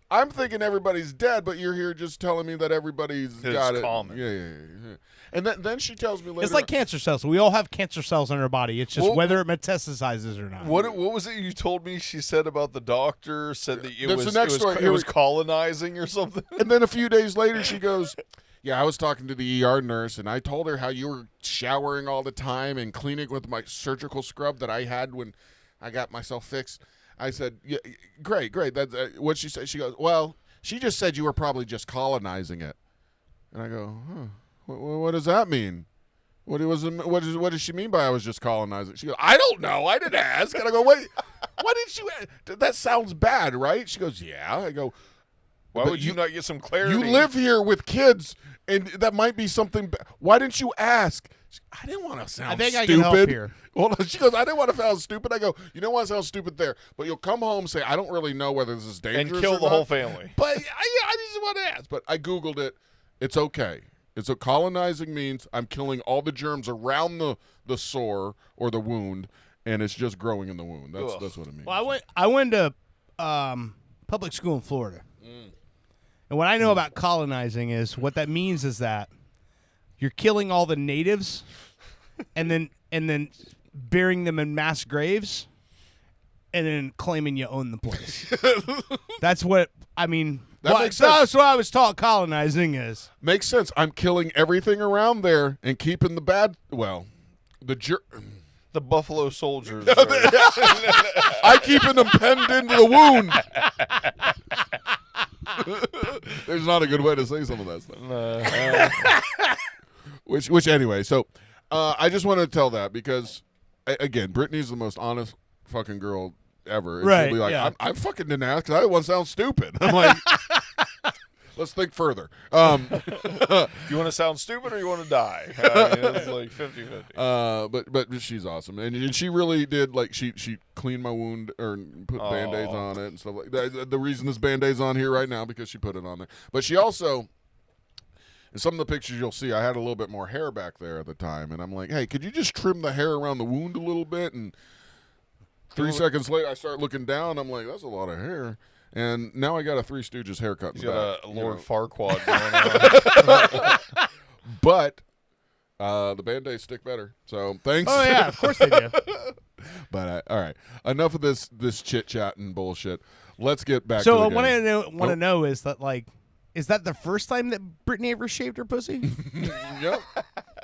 I'm thinking everybody's dead, but you're here just telling me that everybody's got it. Common. Yeah. And then she tells me later. It's like cancer cells. We all have cancer cells in our body. It's just whether it metastasizes or not. What was it you told me she said about the doctor? Said that it That's the next story. it was colonizing or something? And then a few days later, she goes, "Yeah, I was talking to the ER nurse, and I told her how you were showering all the time and cleaning with my surgical scrub that I had when I got myself fixed." I said, "Yeah, great. That's what she said." She goes, "Well, she just said you were probably just colonizing it." And I go, huh, what does that mean? What does she mean by I was just colonizing? She goes, I don't know. I didn't ask. And I go, wait, why didn't you ask? That sounds bad, right? She goes, yeah. I go, why would you not get some clarity? You live here with kids, and that might be something. Why didn't you ask? I didn't want to sound stupid. I can help here. Well, she goes, I didn't want to sound stupid. I go, you don't want to sound stupid there, but you'll come home and say, I don't really know whether this is dangerous and kill or the not. whole family. But I just want to ask. But I Googled it. It's okay. It's what colonizing means. I'm killing all the germs around the sore or the wound, and it's just growing in the wound. That's what it means. Well, I went to public school in Florida, and what I know about colonizing is what that means is that you're killing all the natives, and then burying them in mass graves, and then claiming you own the place. That's what I mean. Makes sense. That's what I was taught colonizing is. Makes sense. I'm killing everything around there and keeping the bad. Well, the Buffalo Soldiers. I keeping them penned into the wound. There's not a good way to say some of that stuff. Which anyway. So I just wanted to tell that because again, Brittany's the most honest fucking girl ever. And right. She'll be like, yeah. I fucking didn't ask because I didn't want to sound stupid. I'm like. Let's think further. You want to sound stupid or you want to die? I mean, it's like 50-50. But she's awesome, and she really did like she cleaned my wound or put Band-Aids on it and stuff like that. The reason this Band-Aid's on here right now because she put it on there. But she also, in some of the pictures you'll see, I had a little bit more hair back there at the time, and I'm like, hey, could you just trim the hair around the wound a little bit? And 3 seconds later, I start looking down. I'm like, that's a lot of hair. And now I got a Three Stooges haircut. He's got a Lord Farquaad going on. But the Band-Aids stick better. So thanks. Oh yeah, of course they do. But all right, enough of this chit chat and bullshit. Let's get back. So to the what I game. want to know is that is that the first time that Brittany ever shaved her pussy? Yep,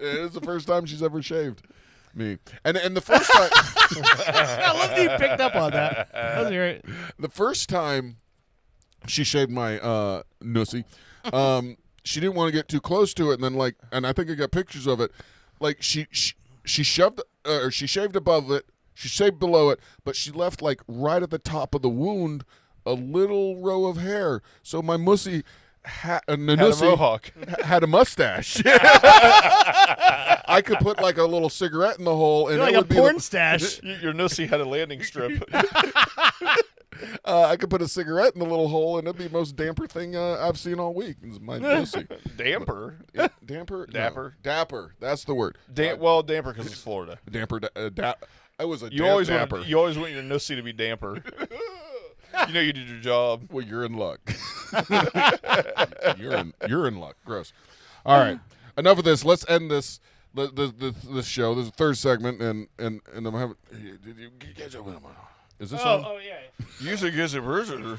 it is the first time she's ever shaved me. And the first time. I love that you picked up on that. That was great. The first time she shaved my nussy, she didn't want to get too close to it, and then and I think I got pictures of it. Like she shoved or she shaved above it, she shaved below it, but she left right at the top of the wound a little row of hair. So my mussy had a mohawk, had a mustache. I could put a little cigarette in the hole, and you're like it would a porn stash. Your nussy had a landing strip. I could put a cigarette in the little hole, and it'd be the most damper thing I've seen all week. It's my nussy. Damper? Damper? Dapper? No. Dapper. That's the word. Damper because it's Florida. Damper. I was a you always dapper. You always want your nussy to be damper. You know you did your job. Well, you're in luck. You're in luck. Gross. All right. Enough of this. Let's end this show. This is the third segment, and I'm having. Is this on? Oh yeah. Music is a visitor.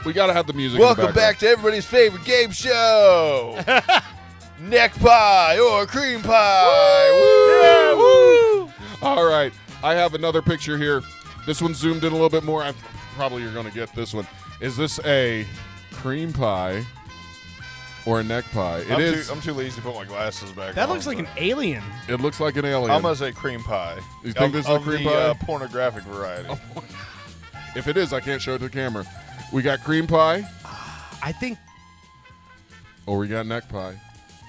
We got to have the music. Welcome back to everybody's favorite game show. Neck pie or cream pie. Woo! Yeah, woo! All right. I have another picture here. This one's zoomed in a little bit more. Probably you're going to get this one. Is this a cream pie or a neck pie? I'm too lazy to put my glasses back on. That looks like an alien. It looks like an alien. I'm going to say cream pie. You think this is a cream pie? Pornographic variety. If it is, I can't show it to the camera. We got cream pie. I think. Or we got neck pie.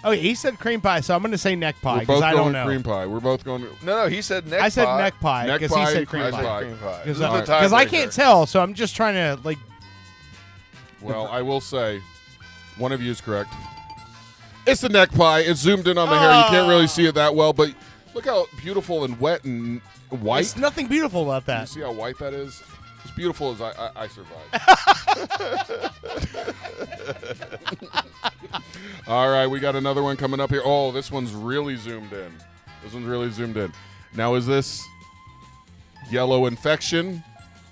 Oh, he said cream pie, so I'm going to say neck pie because I don't know. Cream pie. We're both going. No, he said neck pie. I said neck pie because he said cream pie. Because I can't tell, so I'm just trying to Well, I will say, one of you is correct. It's the neck pie. It's zoomed in on the hair. You can't really see it that well, but look how beautiful and wet and white. There's nothing beautiful about that. You see how white that is? As beautiful as I survived. All right, we got another one coming up here. Oh, this one's really zoomed in. Now, is this yellow infection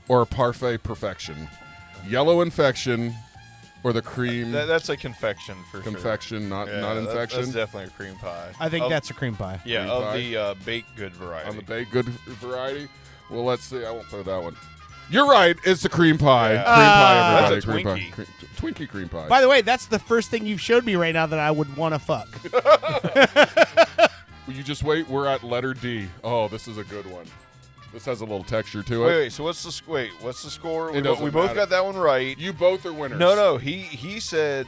or parfait perfection? Yellow infection or the cream? That's a confection for sure. Confection, not infection? That's definitely a cream pie. I think that's a cream pie. Yeah, of the baked good variety. On the baked good variety? Well, let's see. I won't throw that one. You're right. It's the cream pie. Cream pie, everybody. That's a cream Twinkie. pie. Twinkie cream pie. By the way, that's the first thing you've showed me right now that I would want to fuck. Will you just wait? We're at letter D. Oh, this is a good one. This has a little texture to it. Wait. So what's the score? It We doesn't both matter. got that one right. You both are winners. No. He said.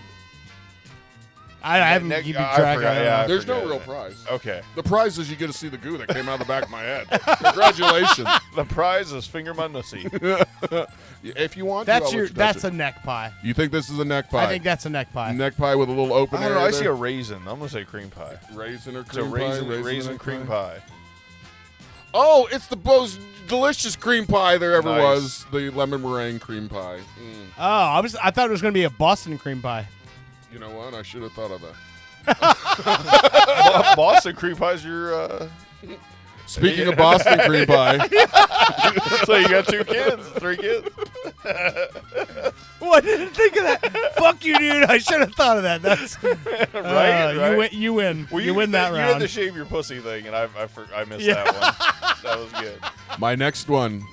I haven't Nick- keeping I track. forgot, of yeah. I There's no forget real that. prize. Okay. The prize is you get to see the goo that came out of the back of my head. Congratulations. The prize is finger my nussy. If you want, That's to, I'll let you touch that's it. a neck pie. You think this is a neck pie? I think that's a neck pie. neck pie with a little open I don't area know. I see there. a raisin. I'm gonna say cream pie. Raisin or It's a cream raisin, pie? raisin neck cream pie. Oh, it's the most delicious cream pie there ever Nice. was. The lemon meringue cream pie. Oh, I thought it was going to be a Boston cream pie. You know what? I should have thought of that. Boston cream pie's your. Speaking of Boston cream pie, So you got 2 kids, 3 kids. Well, I didn't think of that. Fuck you, dude. I should have thought of that. That's Right. You win. Well, you win that you round. had the shave your pussy thing, and I missed Yeah. that one. That was good. my next one.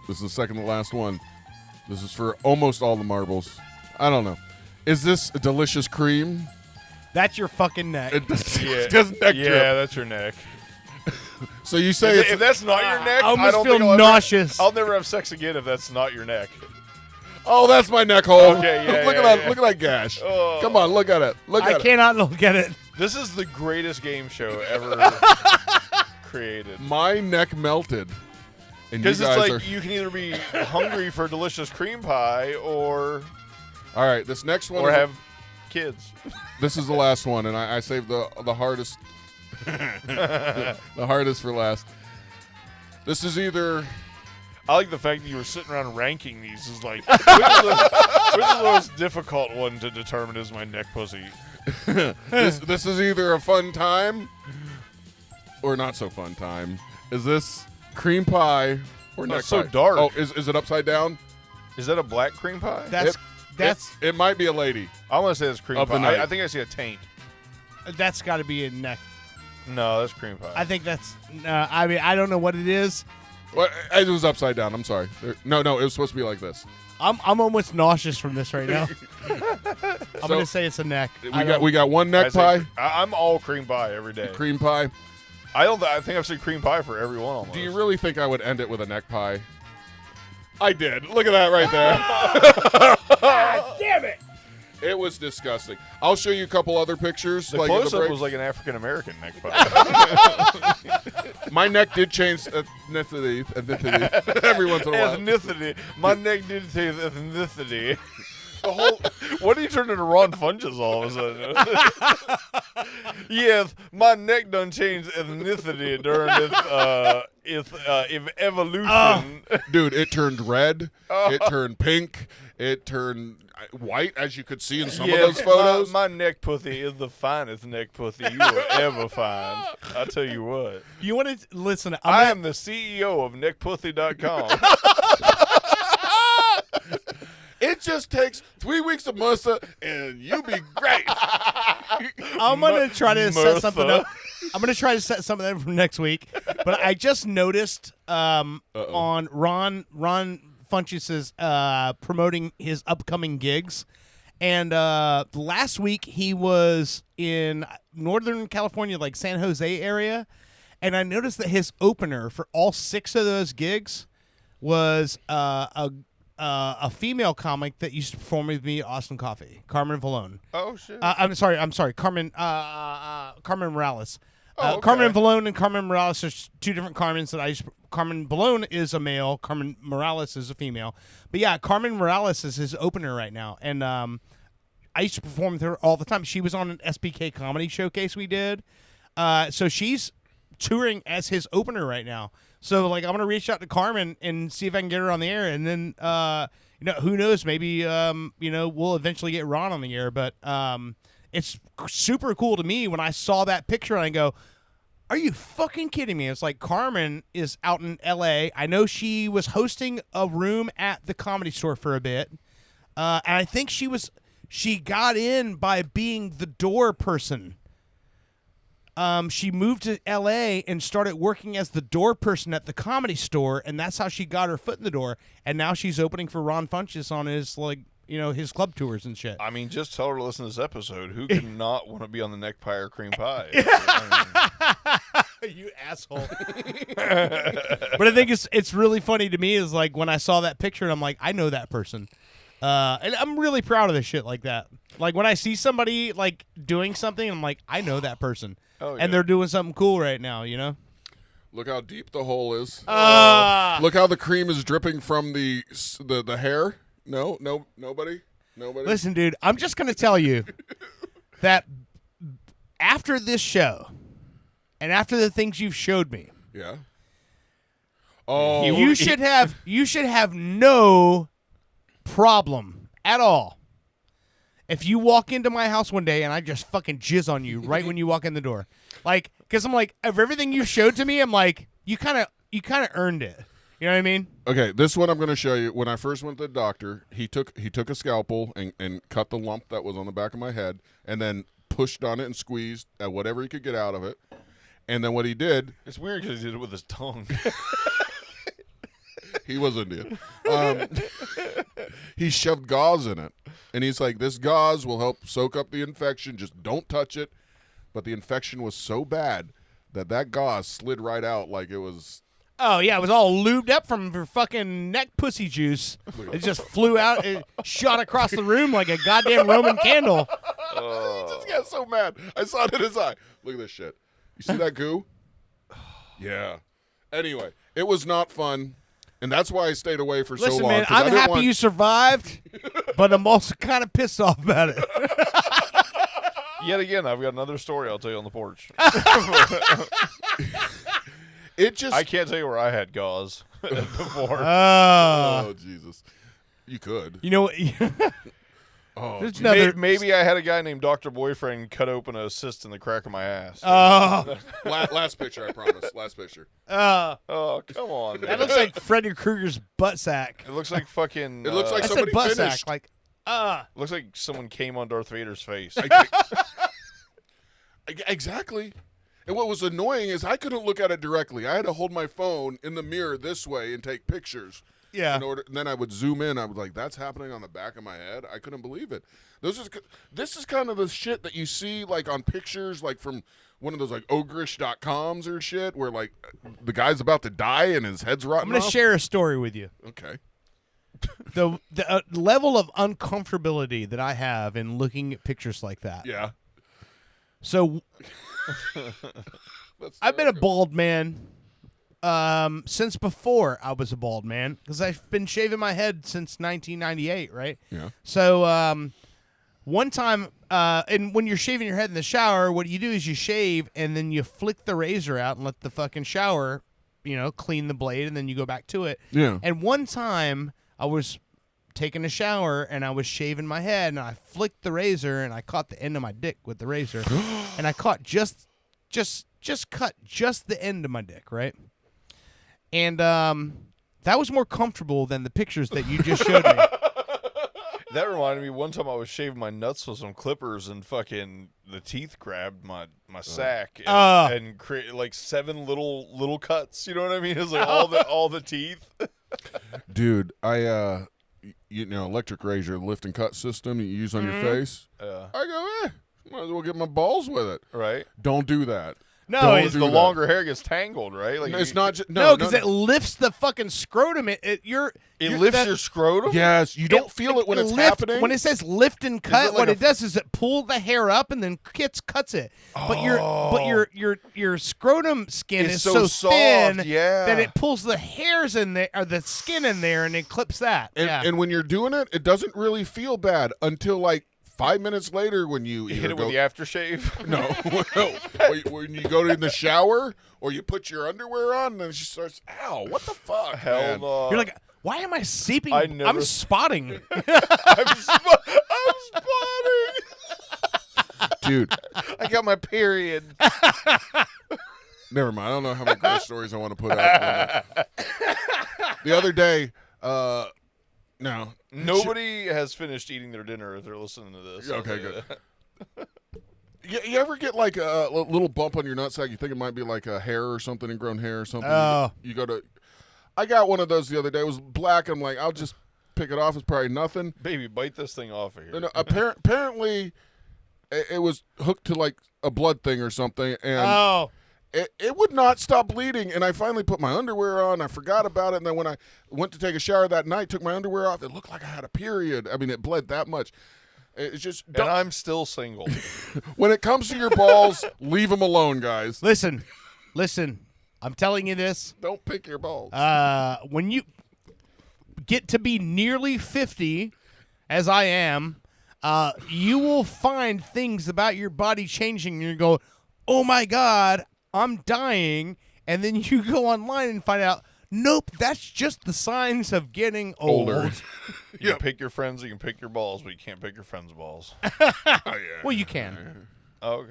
This is the second to last one. This is for almost all the marbles. I don't know. Is this a delicious cream? That's your fucking neck. It doesn't, Yeah, it doesn't neck yeah, drip. that's your neck. So you say If that's not your neck, I almost don't feel think nauseous. I'll never have sex again if that's not your neck. oh, that's my neck hole. Okay, yeah, look yeah, at that. yeah. Look at that gash. Oh. Come on, look at it. Look I at it. cannot look at it. This is the greatest game show ever created. My neck melted. And you Because it's guys like are. you can either be hungry for delicious cream pie or All right, this next one. is have kids. This is the last one, and I saved the hardest. The hardest for last. This is either. I like the fact that you were sitting around ranking these. Is like which is the most difficult one to determine is my neck pussy. This is either a fun time or not so fun time. Is this cream pie or neck it's so pie? dark. Oh, is it upside down? Is that a black cream pie? That's It might be a lady. I'm gonna say it's cream Of the pie. night. I think I see a taint. that's got to be a neck. No, that's cream pie. I think that's. I mean, I don't know what it is. Well, it was upside down. I'm sorry. No, it was supposed to be like this. I'm almost nauseous from this right now. I'm gonna say it's a neck. We got one neck pie, I'm all cream pie every day. cream pie. I think I've said cream pie for every one almost. Do you really think I would end it with a neck pie? I did. Look at that right there. God damn it! It was disgusting. I'll show you a couple other pictures. The like in close-up break. was like an African American neck pie. My neck did change ethnicity every once in a while. Ethnicity. My neck did say ethnicity. The whole. What did you turn into Ron Funches all of a sudden? Yes, my neck done changed ethnicity during its evolution. Dude, it turned red. It turned pink. It turned white, as you could see in some of those photos. My neck pussy is the finest neck pussy you will ever find. I tell you what. You want to listen? I am the CEO of neckpussy.com. It just takes 3 weeks of Mercer, and you be great. I'm gonna try to set Martha. something up. I'm gonna try to set something up for next week. But I just noticed on Ron Funches's promoting his upcoming gigs, and last week he was in Northern California, like San Jose area, and I noticed that his opener for all 6 of those gigs was a female comic that used to perform with me at Austin Coffee, Carmen Valone. Oh shit. I'm sorry, Carmen Morales. Oh, okay. Carmen Valone and Carmen Morales are 2 different Carmens that I used. Carmen Valone is a male. Carmen Morales is a female. But yeah, Carmen Morales is his opener right now, and I used to perform with her all the time. She was on an SBK comedy showcase we did, so she's touring as his opener right now. So like, I'm gonna reach out to Carmen and see if I can get her on the air, and then who knows? Maybe we'll eventually get Ron on the air, but it's super cool to me when I saw that picture and I go, are you fucking kidding me? It's like Carmen is out in L.A. I know she was hosting a room at the Comedy Store for a bit, and I think she got in by being the door person. she moved to L.A. and started working as the door person at the Comedy Store, and that's how she got her foot in the door. And now she's opening for Ron Funches on his his club tours and shit. I mean, just tell her to listen to this episode. Who could not want to be on the neck pie or cream pie? I mean, You asshole. But I think it's really funny to me is like when I saw that picture, I'm like, I know that person. And I'm really proud of this shit like that. Like when I see somebody like doing something, I'm like, I know that person. Oh, And they're doing something cool right now, you know? Look how deep the hole is. Look how the cream is dripping from the hair. No, nobody. Listen, dude, I'm just going to tell you that after this show and after the things you've showed me, Yeah. Oh, you should have no problem at all if you walk into my house one day and I just fucking jizz on you right when you walk in the door. Like, because I'm like, of everything you showed to me, I'm like, you kind of earned it. You know what I mean? Okay, this one I'm going to show you. When I first went to the doctor, he took a scalpel and cut the lump that was on the back of my head, and then pushed on it and squeezed at whatever he could get out of it. And then what he did, it's weird because he did it with his tongue. he was Indian. He shoved gauze in it, and he's like, "This gauze will help soak up the infection. Just don't touch it." But the infection was so bad that gauze slid right out like it was. Oh, yeah, it was all lubed up from her fucking neck pussy juice. It just flew out, it shot across the room like a goddamn Roman candle. He just got so mad. I saw it in his eye. Look at this shit. You see that goo? Yeah. Anyway, it was not fun, and that's why I stayed away for so long. Listen, man, I'm happy you survived, but I'm also kind of pissed off about it. Yet again, I've got another story I'll tell you on the porch. I can't tell you where I had gauze before. Oh, Jesus. You could. You know what? Oh, maybe I had a guy named Dr. Boyfriend cut open a cyst in the crack of my ass. Oh. Last picture, I promise. Last picture. Oh, come on, man. That looks like Freddy Krueger's butt sack. It looks like fucking... It looks like I somebody said butt finished. sack. Like, looks like someone came on Darth Vader's face. Exactly. And what was annoying is I couldn't look at it directly. I had to hold my phone in the mirror this way and take pictures. Yeah. And then I would zoom in. I was like, that's happening on the back of my head. I couldn't believe it. This is kind of the shit that you see like on pictures like from one of those like ogreish.coms or shit where like the guy's about to die and his head's rotting I'm going to off. share a story with you. Okay. The level of uncomfortability that I have in looking at pictures like that. Yeah. So I've been a bald man since before I was a bald man because I've been shaving my head since 1998, right? Yeah. So one time, and when you're shaving your head in the shower, what you do is you shave and then you flick the razor out and let the fucking shower, clean the blade, and then you go back to it. Yeah. And one time I was taking a shower and I was shaving my head and I flicked the razor and I caught the end of my dick with the razor and I caught just cut just the end of my dick, right? And that was more comfortable than the pictures that you just showed me. That reminded me one time I was shaving my nuts with some clippers and fucking the teeth grabbed my sack and created like 7 little cuts. You know what I mean? It was like all the teeth. Dude, I electric razor lift and cut system you use on your face. I go, might as well get my balls with it. Right. Don't do that. No, it's the longer hair gets tangled, right? Like it's not just no, because it lifts the fucking scrotum. It lifts your scrotum. Yes, you don't feel it when it's happening. When it says lift and cut, what it does is it pulls the hair up and then cuts it. But your scrotum skin It's is so soft, thin yeah. that it pulls the hairs in there or the skin in there and it clips that. And when you're doing it, it doesn't really feel bad until like 5 minutes later when you hit it with the aftershave. No, when you go in the shower or you put your underwear on, and then she starts. Ow! What the fuck? Hell no! You're like, why am I seeping? I'm spotting. I'm spotting. Dude, I got my period. Never mind. I don't know how many gross stories I want to put out. The other day, no. Nobody has finished eating their dinner if they're listening to this. Okay, good. You ever get like a little bump on your nutsack? You think it might be like a hair or something, ingrown hair or something. Oh. You go to. I got one of those the other day. It was black. I'm like, I'll just pick it off. It's probably nothing. Baby, bite this thing off of here. No, apparently, it was hooked to like a blood thing or something, and it would not stop bleeding. And I finally put my underwear on. I forgot about it, and then when I went to take a shower that night, took my underwear off. It looked like I had a period. I mean, it bled that much. It's just. And I'm still single. When it comes to your balls, leave them alone, guys. Listen. I'm telling you this. Don't pick your balls. When you get to be nearly 50, as I am, you will find things about your body changing, and you go, "Oh my God, I'm dying," and then you go online and find out, nope, that's just the signs of getting Older. You can pick your friends, you can pick your balls, but you can't pick your friends' balls. Well, you can. Oh,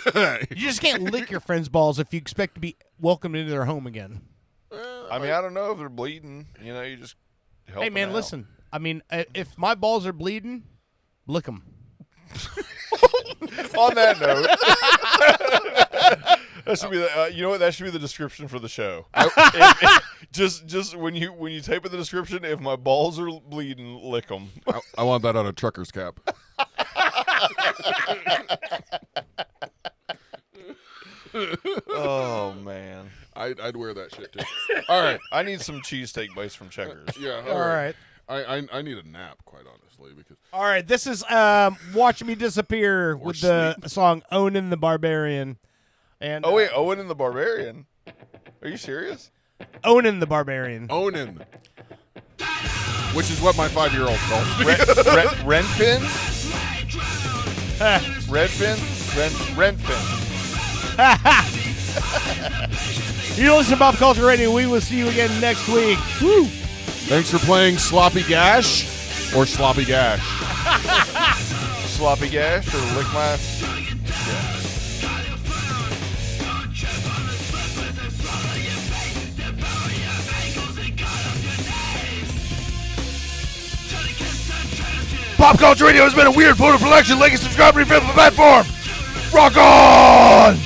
okay. You just can't lick your friends' balls if you expect to be welcomed into their home again. I mean, I don't know if they're bleeding. You know, you just help Hey, man, them out. listen. I mean, if my balls are bleeding, lick them. On that note, that should be the, you know what? That should be the description for the show. Just when you type in the description, if my balls are bleeding, lick them. I want that on a trucker's cap. Oh man, I'd wear that shit too. All right, I need some cheesesteak bites from Checkers. yeah. All right. I need a nap, quite honestly, because All right. This is Watch Me Disappear with the song Owen the Barbarian. And Oh wait, Owen and the Barbarian. Are you serious? Owen the Barbarian. Onan, which is what my 5-year-old calls me. Renfin? Redfin? Renfin. You listen to Pop Culture Radio. We will see you again next week. Woo! Thanks for playing Sloppy Gash or Sloppy Gash. Sloppy gash or lick my. Pop Culture Radio has been a weird photo production. Like and subscribe to your favorite platform. Rock on!